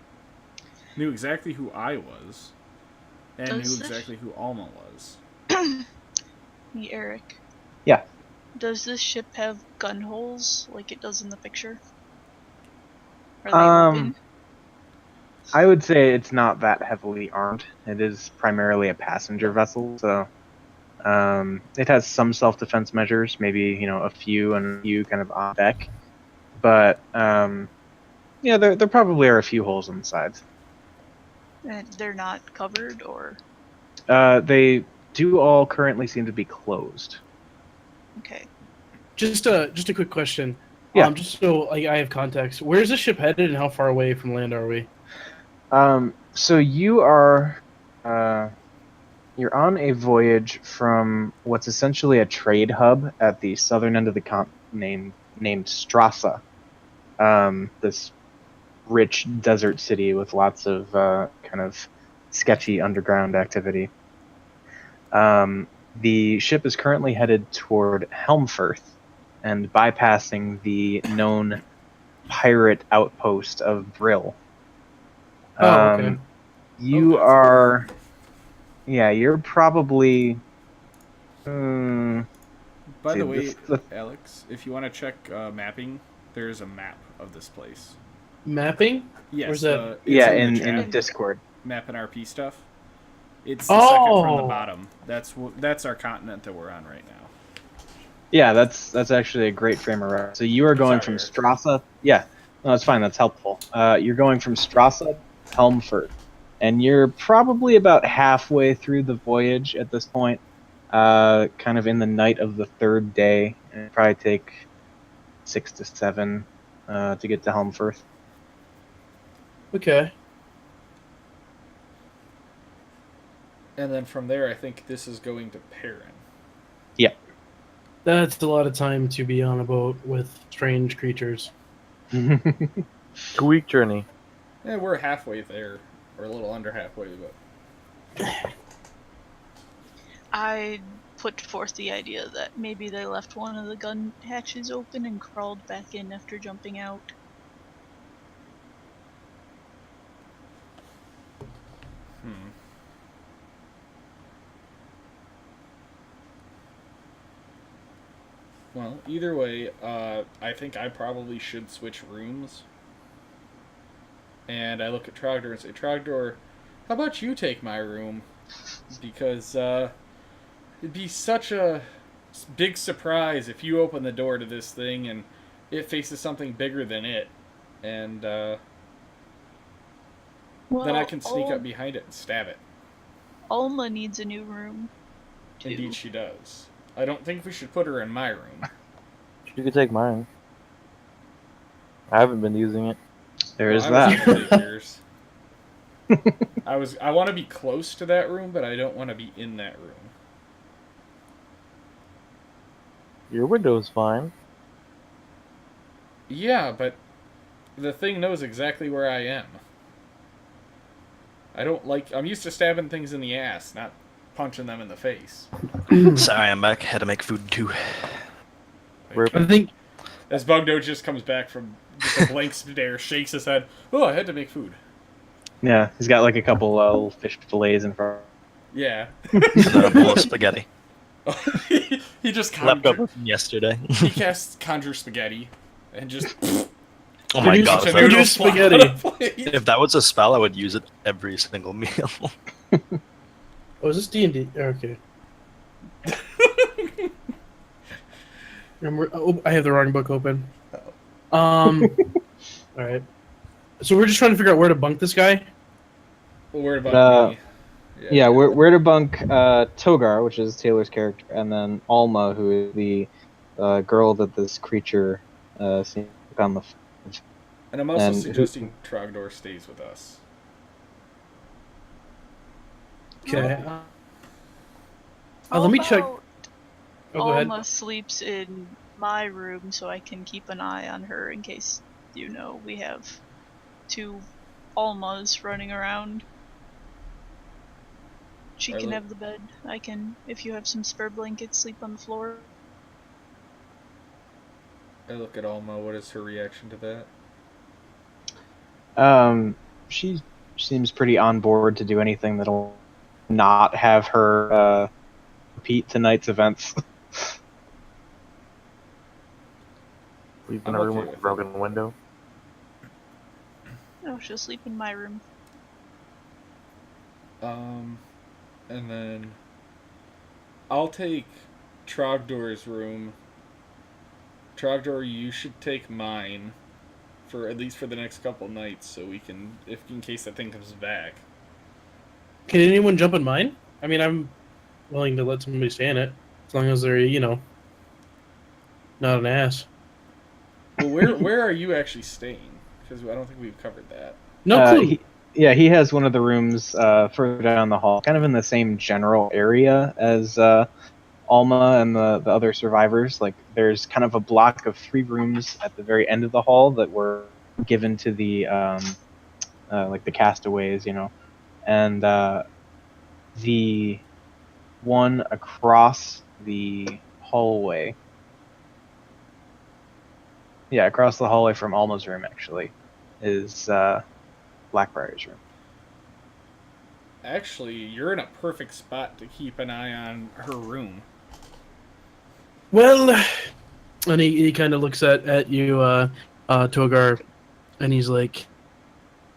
knew exactly who I was, and Does knew this- exactly who Alma was. Me, Eric. Yeah. Does this ship have gun holes like it does in the picture? Are they open? I would say it's not that heavily armed. It is primarily a passenger vessel, so it has some self-defense measures, maybe a few kind of on deck, but yeah, there probably are a few holes on the sides. And they're not covered, or They do all currently seem to be closed. okay. Just a quick question. Yeah. Just so I have context. Where is the ship headed, and how far away from land are we? So you are, you're on a voyage from what's essentially a trade hub at the southern end of the continent named Strassa. This rich desert city with lots of kind of sketchy underground activity. The ship is currently headed toward Helmfirth and bypassing the known pirate outpost of Brill. Oh, okay. You that's are, yeah, you're probably. By See, the way, this- Alex, if you want to check mapping, there's a map of this place. Mapping? Yes, Where's that? it's Yeah, the in chat, Discord. map and RP stuff. It's the second from the Oh. bottom. That's our continent that we're on right now. Yeah, that's actually a great frame of reference. So you are going Sorry, from Eric. Strassa. Yeah, no, that's fine. That's helpful. You're going from Strassa, Helmfirth, and you're probably about halfway through the voyage at this point. Kind of in the night of the third day, and it'd probably take 6 to 7 to get to Helmfirth. Okay. And then from there, I think this is going to Perrin. That's a lot of time to be on a boat with strange creatures. 2-week journey. Yeah, we're halfway there, or a little under halfway, but I put forth the idea that maybe they left one of the gun hatches open and crawled back in after jumping out. Well, either way, I think I probably should switch rooms. And I look at Trogdor and say, Trogdor, how about you take my room? Because it'd be such a big surprise if you open the door to this thing and it faces something bigger than it. And then I can sneak up behind it and stab it. Alma needs a new room. Too. Indeed she does. I don't think we should put her in my room. You could take mine. I haven't been using it. There is I was that. gonna take yours. I want to be close to that room, but I don't want to be in that room. Your window's fine. Yeah, but the thing knows exactly where I am. I'm used to stabbing things in the ass, not punching them in the face. Sorry, I'm back. Had to make food too. I think As Bugdo just comes back from just a blank stare, shakes his head. Oh, I had to make food. Yeah, he's got like a couple little fish fillets in front. Yeah. And then a bowl of spaghetti. he just Leftover from yesterday. he casts conjure spaghetti and just Oh my god. Produce If that, Produce spaghetti. if that was a spell, I would use it every single meal. Oh, is this D&D? Okay. Oh, I have the wrong book open. All right. So we're just trying to figure out where to bunk this guy. Well, worried about me. Yeah, we're to bunk Togar, which is Taylor's character, and then Alma, who is the girl that this creature seems to look on the. And I'm also and suggesting Trogdor stays with us. Okay. How Let me check. about Oh, go ahead. Alma sleeps in my room so I can keep an eye on her in case, we have 2 Almas running around. She can have the bed. I can, if you have some spare blankets, sleep on the floor. I look at Alma. What is her reaction to that? She seems pretty on board to do anything that'll not have her repeat tonight's events. Sleep in I'm a room okay with a with broken window. No, she'll sleep in my room. And then I'll take Trogdor's room. Trogdor, you should take mine for at least for the next couple nights, so we can, if in case that thing comes back. Can anyone jump in mine? I mean, I'm willing to let somebody stay in it, as long as they're, not an ass. Well, where are you actually staying? Because I don't think we've covered that. No clue. He has one of the rooms further down the hall, kind of in the same general area as Alma and the other survivors. Like, there's kind of a block of 3 rooms at the very end of the hall that were given to the like the castaways, and the one across the hallway. Yeah, across the hallway from Alma's room, actually, is Blackbriar's room. Actually, you're in a perfect spot to keep an eye on her room. Well, and he kind of looks at you, Togar, and he's like,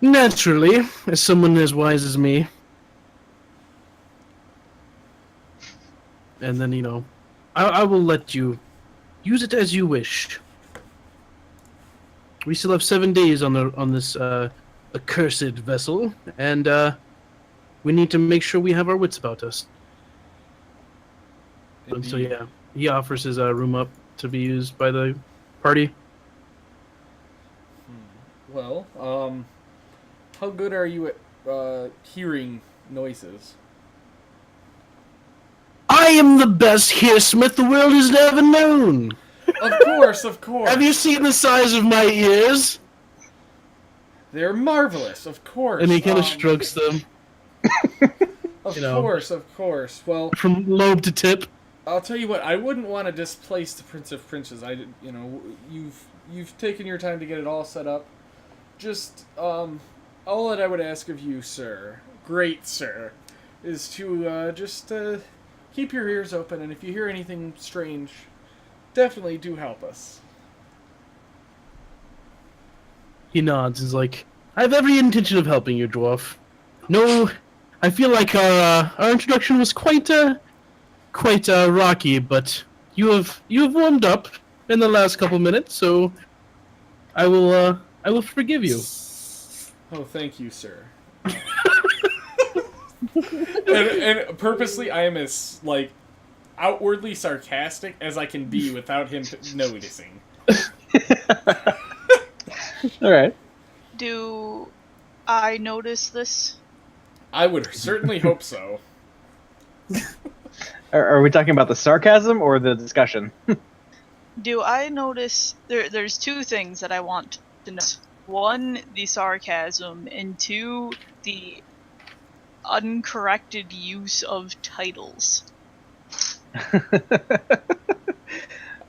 naturally, as someone as wise as me. And then, I will let you use it as you wish. We still have 7 days on this accursed vessel, and we need to make sure we have our wits about us. And so yeah, he offers his room up to be used by the party. Well, how good are you at hearing noises? I am the best hairsmith the world has ever known. Of course, of course. Have you seen the size of my ears? They're marvelous, of course. And he kind of strokes them Of know. of course. Well, from lobe to tip. I'll tell you what. I wouldn't want to displace the Prince of Princes. You've taken your time to get it all set up. Just all that I would ask of you, sir, great sir, is to just keep your ears open, and if you hear anything strange, definitely do help us. He nods. He's like, I have every intention of helping you, dwarf. No, I feel like our introduction was quite rocky, but you have warmed up in the last couple minutes, so I will forgive you. Oh, thank you, sir. and purposely, I am as outwardly sarcastic as I can be without him noticing. All right. Do I notice this? I would certainly hope so. Are we talking about the sarcasm or the discussion? Do I notice there's 2 things that I want to know. 1, the sarcasm, and 2, the uncorrected use of titles.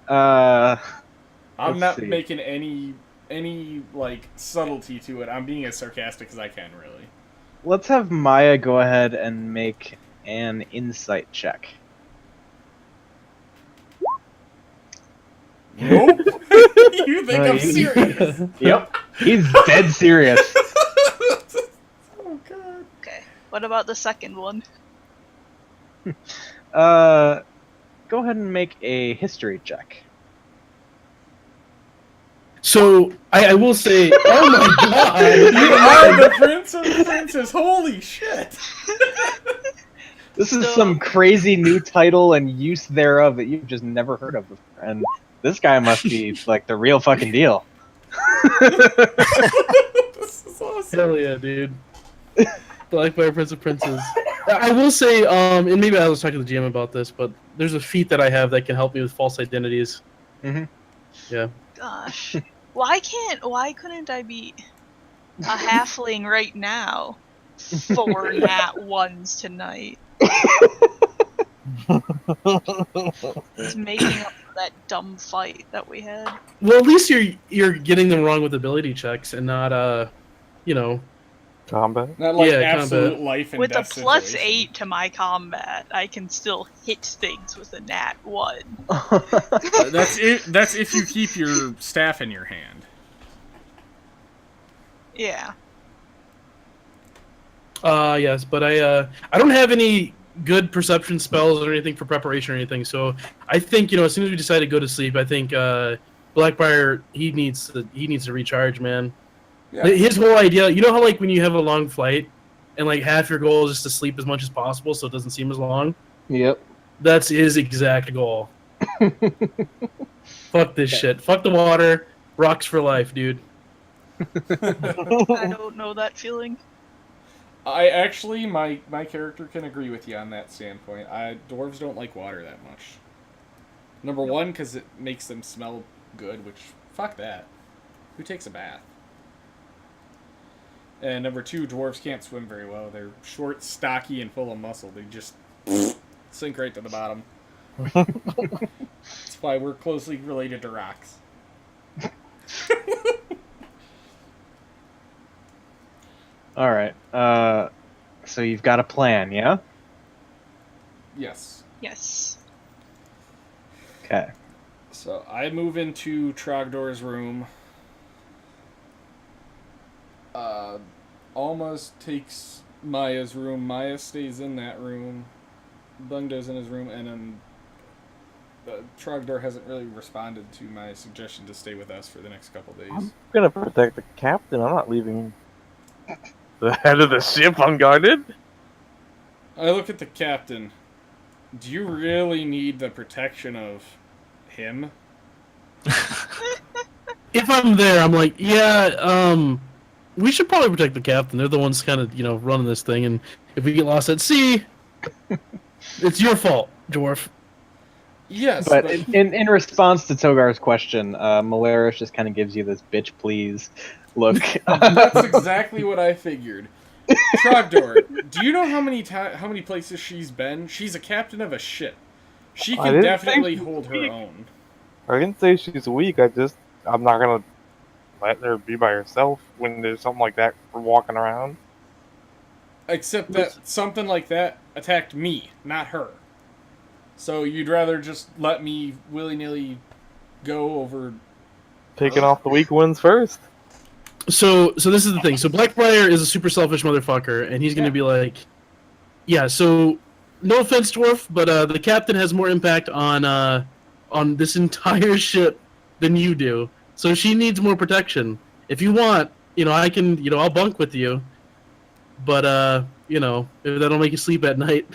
I'm Let's not see. making any like subtlety to it. I'm being as sarcastic as I can, really. Let's have Maya go ahead and make an insight check. Nope. You think I'm serious? Yep. He's dead serious. Oh god. Okay. What about the second one? Go ahead and make a history check. So I will say, oh my god, You are the Prince of the Princess. Holy shit. This is So- some crazy new title and use thereof that you've just never heard of before. And this guy must be like the real fucking deal. This is awesome. hell yeah, dude. Blackfire Prince of Princes. I will say, and maybe I was talking to the GM about this, but there's a feat that I have that can help me with false identities. Mhm. Yeah. Gosh. Why couldn't I be a halfling right now? 4 nat ones tonight. Just making up for that dumb fight that we had. Well, at least you're getting them wrong with ability checks and not you know. Combat. Not like Yeah, absolute combat. life and With a death plus situation. 8 to my combat, I can still hit things with a nat 1. That's it. That's if you keep your staff in your hand. Yeah. Yes, but I don't have any good perception spells or anything for preparation or anything. So I think as soon as we decide to go to sleep, I think Blackbriar he needs to recharge, man. Yeah. His whole idea, how like when you have a long flight and like half your goal is just to sleep as much as possible so it doesn't seem as long. Yep. That's his exact goal. Fuck this shit. Fuck the water. Rocks for life, dude. I don't know that feeling. I actually, my character can agree with you on that standpoint. Dwarves don't like water that much. Number one, because it makes them smell good, which, fuck that. Who takes a bath? And number two, dwarves can't swim very well. They're short, stocky, and full of muscle. They just sink right to the bottom. That's why we're closely related to rocks. All right. So you've got a plan, yeah? Yes. Yes. Okay. So I move into Trogdor's room. Almost takes Maya's room. Maya stays in that room. Bungdo's in his room, and then Trogdor hasn't really responded to my suggestion to stay with us for the next couple days. I'm gonna protect the captain. I'm not leaving the head of the ship unguarded. I look at the captain. Do you really need the protection of him? If I'm there, I'm like, yeah, we should probably protect the captain. They're the ones kind of, running this thing. And if we get lost at sea, it's your fault, dwarf. Yes, But in response to Togar's question, Malaris just kind of gives you this bitch please look. that's exactly what I figured. Trogdor, do you know how many places she's been? She's a captain of a ship. She I can didn't definitely think- hold her own. I didn't say she's weak. I'm not gonna let her be by herself when there's something like that for walking around. Except that something like that attacked me, not her. So you'd rather just let me willy-nilly go over... Taking off the weak ones first. So this is the thing. So Blackbriar is a super selfish motherfucker, and he's going to be like, yeah, so no offense, dwarf, but the captain has more impact on this entire ship than you do. So she needs more protection. If you want, I can, I'll bunk with you. But, if that'll make you sleep at night.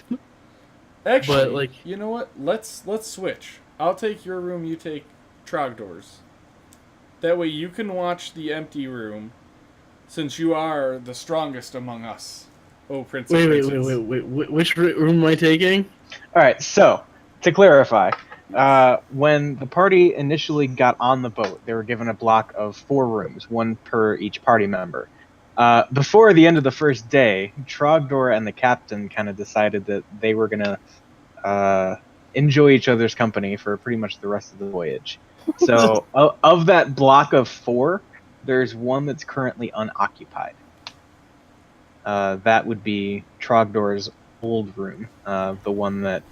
Actually, But, like- you know what? Let's switch. I'll take your room, you take Trogdor's. That way you can watch the empty room, since you are the strongest among us. Oh, Prince of Wait. Princes. Which room am I taking? All right. So to clarify, when the party initially got on the boat, they were given a block of 4 rooms, one per each party member. Before the end of the first day, Trogdor and the captain kind of decided that they were going to enjoy each other's company for pretty much the rest of the voyage. So, of that block of 4, there's one that's currently unoccupied. That would be Trogdor's old room, the one that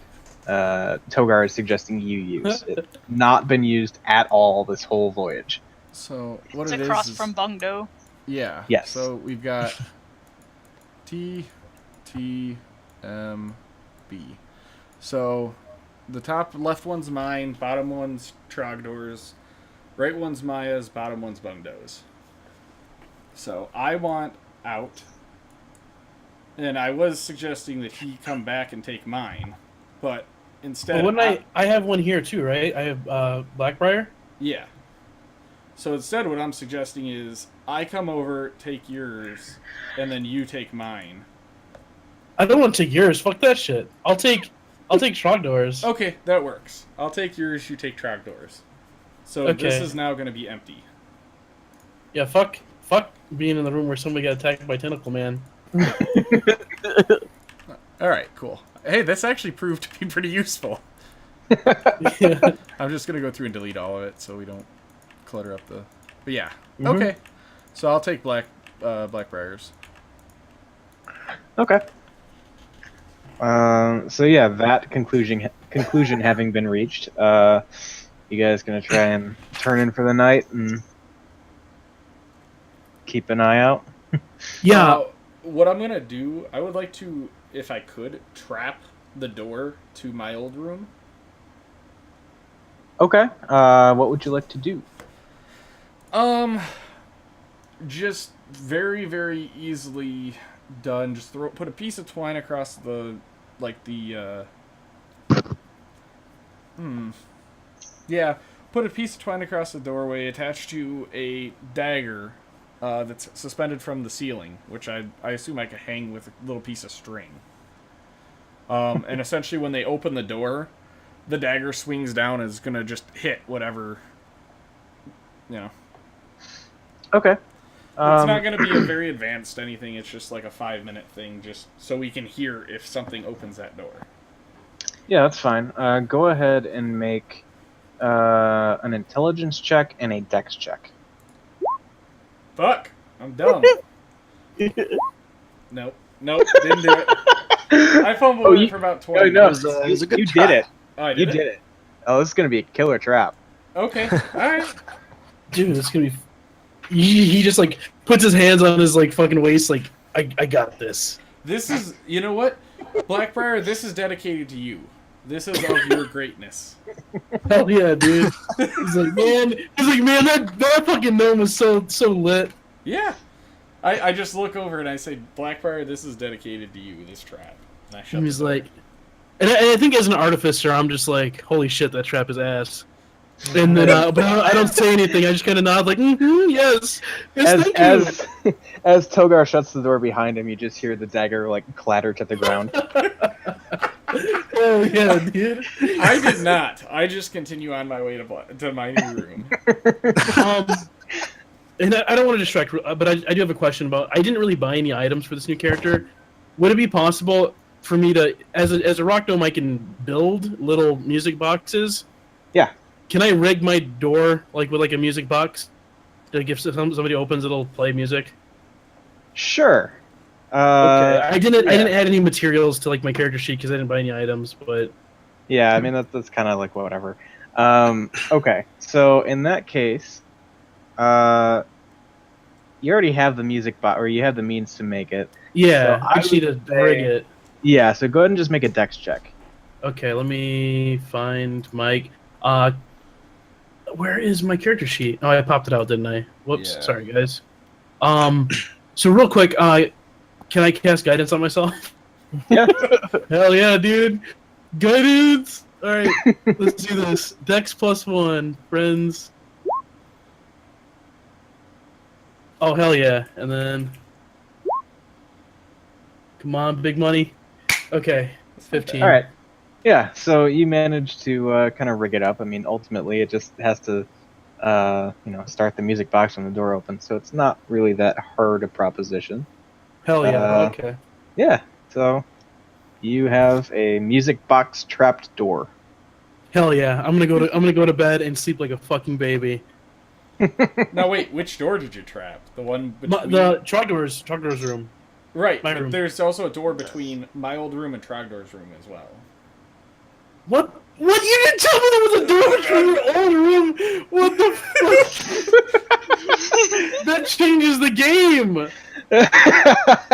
Togar is suggesting you use. It's not been used at all this whole voyage. So what It's it across is from Bungdo. yeah. Yes. So we've got T, T, M, B. So the top left one's mine, bottom one's Trogdor's, right one's Maya's, bottom one's Bungdo's. So I want out, and I was suggesting that he come back and take mine, but instead, Well, wouldn't I have one here too, right? I have Blackbriar. yeah. So instead, what I'm suggesting is I come over, take yours, and then you take mine. I don't want to take yours. Fuck that shit. I'll take Trogdor's. Okay, that works. I'll take yours, you take Trogdor's. So Okay. this is now going to be empty. Yeah, fuck being in the room where somebody got attacked by Tentacle Man. Alright, cool. Hey, this actually proved to be pretty useful. Yeah. I'm just going to go through and delete all of it so we don't clutter up the... But yeah, Mhm. okay. So I'll take Blackbriar's. Okay. So yeah, that conclusion having been reached, you guys gonna try and turn in for the night and keep an eye out? Yeah. What I'm going to do, I would like to, if I could, trap the door to my old room. Okay. What would you like to do? Just very, very easily done. Just put a piece of twine across the, yeah, put a piece of twine across the doorway attached to a dagger that's suspended from the ceiling, which I assume I could hang with a little piece of string. And essentially when they open the door, the dagger swings down and is going to just hit whatever, Okay. It's not going to be a very advanced anything. It's just like a 5-minute thing, just so we can hear if something opens that door. Yeah, that's fine. Go ahead and make an intelligence check and a dex check. Fuck! I'm dumb. Nope, didn't do it. I fumbled it for about 20 No, minutes. It was a good you try. did it. Oh, I You did did it. Oh, this is gonna be a killer trap. Okay, alright. Dude, it's gonna be. He just like puts his hands on his like fucking waist, like I got this. This is, you know what? Blackbriar, this is dedicated to you. This is of your greatness. Hell yeah, dude. He's like, man, that fucking gnome was so lit. Yeah. I just look over and I say, Blackbriar, this is dedicated to you, this trap. And I shut And he's the door. like, and I think as an artificer, I'm just like, holy shit, that trap is ass. And then, but I don't say anything. I just kind of nod, like, yes, thank you. As Togar shuts the door behind him, you just hear the dagger like clatter to the ground. Hell yeah, dude. I did not. I just continue on my way to my new room. And I don't want to distract, but I do have a question about. I didn't really buy any items for this new character. Would it be possible for me to, as a rock gnome, I can build little music boxes? Yeah. Can I rig my door like with like a music box? Like if somebody opens, it'll play music. Sure. Okay. I didn't yeah. add any materials to like my character sheet because I didn't buy any items. But Yeah, I mean that's kind of like whatever. Okay, so in that case, you already have the music box, or you have the means to make it. yeah, So I just need to would say- rig it. Yeah, so go ahead and just make a dex check. Okay, let me find Mike. Where is my character sheet? Oh, I popped it out, didn't I? Whoops, Yeah. sorry guys. So real quick, can I cast guidance on myself? Yeah. Hell yeah, dude! Guidance. All right, let's do this. Dex +1, friends. Oh hell yeah! And then, come on, big money. Okay, 15. All right. Yeah, so you managed to kind of rig it up. I mean, ultimately, it just has to start the music box when the door opens. So it's not really that hard a proposition. Hell yeah. Uh, Okay. Yeah. So you have a music box trapped door. Hell yeah. I'm gonna go to bed and sleep like a fucking baby. Now wait, which door did you trap? The one between The Trogdor's room. right, my but room. there's also a door between my old room and Trogdor's room as well. What? What? You didn't tell me there was a door between your old room. What the fuck? That changes the game.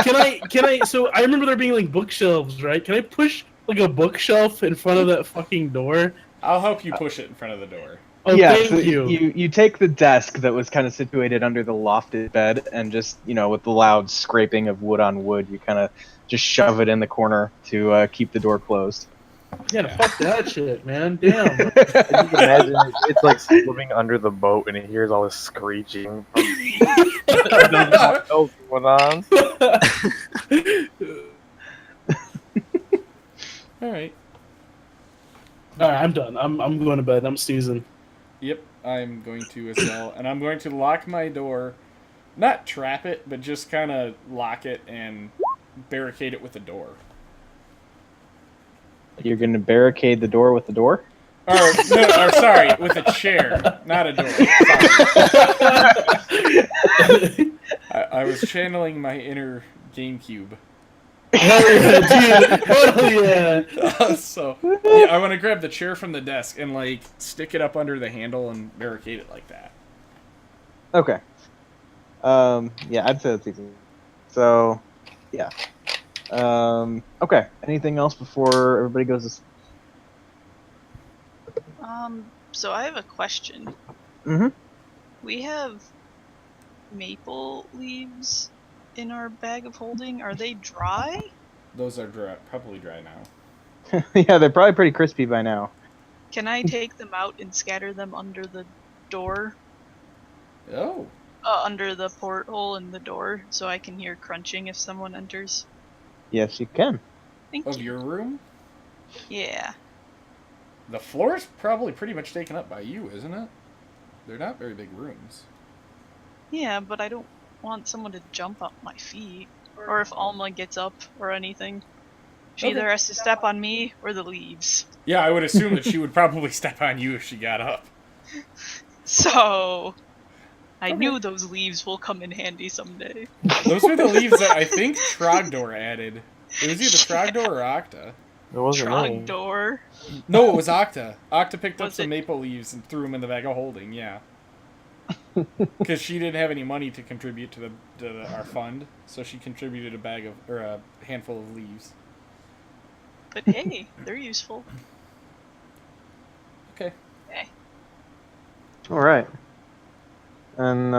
Can I? So I remember there being like bookshelves, right? Can I push like a bookshelf in front of that fucking door? I'll help you push it in front of the door. Oh, Yeah, thank so you. you take the desk that was kind of situated under the lofted bed, and just with the loud scraping of wood on wood, you kind of just shove it in the corner to keep the door closed. Yeah, fuck that shit, man. Damn. You can imagine it's like swimming under the boat and it hears all this screeching. Doesn't know what's going on. All right. All right, I'm done. I'm going to bed. I'm snoozing. Yep, I'm going to as well, and I'm going to lock my door, not trap it, but just kind of lock it and barricade it with a door. You're going to barricade the door with the door? Sorry, with a chair, not a door. Sorry. I was channeling my inner GameCube. Hell yeah, dude. Hell yeah. So, yeah, I want to grab the chair from the desk and, like, stick it up under the handle and barricade it like that. Okay. Yeah, I'd say that's easy. So, yeah. Okay. Anything else before everybody goes to sleep? So I have a question. Mm-hmm. We have maple leaves in our bag of holding. Are they dry? Those are probably dry now. Yeah, they're probably pretty crispy by now. Can I take them out and scatter them under the door? Oh. Under the porthole in the door, so I can hear crunching if someone enters? Yes, you can. Thank Of you. your room? Yeah. The floor's probably pretty much taken up by you, isn't it? They're not very big rooms. Yeah, but I don't want someone to jump up my feet. Or if Alma gets up or anything. She either has to step on me or the leaves. Yeah, I would assume that she would probably step on you if she got up. So, I knew those leaves will come in handy someday. Those are the leaves that I think Trogdor added. It was either Trogdor or Octa. It wasn't me. Trogdor. No, it was Octa. Octa picked up Was some it? maple leaves and threw them in the bag of holding, yeah. Because she didn't have any money to contribute to our fund, so she contributed a handful of leaves. But hey, they're useful. Okay. All right. And,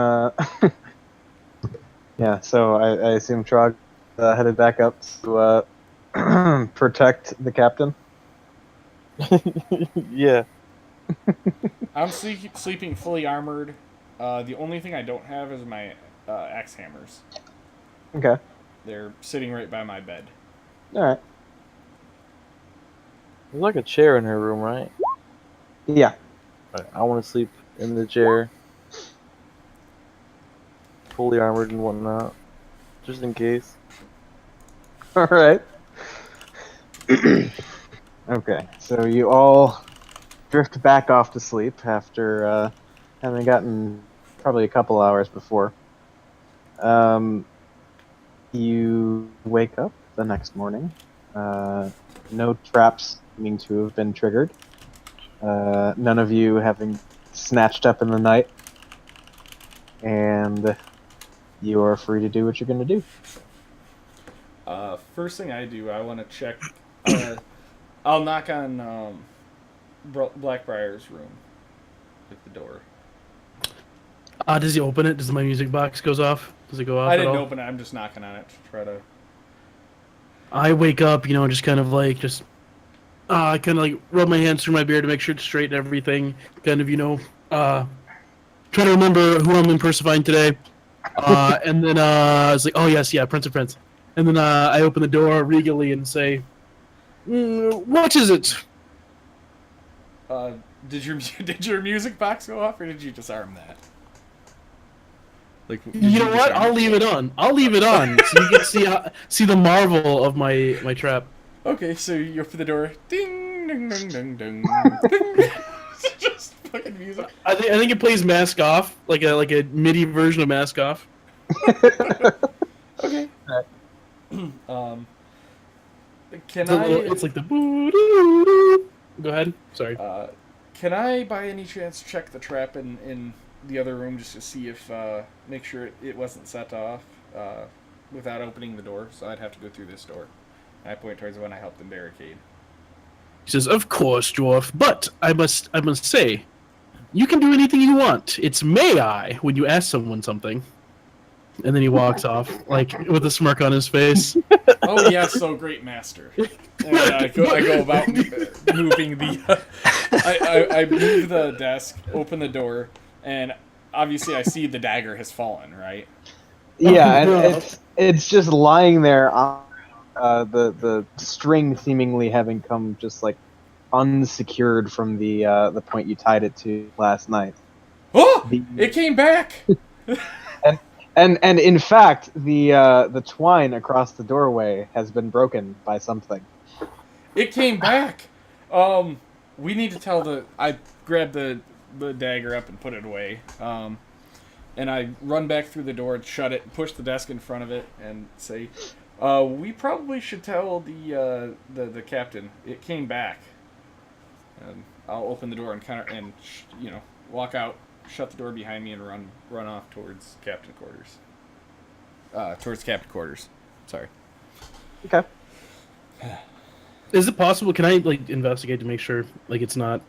yeah, so I assume Trog headed back up to protect the captain. Yeah. I'm sleeping fully armored. The only thing I don't have is my axe hammers. Okay. They're sitting right by my bed. All right. There's like a chair in her room, right? Yeah. I want to sleep in the chair. Fully armored and whatnot. Just in case. All right. Okay, so you all drift back off to sleep after having gotten probably a couple hours before. You wake up the next morning. No traps seeming to have been triggered. None of you having snatched up in the night. And you are free to do what you're going to do. First thing I do, I want to check. I'll knock on Blackbriar's room with the door. Does he open it? Does my music box goes off? Does it go off I at didn't all? open it. I'm just knocking on it to try to. I wake up, just kind of like I kind of like rub my hands through my beard to make sure it's straight and everything. Kind of, try to remember who I'm impersonating today. And then I was like, oh yes, yeah, Prince of Prince. And then I open the door regally and say, what is it? Did your music box go off, or did you disarm that? Like, You know what? I'll leave it on. I'll leave it on so you can see the marvel of my trap. Okay, so you open the door. Ding, ding, ding, ding, ding. Ding. Just fucking music. I think it plays Mask Off, like a MIDI version of Mask Off. Okay. Can It's, a I? little, it's like the boo-doo-doo. Go ahead. Sorry. Can I, by any chance, check the trap in the other room just to see if make sure it wasn't set off without opening the door? So I'd have to go through this door. And I point towards the one I helped them barricade. He says, "Of course, dwarf, but I must say, you can do anything you want. It's may I when you ask someone something." And then he walks off, like with a smirk on his face. Oh yes, so great master. And I go about moving the. I move the desk, open the door, and obviously I see the dagger has fallen. Right. Yeah, no. and it's just lying there on the string seemingly having come just like unsecured from the point you tied it to last night. Oh! The- It came back. And in fact, the twine across the doorway has been broken by something. It came back. We need to tell the. I grabbed the dagger up and put it away. And I run back through the door and shut it, and push the desk in front of it, and say, "We probably should tell the captain. It came back." And I'll open the door and walk out, shut the door behind me, and run off towards captain quarters. Sorry. Okay. Is it possible? Can I investigate to make sure it's not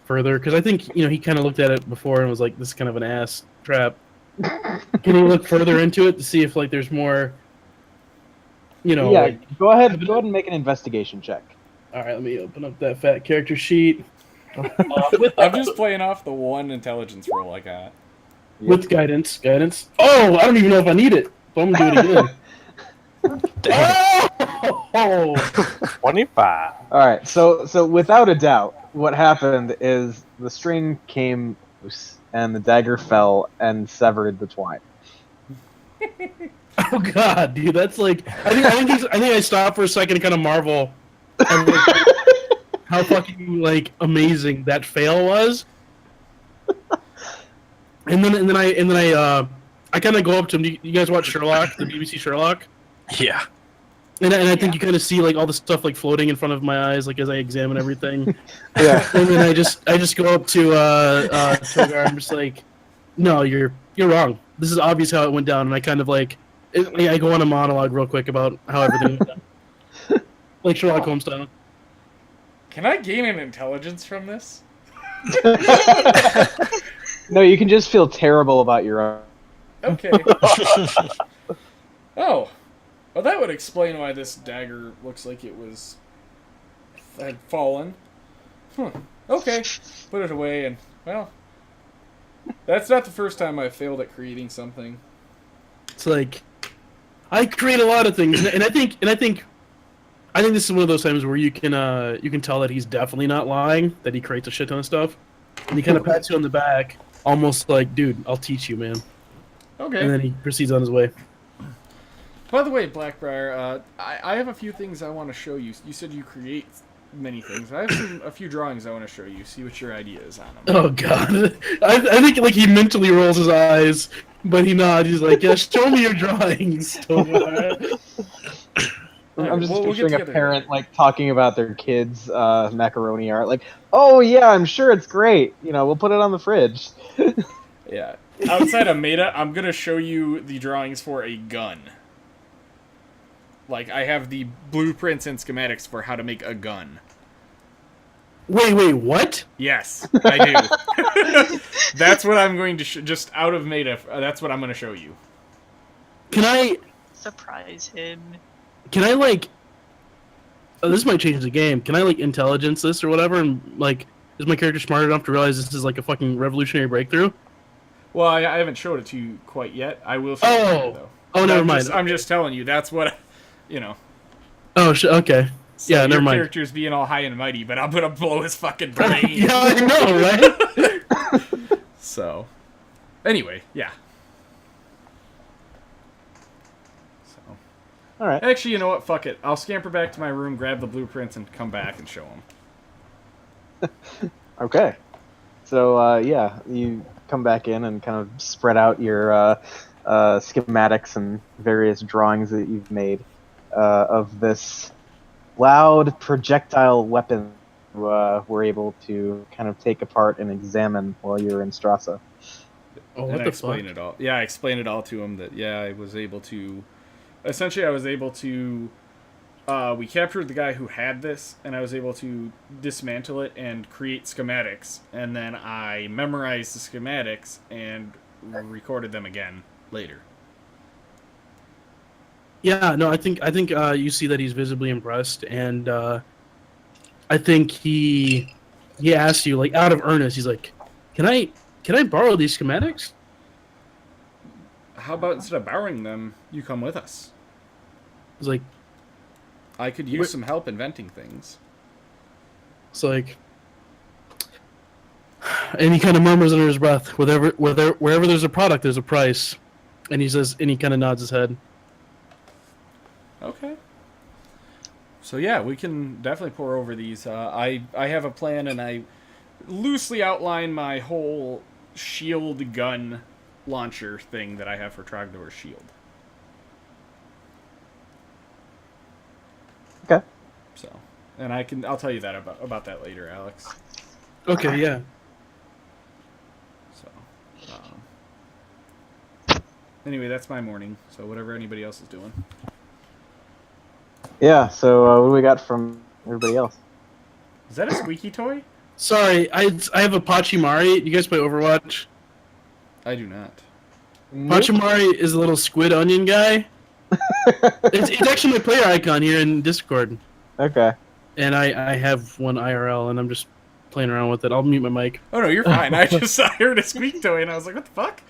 further? Because I think he kind of looked at it before and was like, "This is kind of an ass trap." Can he look further into it to see if there's more? Yeah. Go ahead and make an investigation check. All right, let me open up that fat character sheet. I'm just playing off the one intelligence roll I got. With guidance. Oh, I don't even know if I need it. So I'm gonna do it again. Oh! 25. All right. So without a doubt, what happened is the string came loose and the dagger fell and severed the twine. Oh god, dude, that's like I think I stopped for a second and kind of marvel at how fucking amazing that fail was. And then I kind of go up to him. You guys watch Sherlock, the BBC Sherlock? Yeah. And I think you kind of see all the stuff floating in front of my eyes as I examine everything. Yeah. And then I just go up to Togar. I'm just like, "No, you're wrong. This is obvious how it went down." And I kind of I go on a monologue real quick about how everything went down, like Sherlock Holmes style. Can I gain an intelligence from this? No, you can just feel terrible about your own. Okay. Oh. Well, that would explain why this dagger looks like it had fallen. Okay. Put it away and, well, that's not the first time I've failed at creating something. It's I create a lot of things, and I think this is one of those times where you can tell that he's definitely not lying, that he creates a shit ton of stuff, and he kind of pats you on the back, almost like, "Dude, I'll teach you, man." Okay. And then he proceeds on his way. By the way, Blackbriar, I have a few things I want to show you. You said you create many things. I have a few drawings I want to show you. See what your idea is on them. Oh god, I think he mentally rolls his eyes, but he nods. He's like, "Yeah, show me your drawings." I'm just We'll get picturing a together. parent talking about their kids' macaroni art. "Oh yeah, I'm sure it's great. We'll put it on the fridge." Yeah. Outside of Meta, I'm going to show you the drawings for a gun. I have the blueprints and schematics for how to make a gun. Wait, what? Yes, I do. That's what I'm going to just out of Meta. That's what I'm going to show you. Can I Surprise him. oh, this might change the game. Can I intelligence this or whatever? And is my character smart enough to realize this is a fucking revolutionary breakthrough? Well, I haven't showed it to you quite yet. I will show it to you, though. Oh, never mind. I'm just telling you. That's what, Oh, okay. So Yeah, your never mind. character's being all high and mighty, but I'm gonna blow his fucking brain. Yeah, I know, right? So, anyway, yeah. So, All right. actually, you know what? Fuck it. I'll scamper back to my room, grab the blueprints, and come back and show him. Okay. So yeah, you come back in and kind of spread out your schematics and various drawings that you've made of this loud projectile weapon you were able to kind of take apart and examine while you were in Strassa. Oh, And what I the explained fuck? it all. Yeah, I explained it all to him that, yeah, I was able to... Essentially, I was able to... we captured the guy who had this, and I was able to dismantle it and create schematics. And then I memorized the schematics and recorded them again later. Yeah, no, I think you see that he's visibly impressed, and I think he asked you, like, out of earnest. He's like, "Can I borrow these schematics?" How about instead of borrowing them, you come with us? He's like, I could use some help inventing things. it's like, and he kind of murmurs under his breath, "Wherever there's a product, there's a price," and he says, and he kind of nods his head. Okay. So yeah, we can definitely pour over these. I have a plan, and I loosely outline my whole shield gun launcher thing that I have for Trogdor's shield. Okay. So, and I'll tell you that about that later, Alex. Okay, yeah. So, anyway, that's my morning. So whatever anybody else is doing. Yeah. So what do we got from everybody else? Is that a squeaky toy? Sorry, I have a Pachimari. You guys play Overwatch? I do not. Pachimari is a little squid onion guy. It's actually my player icon here in Discord. Okay. And I have one IRL, and I'm just playing around with it. I'll mute my mic. Oh no, you're fine. I heard a squeak toy, and I was like, what the fuck?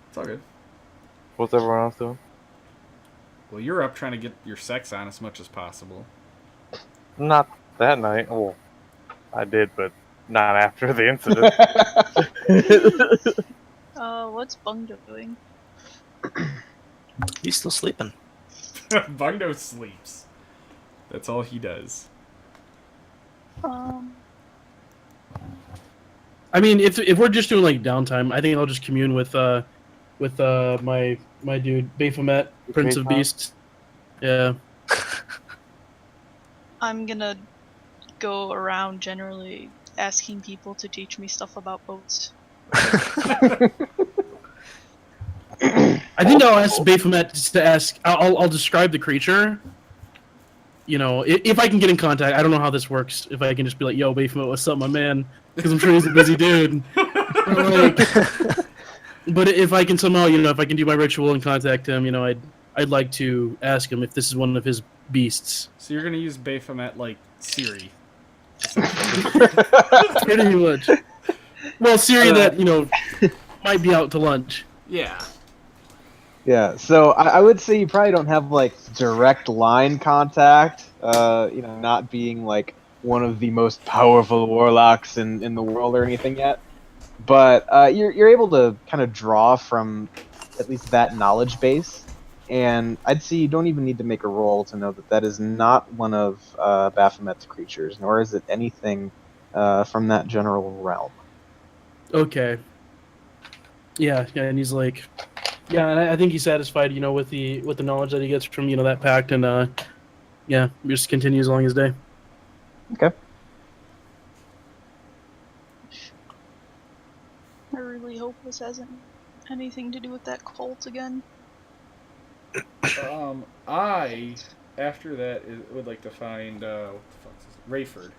It's all good. What's everyone else doing? Well, you're up trying to get your sex on as much as possible. Not that night. Well, I did, but not after the incident. What's Bungdo doing? He's still sleeping. Bungdo sleeps. That's all he does. Um, I mean, if we're just doing like downtime, I think I'll just commune with my dude Baphomet, Prince of Beasts. Yeah. I'm gonna go around generally asking people to teach me stuff about boats. I think I'll ask Baphomet to ask. I'll describe the creature. You know, if I can get in contact. I don't know how this works. If I can just be like, "Yo, Baphomet, what's up, my man?" Because I'm sure he's a busy dude. But if I can somehow, if I can do my ritual and contact him, I'd like to ask him if this is one of his beasts. So you're gonna use Baphomet like Siri. Pretty much. Well, Siri that might be out to lunch. Yeah. Yeah, so I would say you probably don't have like direct line contact. Not being like one of the most powerful warlocks in the world or anything yet. But you're able to kind of draw from at least that knowledge base, and I'd say you don't even need to make a roll to know that is not one of Baphomet's creatures, nor is it anything from that general realm. Okay. Yeah, and he's like, yeah, and I think he's satisfied, with the knowledge that he gets from that pact, and just continues along his day. Okay. I really hope this hasn't anything to do with that cult again. I after that would like to find what the fuck is it? Rayford.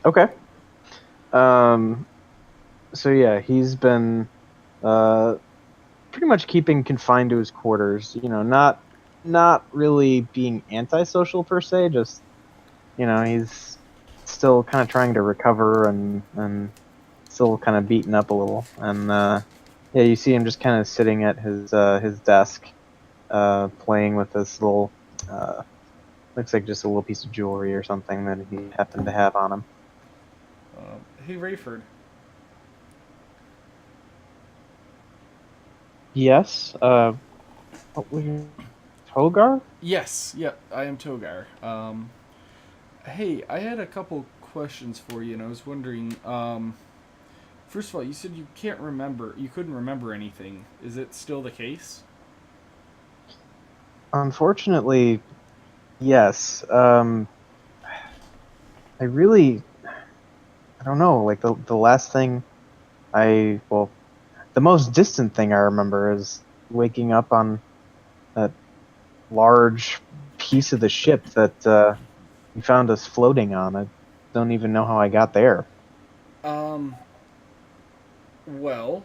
Okay. So yeah, he's been pretty much keeping confined to his quarters. Not really being antisocial per se. Just he's still kind of trying to recover and still kind of beaten up a little. And Yeah, you see him just kind of sitting at his desk, playing with this little, looks like just a little piece of jewelry or something that he happened to have on him. Hey, Rayford. Yes. What were you, Togar? Yes, yep, I am Togar. Hey, I had a couple questions for you, and I was wondering, first of all, you said you couldn't remember anything. Is it still the case? Unfortunately, yes. I don't know. Like the last thing the most distant thing I remember is waking up on that large piece of the ship that you found us floating on. I don't even know how I got there. Well,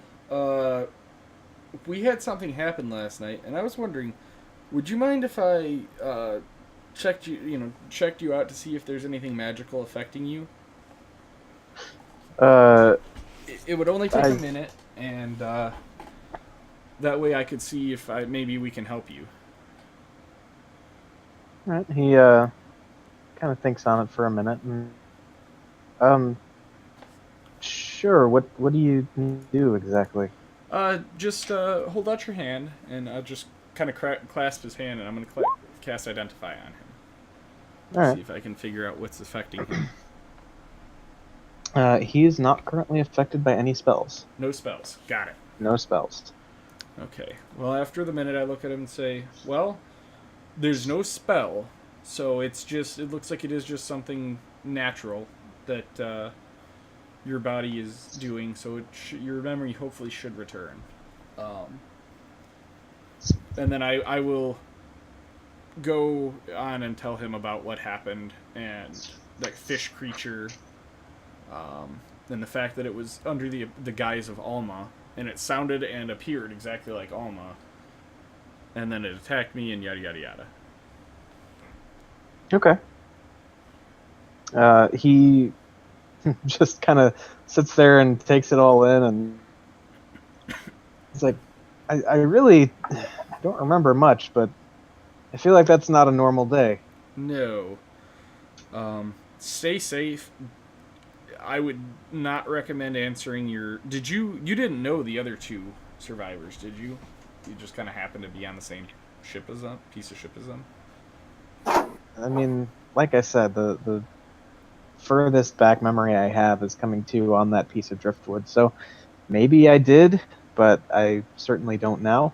we had something happen last night, and I was wondering, would you mind if I checked you out to see if there's anything magical affecting you? It would only take a minute, and that way I could see if maybe we can help you. Right. He kind of thinks on it for a minute, and sure. What do you do exactly? Just hold out your hand, and I'll just kind of clasp his hand, and I'm going to cast Identify on him. All right. See if I can figure out what's affecting him. He is not currently affected by any spells. No spells. Got it. No spells. Okay. Well, after the minute, I look at him and say, well, there's no spell, so it looks like it is just something natural that your body is doing, so your memory hopefully should return. And then I will go on and tell him about what happened and that fish creature, and the fact that it was under the guise of Alma, and it sounded and appeared exactly like Alma, and then it attacked me, and yada yada yada. Okay. He just kind of sits there and takes it all in, and he's like, I really don't remember much, but I feel like that's not a normal day. No. Stay safe. I would not recommend answering your... You didn't know the other two survivors, did you? You just kind of happened to be on the same ship as them? Piece of ship as them? I mean, like I said, the furthest back memory I have is coming to on that piece of driftwood, so maybe I did, but I certainly don't now.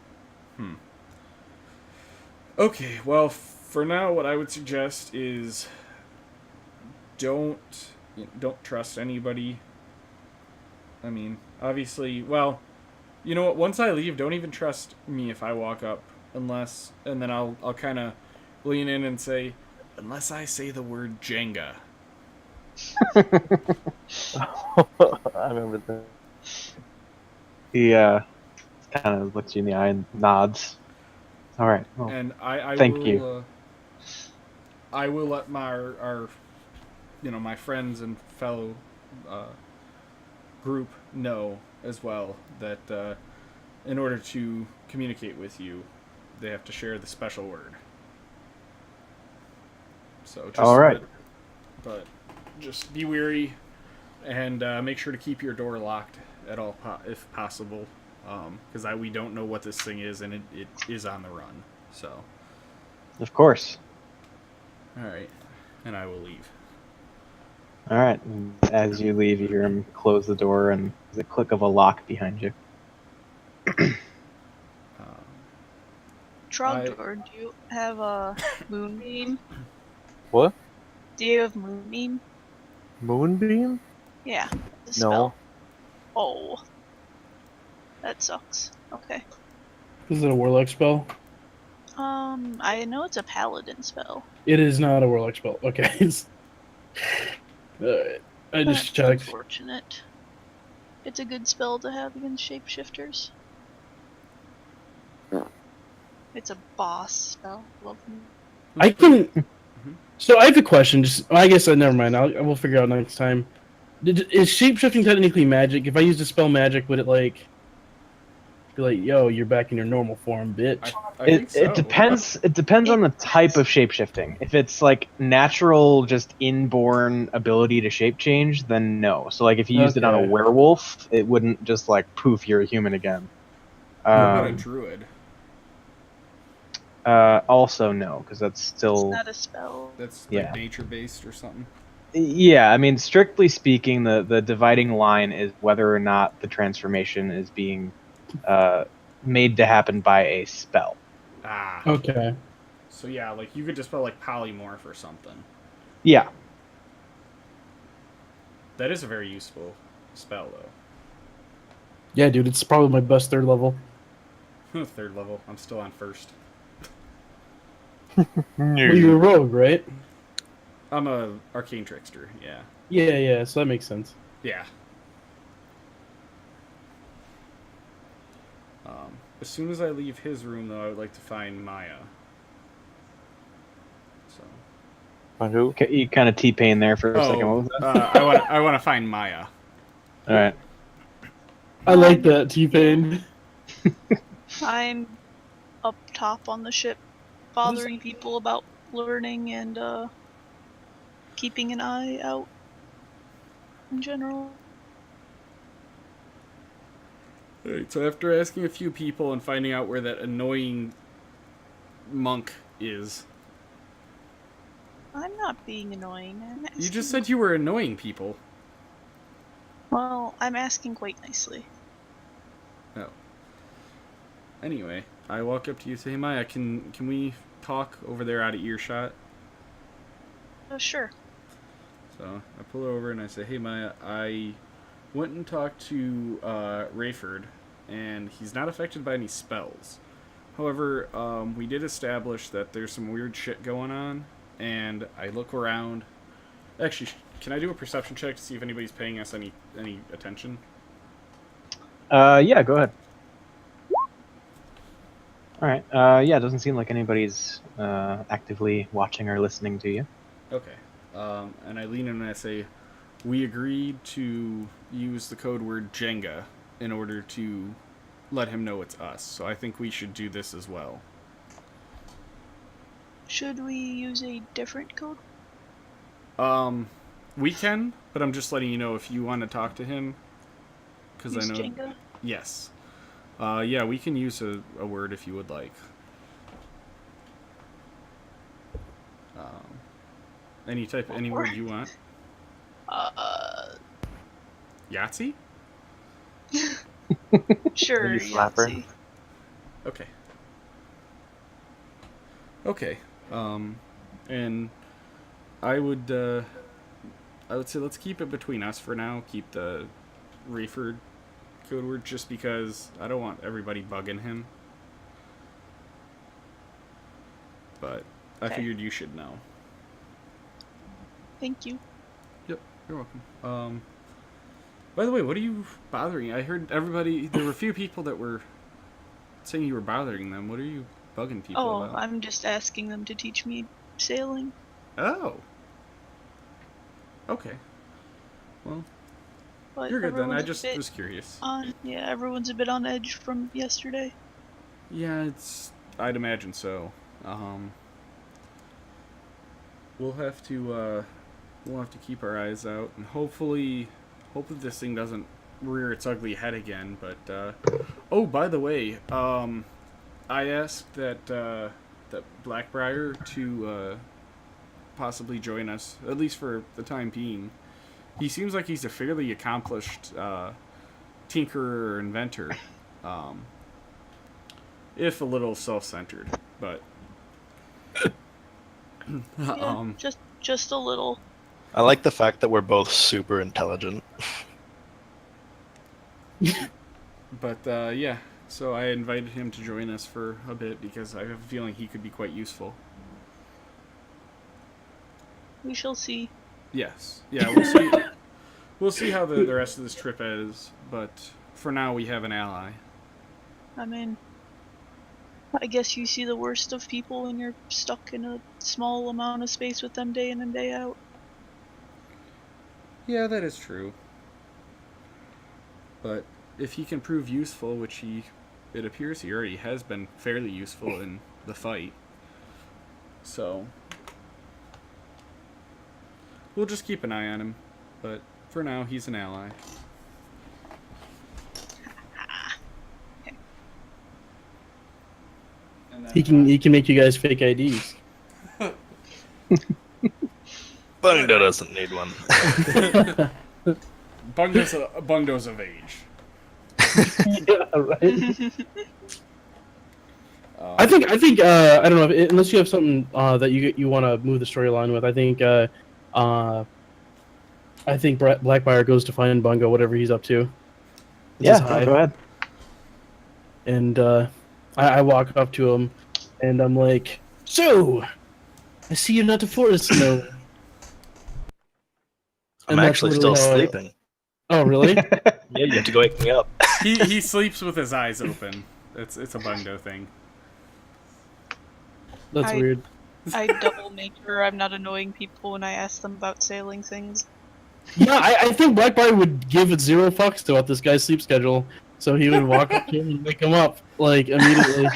Okay, well, for now, what I would suggest is don't trust anybody. I mean, obviously, well, you know what? Once I leave, don't even trust me if I walk up, and then I'll kind of lean in and say, unless I say the word Jenga. I remember that. He kind of looks you in the eye and nods. All right. Well, And I thank will, you. I will let our my friends and fellow group know as well that in order to communicate with you, they have to share the special word. So just All right. But just be wary and make sure to keep your door locked at all if possible, because we don't know what this thing is, and it is on the run. So. Of course. All right, and I will leave. All right. And as you leave, you hear him close the door, and there's a click of a lock behind you. Trogdor, do you have a moonbeam? What? Do you have moonbeam? Moonbeam? Yeah. The No. spell. Oh. That sucks. Okay. Is it a warlock spell? I know it's a paladin spell. It is not a warlock spell. Okay. Alright. I just That's checked. unfortunate. It's a good spell to have against shapeshifters. It's a boss spell. Love me. I can. So I have a question. I guess never mind. We'll figure it out next time. Is shapeshifting technically magic? If I use the spell magic, would it like Be like, yo, you're back in your normal form, bitch. I think so. It depends. It depends on the type of shapeshifting. If it's like natural, just inborn ability to shape change, then no. So like if you used it on a Okay. werewolf, it wouldn't just like poof, you're a human again. What about a Um, druid? also no, because that's It's still not a spell. That's yeah. like nature based or something. Yeah, I mean, strictly speaking, the dividing line is whether or not the transformation is being made to happen by a spell. Ah. Okay. So yeah, like you could just spell like polymorph or something. Yeah. That is a very useful spell though. Yeah, dude, it's probably my best third level. Third level. I'm still on first. Well, you're a rogue, right? I'm a arcane trickster. Yeah. Yeah, so that makes sense. Yeah. As soon as I leave his room, though, I would like to find Maya. So. Find who? Okay, you kind of T-pain there for a second. What was that? I want to find Maya. All right. I like that, T-Pain. I'm up top on the ship, bothering people about learning and keeping an eye out in general. Alright, so after asking a few people and finding out where that annoying monk is. I'm not being annoying. I'm asking... You just said you were annoying people. Well, I'm asking quite nicely. Oh. Anyway, I walk up to you and say, hey Maya, can we talk over there out of earshot? Sure. So I pull over and I say, hey Maya, I went and talked to Rayford, and he's not affected by any spells. However, we did establish that there's some weird shit going on, and I look around. Actually, can I do a perception check to see if anybody's paying us any attention? Yeah, go ahead. All right. Yeah, it doesn't seem like anybody's actively watching or listening to you. Okay. And I lean in and I say, we agreed to use the code word Jenga in order to let him know it's us. So I think we should do this as well. Should we use a different code? We can, but I'm just letting you know if you want to talk to him. Because I Use know. Jenga? Yes. Yeah, we can use a word if you would like. Any word you want. Yahtzee? Sure, Maybe slapper. Yahtzee. Okay. Okay. And I would say let's keep it between us for now. Keep the Rayford code word just because I don't want everybody bugging him. But I Okay. figured you should know. Thank you. Yep, you're welcome. By the way, what are you bothering? I heard everybody. There were a few people that were saying you were bothering them. What are you bugging people Oh, about? I'm just asking them to teach me sailing. Oh. Okay. Well, But you're good then. I everyone's a just bit was curious. yeah, everyone's a bit on edge from yesterday. Yeah, I'd imagine so. We'll have to keep our eyes out, and hopefully this thing doesn't rear its ugly head again. But oh, by the way, I asked that Blackbriar to possibly join us, at least for the time being. He seems like he's a fairly accomplished tinkerer or inventor, if a little self-centered, but Yeah, just a little. I like the fact that we're both super intelligent. But yeah, so I invited him to join us for a bit because I have a feeling he could be quite useful. We shall see. Yes. Yeah, we'll see. We'll see how the rest of this trip is, but for now we have an ally. I mean, I guess you see the worst of people when you're stuck in a small amount of space with them day in and day out. Yeah, that is true. But if he can prove useful, which he it appears he already has been fairly useful in the fight. So we'll just keep an eye on him. But for now, he's an ally. And then, He can make you guys fake IDs. Bungo doesn't need one. Bungo's of age. Yeah, right. I think I don't know unless you have something that you want to move the storyline with. I think Blackfire goes to find Bungo, whatever he's up to. It's Yeah, his hive. go ahead. And I walk up to him, and I'm like, "So, I see you're not a forest gnome." I'm And that's actually still literally how sleeping. Oh, really? Yeah, you have to go wake me up. He sleeps with his eyes open. It's a Bungo thing. That's I- weird. I double make sure I'm not annoying people when I ask them about sailing things. Yeah, I think Blackfire would give it 0 fucks about this guy's sleep schedule, so he would walk up to him and wake him up like immediately.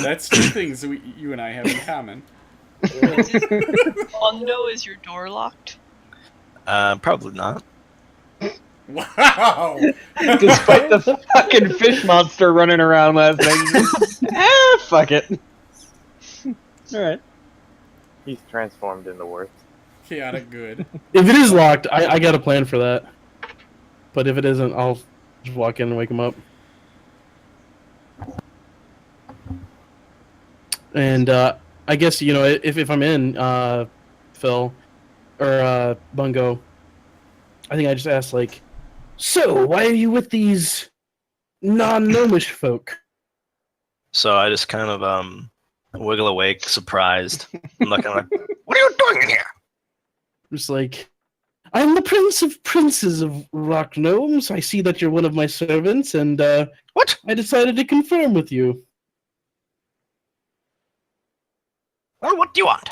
That's two things you and I have in common. Bungo, is your door locked? Probably not. Wow! Despite the fucking fish monster running around last night. Fuck it. Alright. He's transformed into worse. Chaotic good. If it is locked, I got a plan for that. But if it isn't, I'll just walk in and wake him up. And I guess, you know, if I'm in, Phil, or Bungo, I think I just asked, like, so, why are you with these non-gnomish folk? So I just kind of wiggle awake, surprised. I'm looking like, what are you doing in here? Just like, I'm the prince of princes of rock gnomes. I see that you're one of my servants, and What? I decided to confirm with you. Well, what do you want?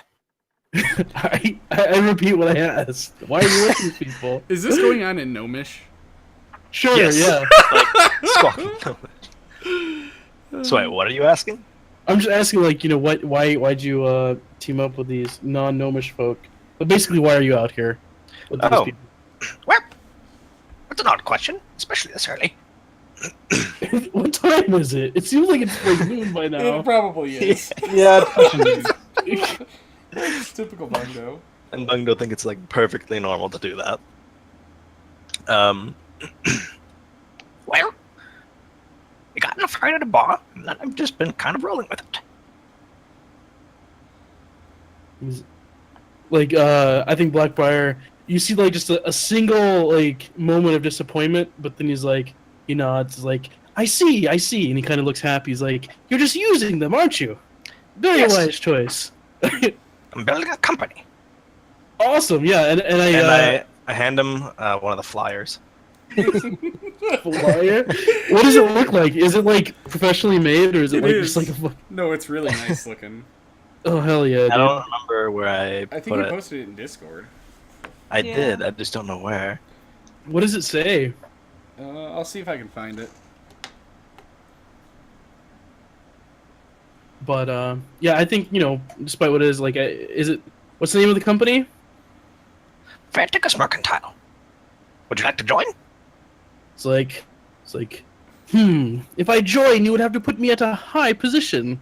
I repeat what I asked. Why are you with these people? Is this going on in Gnomish? Sure, Yes. yeah. Squawking. So wait, what are you asking? I'm just asking, like, you know, why'd you team up with these non-gnomish folk? But basically, why are you out here with these Oh. people? Well, that's an odd question, especially this early. What time is it? It seems like it's like noon by It now. probably is. Yeah, it's pushing. It's typical Bungo. And Bungo think it's like perfectly normal to do that. Well, we got in a fight at a bar, and then I've just been kind of rolling with it. Like, I think Blackbriar, you see, like, just a single, like, moment of disappointment, but then he's like, he nods, like, I see, and he kind of looks happy. He's like, you're just using them, aren't you? Very Yes. wise choice. I'm building a company. Awesome, yeah, and I hand him one of the flyers. flyer. What does it look like? Is it, like, professionally made, or is it, It like, is. just like a... No, it's really nice looking. Oh, hell yeah, dude. I don't remember where I I think put you it. posted it in Discord. I Yeah. did. I just don't know where. What does it say? I'll see if I can find it. But, yeah, I think, you know, despite what it is, like, is it... What's the name of the company? Fanticus Mercantile. Would you like to join? It's like, if I join, you would have to put me at a high position.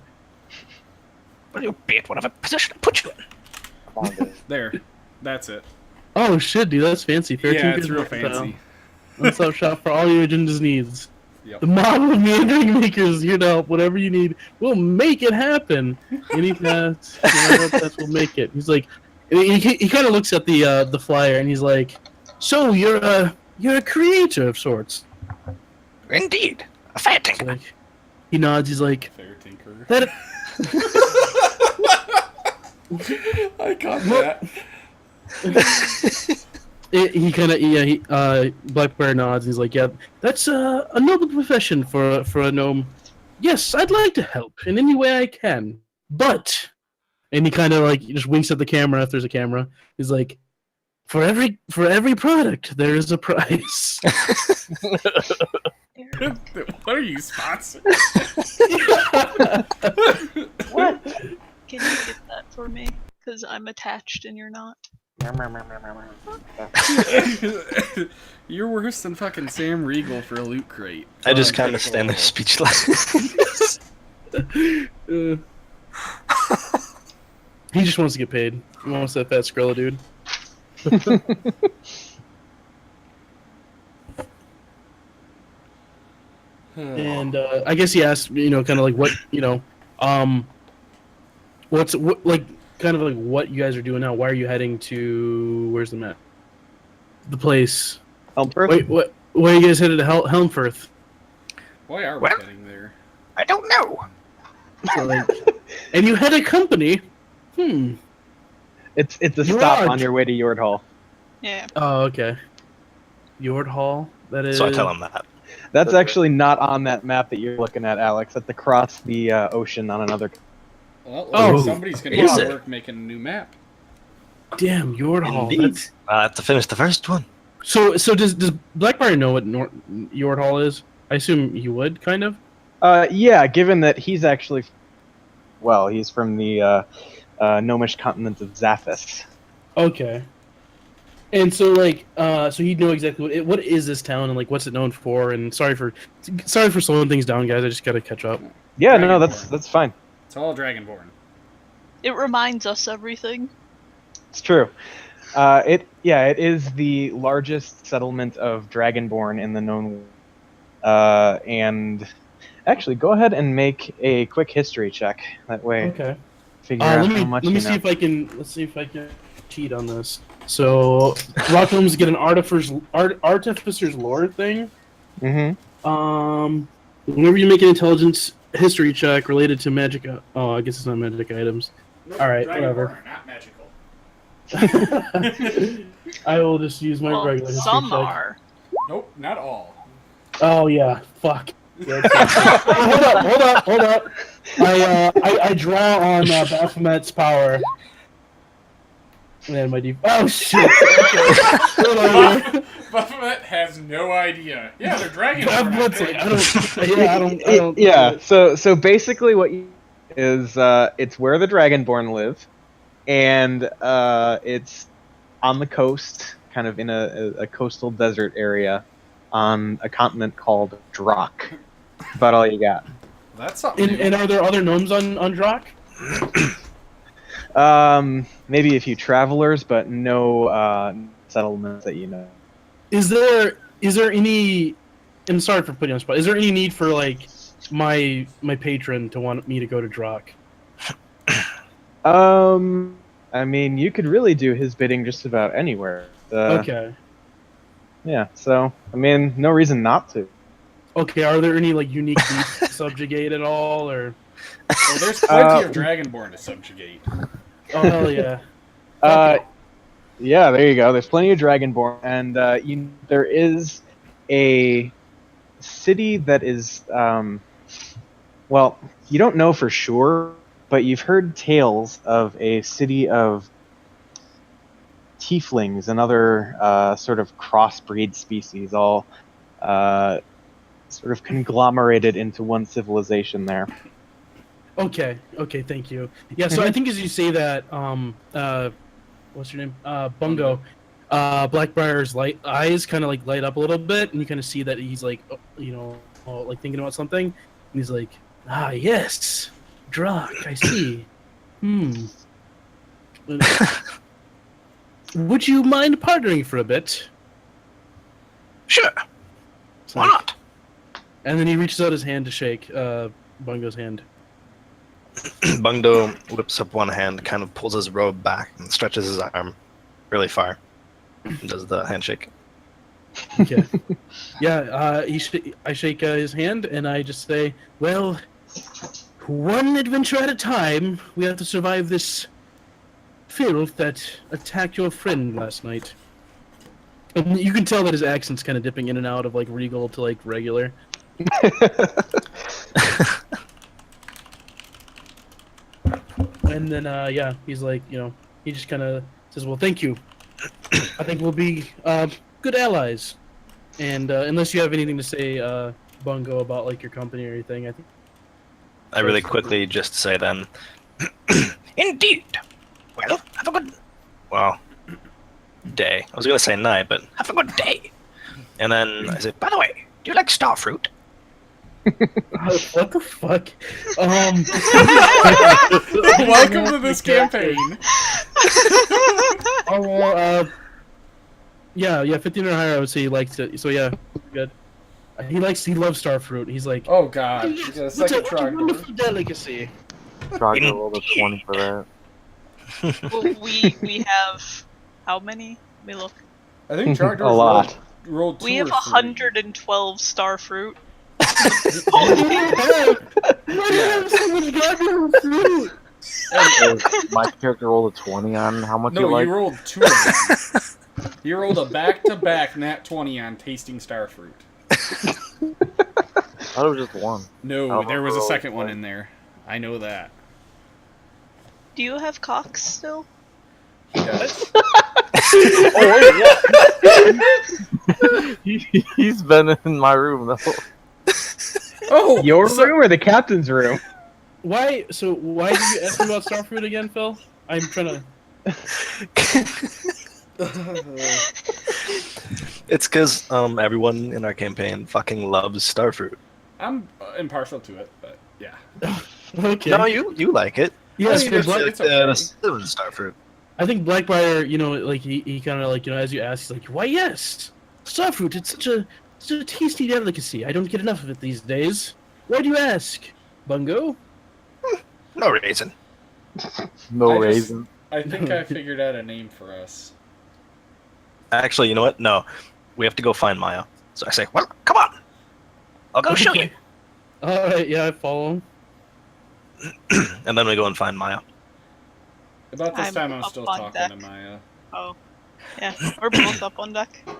Well, you'll be at whatever position I put you in. Come on, dude. There. That's it. Oh shit, dude, that's fancy. 13 Yeah, it's Kids real Mercantile. fancy. One-stop shop for all your agenda's needs. Yep. The model of meandering makers here to help whatever you need. We'll make it happen. Any pass, we'll make it. He's like, he kind of looks at the flyer and he's like, so you're a creator of sorts. Indeed. A fair It's tinker. like, he nods. He's like, Fair tinker. that. I caught that. He kind of Black Bear nods. And he's like, yeah, that's a noble profession for a gnome. Yes, I'd like to help in any way I can, but, and he kind of like just winks at the camera if there's a camera. He's like, for every product there is a price. What are you, Spots? What? Can you get that for me? Because I'm attached and you're not. You're worse than fucking Sam Riegel for a loot crate. I just Oh, kind of stand there pitiful. speechless. He just wants to get paid. He wants that fat Skrilla dude. And I guess he asked, kind of like what, what kind of like what you guys are doing now. Why are you heading to? Where's the map? The place. Helmfirth? Wait, what? Why are you guys headed to Helmfirth? Why are we Well- heading there? I don't know. So, like, and you had a company. It's a You stop are- on your way to Yord Hall. Yeah. Oh, okay. Yord Hall. That is. So I tell him that. That's actually not on that map that you're looking at, Alex. That's across the ocean on another. Well, Oh, somebody's gonna is get it? to work making a new map. Damn, Yord Hall. Indeed. That's- I have to finish the first one. So does Blackfire know what Yord Hall is? I assume he would, kind of. Yeah, given that he's actually, well, he's from the gnomish continent of Zaphis. Okay. And so, like, so he'd know exactly what is this town and like what's it known for. And sorry for slowing things down, guys. I just gotta catch up. Yeah, no, Dragonborn. that's fine. It's all Dragonborn. It reminds us everything. It's true. It is the largest settlement of Dragonborn in the known world. And actually, go ahead and make a quick history check. That way, Okay. figure out how Let much me you see know. if I can. Let's see if I can cheat on this. So, Rockholms get an artificer's lore thing. Mm-hmm. Whenever you make an intelligence history check related to magic. Oh, I guess it's not magic items. All right, whatever. Dragonborn are not magical. I will just use my Well, regular history some check. are. Nope, not all. Oh yeah, fuck. Hold up. I draw on Baphomet's power. And my deep. Oh shit. Okay. Hold on. Baphomet has no idea. Yeah, they're Dragonborn. Baphomet's like, I don't. Yeah. So basically, what you is it's where the Dragonborn live, and it's on the coast, kind of in a coastal desert area, on a continent called Drak. About all you got. That's something. And are there other gnomes on Drak? Maybe a few travelers, but no settlements that you know. Is there any? I'm sorry for putting you on the spot. Is there any need for like my patron to want me to go to Drak? I mean, you could really do his bidding just about anywhere. Okay. Yeah. So, I mean, no reason not to. Okay. Are there any like unique beasts to subjugate at all, or? Well, there's plenty of Dragonborn to subjugate. Oh hell yeah. Yeah, there you go. There's plenty of Dragonborn, and there is a city that is, well, you don't know for sure, but you've heard tales of a city of tieflings and other sort of crossbreed species, all sort of conglomerated into one civilization there. Okay, thank you. Yeah, so I think as you say that, what's your name? Bungo. Blackbriar's eyes kind of like light up a little bit, and you kind of see that he's like, like thinking about something, and he's like, ah, yes, Drak, I see. Would you mind partnering for a bit? Sure. It's Why like- not? And then he reaches out his hand to shake Bungo's hand. Bungdo whips up one hand, kind of pulls his robe back, and stretches his arm really far. And does the handshake. Okay. Yeah, I shake his hand, and I just say, well, one adventure at a time. We have to survive this filth that attacked your friend last night. And you can tell that his accent's kind of dipping in and out of, like, regal to, like, regular. And then, yeah, he's like, he just kind of says, well, thank you. I think we'll be good allies. And unless you have anything to say, Bungo about like your company or anything. I think. I really quickly just say then, indeed. Well, have a good, day. I was gonna say night, but have a good day. And then I say, by the way, do you like starfruit? What the fuck? Welcome to this campaign. Oh well, yeah, 15 or higher. I would say he likes it. So yeah, good. He loves starfruit. He's like, Oh god, you got a what second a Trogdor. wonderful delicacy. Try to roll a 20 for that. Well, we have how many? Let me look. I think Trogdor A lot. rolled 2 We have or 3. 112 star fruit. Why do you have so much goddamn fruit? My character rolled a 20 on how much No, you like. you rolled 2 of them. You rolled a back-to-back nat 20 on tasting starfruit. I thought it was just one. No, Oh, there was a rolled second one one. in there. I know that. Do you have cocks still? He does. He's been in my room though. Oh, Your so- room or the captain's room? Why did you ask me about starfruit again, Phil? I'm trying to. It's because everyone in our campaign fucking loves starfruit. I'm impartial to it, but yeah. Okay. No, you like it. Yes, I mean, for it's- Black- it's okay. It was starfruit. I think Blackbriar, like he kind of like, as you ask, he's like, why yes, starfruit. It's such a tasty delicacy. I don't get enough of it these days. Why do you ask, Bungo? No reason. No I just- raisin. I think I figured out a name for us. Actually, you know what? No, we have to go find Maya. So I say, well, come on. I'll go show you. All right, yeah, I follow him. And then we go and find Maya. About this I'm time, I'm up still on talking deck. to Maya. Oh. Yeah, we're both up on deck. All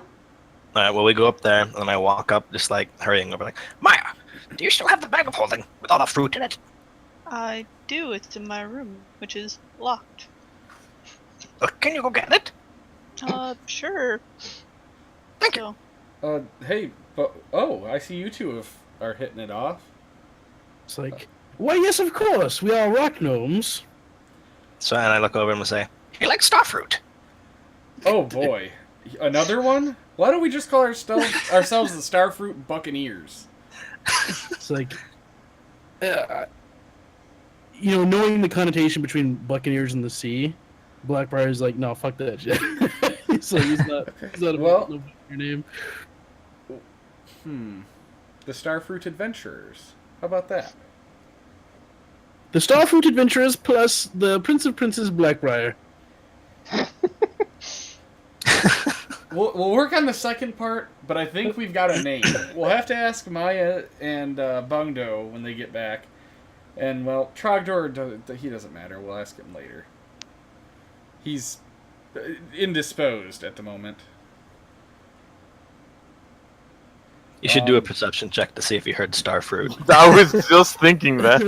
right, well, we go up there, and I walk up, just like hurrying over, like, Maya, do you still have the bag of holding with all the fruit in it? I do, it's in my room, which is locked. Can you go get it? Sure. Thank you. So, Hey, but oh, I see you two are hitting it off. It's like, why yes, of course. We are rock gnomes. So, and I look over and say, you like starfruit? Oh boy, another one? Why don't we just call ourselves the Starfruit Buccaneers? It's like, knowing the connotation between buccaneers and the sea, Blackbriar's like, no, fuck that shit. he's not Well- no your name. The Starfruit Adventurers. How about that? The Starfruit Adventurers plus the Prince of Princes Blackbriar. We'll work on the second part, but I think we've got a name. We'll have to ask Maya and Bungdo when they get back. And, well, Trogdor, he doesn't matter. We'll ask him later. He's indisposed at the moment. You should do a perception check to see if you heard starfruit. I was just thinking that.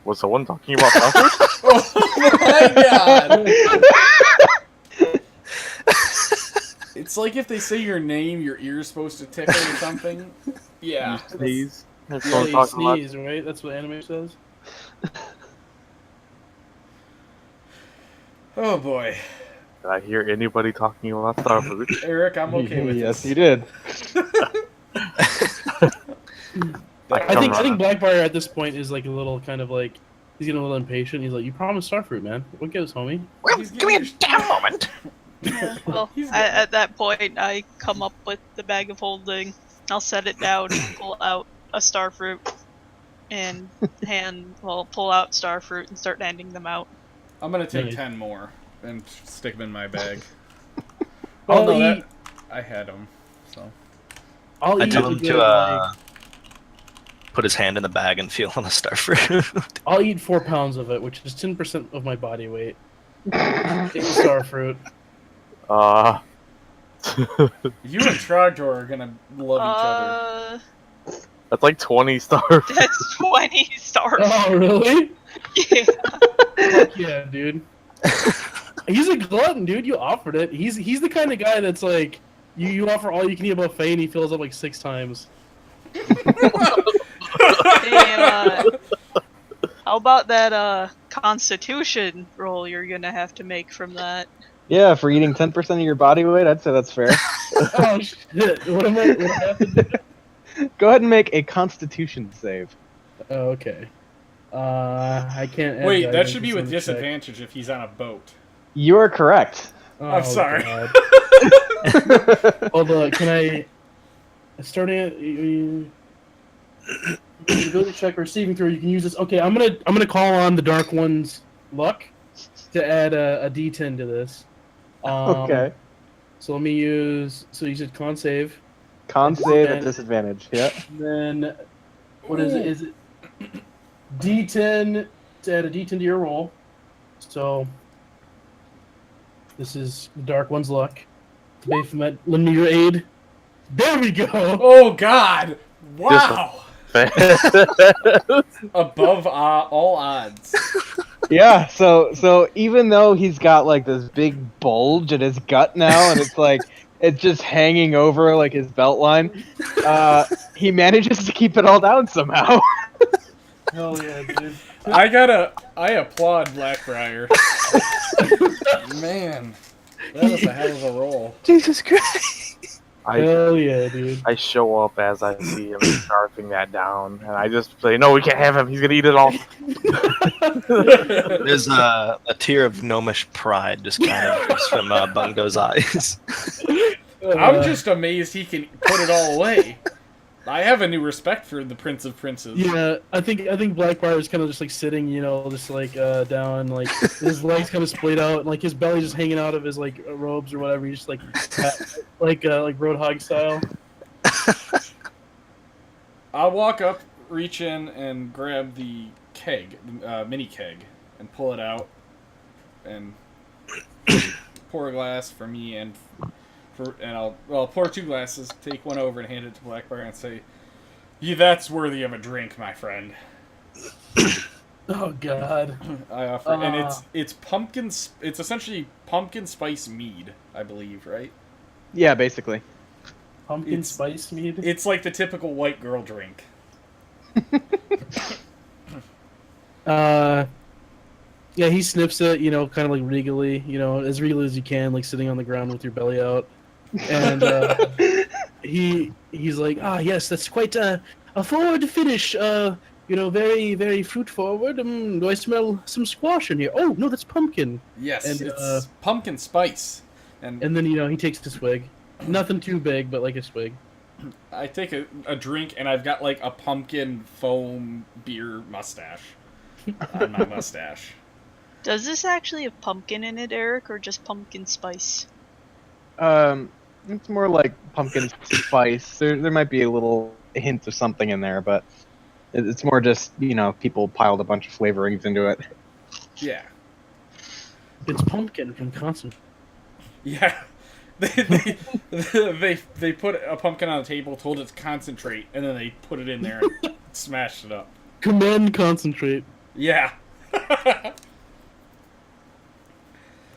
Was someone talking about starfruit? Oh my god! It's like if they say your name, your ear's supposed to tickle or something. Yeah. Please. If Yeah, someone you talking about sneeze, right? That's what anime says. Oh boy. did I hear anybody talking about starfruit? Eric, I'm okay with yes, this. you did. I think Blackbriar at this point is like a little kind of like he's getting a little impatient. He's like, "You promised Starfruit, man. What gives, homie?" Well, He's give me a getting- damn moment. yeah, well, He's at that point, I come up with the bag of holding. I'll set it down, pull out a starfruit, and pull out starfruit and start handing them out. I'm gonna take Nice. 10 more and stick them in my bag. I'll Oh, no, eat. I had them, so. I'll I eat. tell a him good, to like, put his hand in the bag and feel on the starfruit. I'll eat 4 pounds of it, which is 10% of my body weight. It's starfruit. You and Trogdor are gonna love each other. That's like 20 starfruit. That's 20 starfruit. Oh, really? Yeah. Fuck yeah, dude. He's a glutton, dude. You offered it. He's the kind of guy that's like, You offer all you can eat buffet, and he fills up like 6 times. Hey, how about that Constitution roll you're gonna have to make from that? Yeah, for eating 10% of your body weight, I'd say that's fair. Oh shit! What am I? What happened? Go ahead and make a Constitution save. Oh, okay. I can't. Add Wait, that guidance, should be it's with on the check. disadvantage if he's on a boat. You are correct. Oh, I'm sorry. God. Hold on, can I? Starting at you go to check or receiving throw. You can use this. Okay, I'm gonna call on the Dark One's luck to add a D10 to this. Okay. So let me use. So you said con save. Con save at disadvantage. Yeah. Then what is it? Is it D10 to add a D10 to your roll? So this is the Dark One's luck. Baphomet, lend me your aid. There we go. Oh God! Wow! Above all odds. Yeah. So even though he's got like this big bulge in his gut now, and it's like it's just hanging over like his belt line, he manages to keep it all down somehow. Hell yeah, dude. I applaud Blackbriar. Man, that was a hell of a roll. Jesus Christ. Hell yeah, dude. I show up as I see him scarfing that down, and I just say, "No, we can't have him. He's gonna eat it all." There's a tear of gnomish pride just kind of drips from Bungo's eyes. I'm just amazed he can put it all away. I have a new respect for the Prince of Princes. Yeah, I think Blackbriar is kind of just like sitting, just like down, like his legs kind of splayed out, and like his belly just hanging out of his like robes or whatever. He's just like like Roadhog style. I'll walk up, reach in, and grab the keg, mini keg, and pull it out, and pour a glass for me and I'll pour 2 glasses, take one over and hand it to Blackbriar and say, "Yeah, that's worthy of a drink, my friend." Oh God! I offer, and it's pumpkin. It's essentially pumpkin spice mead, I believe, right? Yeah, basically. Pumpkin spice mead. It's like the typical white girl drink. Yeah, he sniffs it, kind of like regally, as regally as you can, like sitting on the ground with your belly out. And he's like, yes, that's quite a forward finish. Very, very fruit forward. Do I smell some squash in here? Oh no, that's pumpkin. Yes, and, it's pumpkin spice. And then he takes a swig. Nothing too big, but like a swig. I take a drink, and I've got like a pumpkin foam beer mustache on my mustache. Does this actually have pumpkin in it, Eric, or just pumpkin spice? It's more like pumpkin spice. There might be a little hint of something in there, but it's more just people piled a bunch of flavorings into it. Yeah. It's pumpkin from Constant. Yeah. They put a pumpkin on the table, told it to concentrate, and then they put it in there and smashed it up. Command concentrate. Yeah.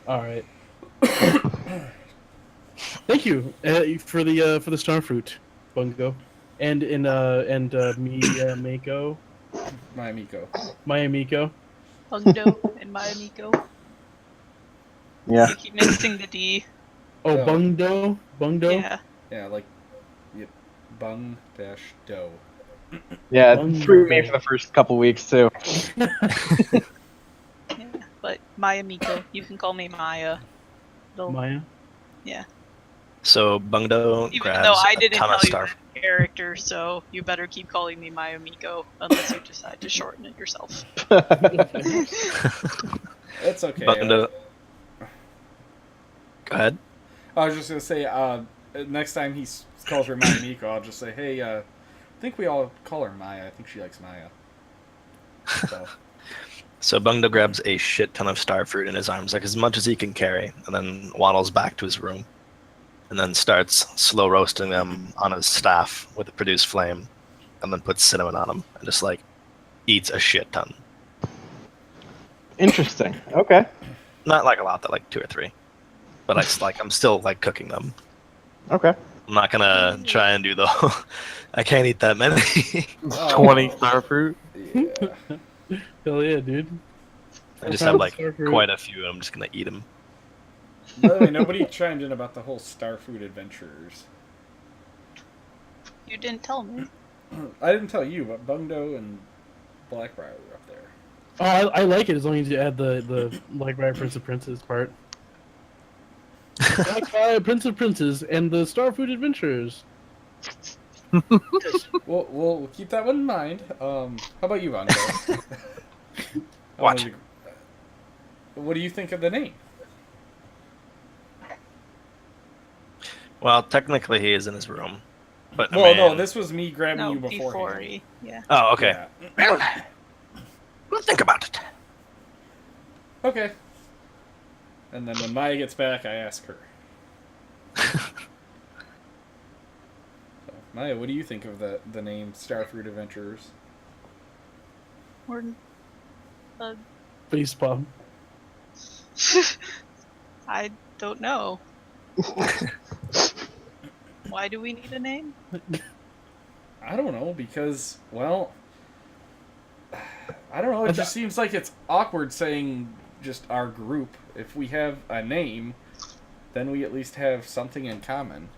All right. Thank you for the starfruit, Bungo, and Miko. My amico. Bungdo and my amico. Yeah. You keep mixing the D. Oh, Oh. Bungdo. Yeah. Yeah, like bung dash dough. Yeah, it threw me for the first couple weeks too. Yeah. But my amico. You can call me Maya. Maya. Yeah. So Bungdo Even grabs though I a didn't ton tell of you star. my character, so you better keep calling me my amico unless you decide to shorten it yourself. It's okay. Bungdo. Go ahead. I was just gonna say, next time he calls her my amico, I'll just say, hey, I think we all call her Maya. I think she likes Maya. So. So Bungdo grabs a shit ton of starfruit in his arms, like as much as he can carry, and then waddles back to his room, and then starts slow roasting them on his staff with a produced flame, and then puts cinnamon on them, and just like eats a shit ton. Interesting. Okay. Not like a lot, though, like 2 or 3, but I'm still like cooking them. Okay. I'm not gonna try and do the. I can't eat that many. 20 star fruit. Yeah. Hell yeah, dude. I just have like Star fruit. quite a few. I'm just gonna eat them. By the way, nobody chimed in about the whole Starfood Adventurers. You didn't tell me. I didn't tell you, but Bungdo and Blackbriar were up there. Oh, I like it as long as you add the Blackbriar Prince of Princes part. Blackbriar Prince of Princes and the Starfood Adventures. We'll keep that one in mind. How about you, Bungdo? What? What do you think of the name? Well, technically he is in his room, but I Well, mean- no, this was me grabbing No, you before beforehand. he. Yeah. Oh, okay. Yeah. We'll think about it. Okay. And then when Maya gets back, I ask her. So, Maya, what do you think of the name Starfruit Adventurers? Or, Face palm. I don't know. Why do we need a name? I don't know, because, well, I don't know, it just seems like it's awkward saying just our group. If we have a name, then we at least have something in common.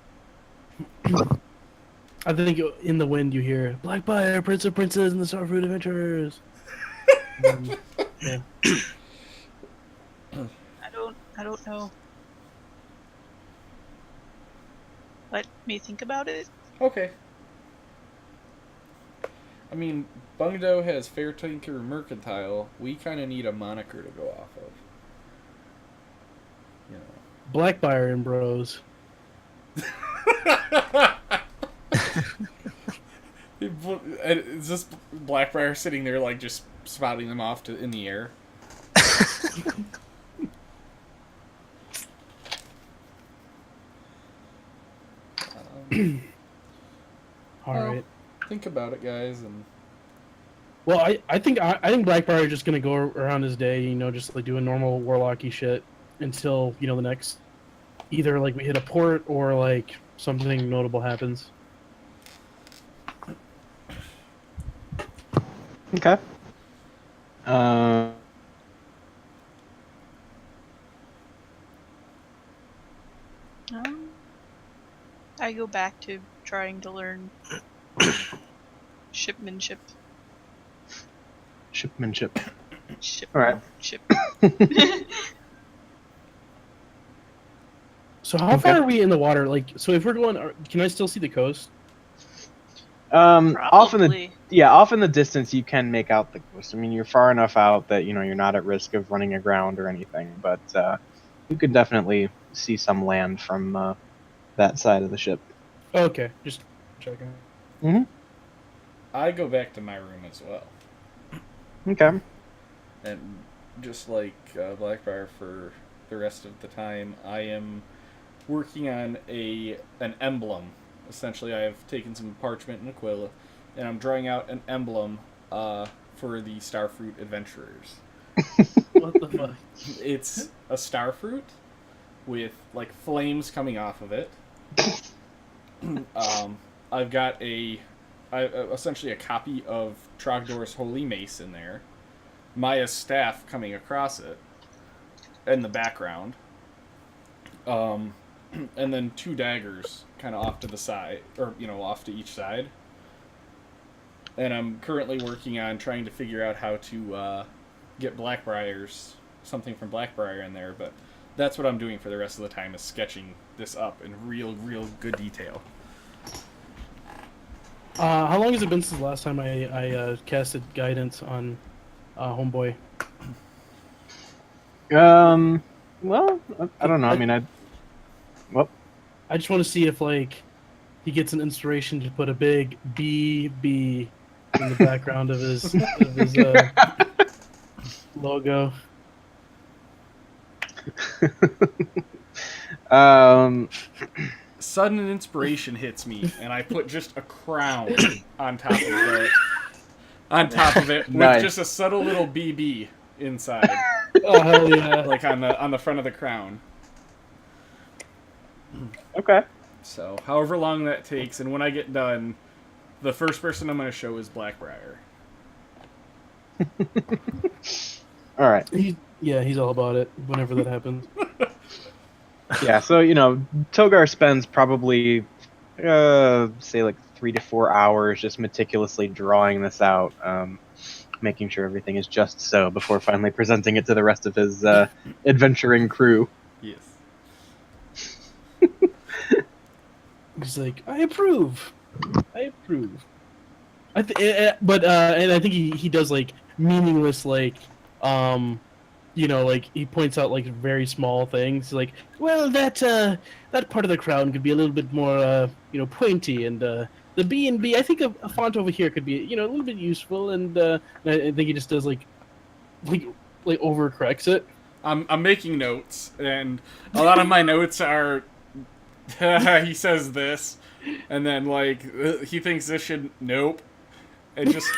I think in the wind you hear Blackbriar Prince of Princes and the Starfruit Adventures. Yeah. I don't know. Let me think about it. Okay. I mean, Bungdo has Fair Tinker Mercantile. We kind of need a moniker to go off of. You know. Blackbriar and Bros. Is this Blackbriar sitting there, like, just spouting them off in the air? All Well, right. Think about it, guys, and Well, I think Blackbriar is just gonna go around his day, you know, just like doing normal warlocky shit until the next, either like we hit a port or like something notable happens. Okay. I go back to trying to learn shipmanship. Shipmanship. Ship. All right. Ship. So how far are we in the water? Like, so if we're going, can I still see the coast? Off in the Probably. off in the distance, you can make out the coast. I mean, you're far enough out that you're not at risk of running aground or anything. But you can definitely see some land from that side of the ship. Okay, just checking. I go back to my room as well. Okay. And just like Blackbriar for the rest of the time, I am working on an emblem. Essentially, I have taken some parchment and a quill, and I'm drawing out an emblem for the Starfruit Adventurers. What the fuck? It's a starfruit with like flames coming off of it. I've got essentially a copy of Trogdor's Holy Mace in there. Maya's staff coming across it in the background. And then 2 daggers kind of off to the side, or off to each side. And I'm currently working on trying to figure out how to get something from Blackbriar in there, but that's what I'm doing for the rest of the time, is sketching this up in real good detail. How long has it been since the last time I casted guidance on Homeboy? Well, I don't know. I mean, I just want to see if like he gets an inspiration to put a big BB in the background of his logo. Sudden inspiration hits me, and I put just a crown on top of it. With Nice. just a subtle little BB inside, Oh hell yeah! like on the front of the crown. Okay. So, however long that takes, and when I get done, the first person I'm going to show is Blackbriar. All right. He's all about it whenever that happens. Yeah. So Togar spends probably say like 3 to 4 hours just meticulously drawing this out, making sure everything is just so before finally presenting it to the rest of his adventuring crew. Yes. He's like, I approve. But I think he does like meaningless like like he points out like very small things like, well, that part of the crown could be a little bit more pointy, and the B and B, I think a font over here could be a little bit useful, and I think he just does like overcorrects it. I'm making notes, and a lot of my notes are he says this, and then like he thinks this should nope, and just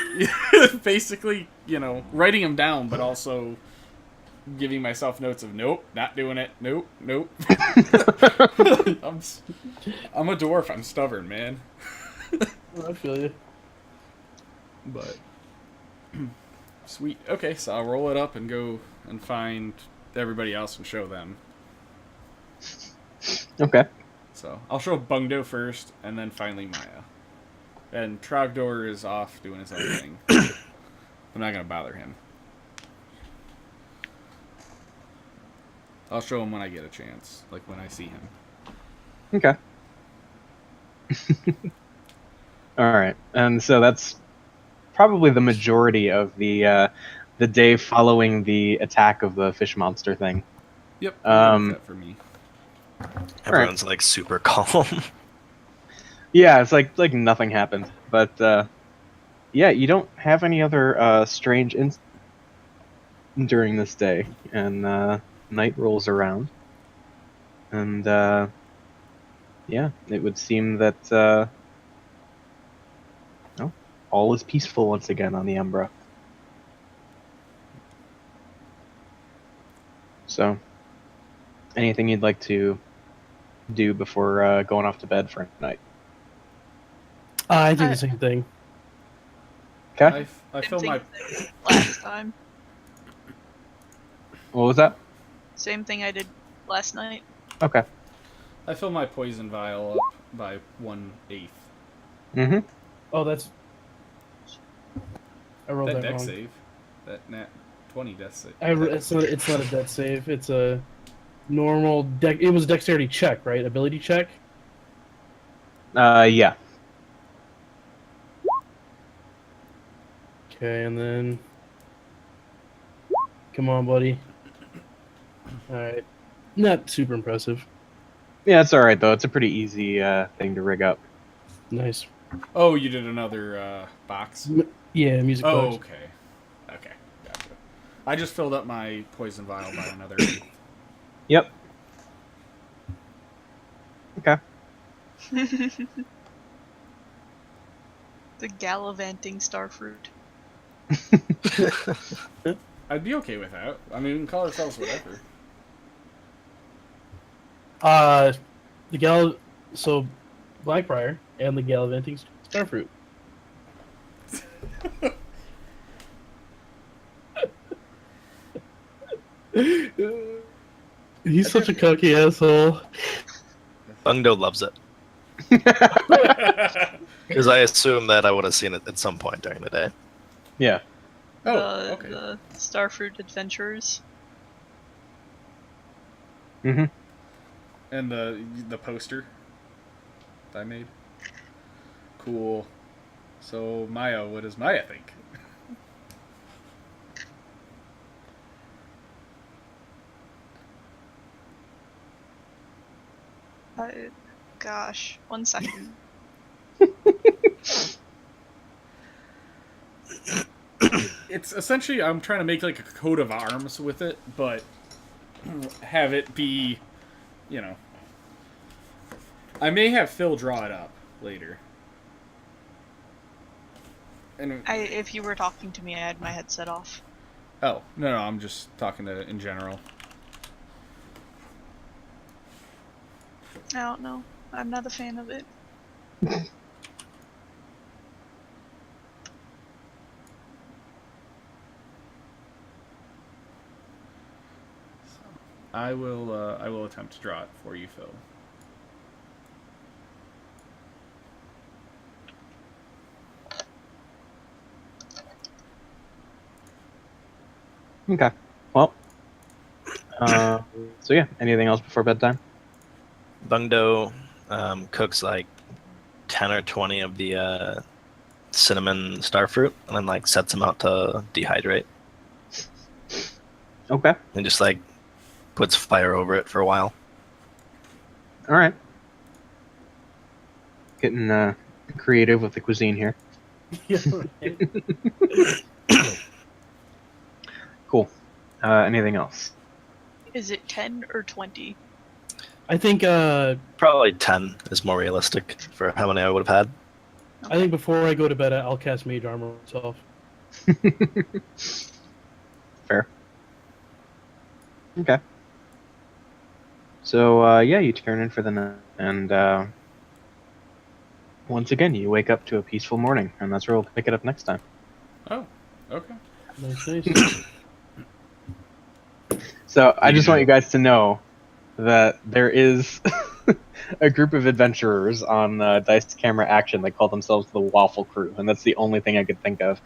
basically writing them down, but also giving myself notes of nope, not doing it, nope. I'm a dwarf. I'm stubborn, man. I feel you. But sweet. Okay, so I'll roll it up and go and find everybody else and show them. Okay. So I'll show Bungdo first, and then finally Maya. And Trogdor is off doing his own thing. I'm not gonna bother him. I'll show him when I get a chance, like when I see him. Okay. All right, and so that's probably the majority of the day following the attack of the fish monster thing. Yep. That for me. Everyone's like super calm. Yeah, it's like nothing happened. But yeah, you don't have any other strange incidents during this day, and night rolls around, and yeah, it would seem that all is peaceful once again on the Umbra. So, anything you'd like to do before going off to bed for a night? I do the same thing. Okay. I feel Same my thing I did last time. What was that? Same thing I did last night. Okay. I fill my poison vial up by 1/8. Mm-hmm. Oh, that's. I rolled That that deck wrong. save. That nat 20 death save. It's not a death save. It's a normal deck. It was a dexterity check, right? Ability check. Yeah. Okay, and then. Come on, buddy. All right. Not super impressive. Yeah, it's all right though. It's a pretty easy thing to rig up. Nice. Oh, you did another box? Yeah, music Oh, box. okay. Okay, gotcha. I just filled up my poison vial by another 8. Yep. Okay. The gallivanting starfruit. I'd be okay with that. I mean, we can call ourselves whatever. So Blackbriar and the gallivanting starfruit. He's such a cocky asshole. Bungdo loves it. Because I assume that I would have seen it at some point during the day. Yeah. Oh, okay. The starfruit adventurers. Mm-hmm. And the poster that I made. Cool. So Maya, what does Maya think? Gosh, 1 second. It's essentially, I'm trying to make like a coat of arms with it, but have it be, I may have Phil draw it up later. And If you were talking to me, I had my headset off. oh no, I'm just talking in general. I don't know. I'm not a fan of it. I will attempt to draw it for you, Phil. Okay. Well. So yeah. Anything else before bedtime? Bungdo cooks like 10 or 20 of the cinnamon starfruit and then like sets them out to dehydrate Okay. and just like puts fire over it for a while. All right. Getting creative with the cuisine here. Yeah, right. Cool. Anything else? Is it 10 or 20? I think Probably 10 is more realistic for how many I would have had. I think before I go to bed, I'll cast Mage Armor myself. Fair. Okay. So yeah, you turn in for the night, and once again, you wake up to a peaceful morning, and that's where we'll pick it up next time. Oh, okay. Nice, nice. So I just want you guys to know that there is a group of adventurers on Dice Camera Action that call themselves the Waffle Crew, and that's the only thing I could think of.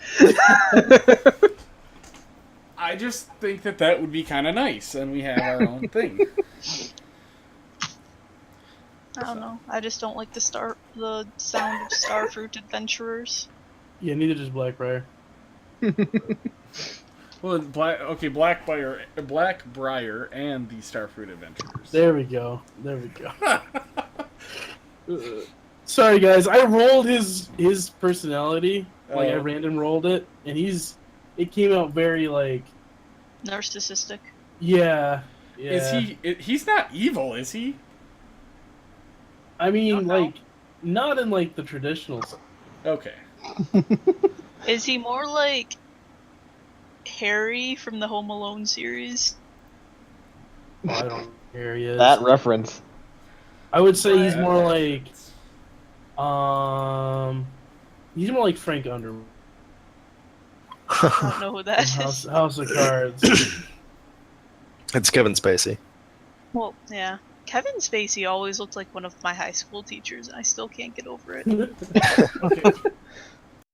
I just think that would be kind of nice, and we have our own thing. I don't know. I just don't like the sound of starfruit adventurers. Yeah, neither does Blackbriar. Well, Blackbriar and the Starfruit Adventurers. There we go. There we go. Sorry, guys. I rolled his personality. Like I Oh. random rolled it, and it came out very like Narcissistic. yeah. He's not evil, is he? I mean, Don't know. like not in like the traditional sense. Okay. Is he more like Harry from the Home Alone series? Oh, I don't care. He is. That reference. I would say he's Uh, more like he's more like Frank Underwood. I don't know who in that is. House of Cards. It's Kevin Spacey. Well, yeah. Kevin Spacey always looked like one of my high school teachers, and I still can't get over it. Okay.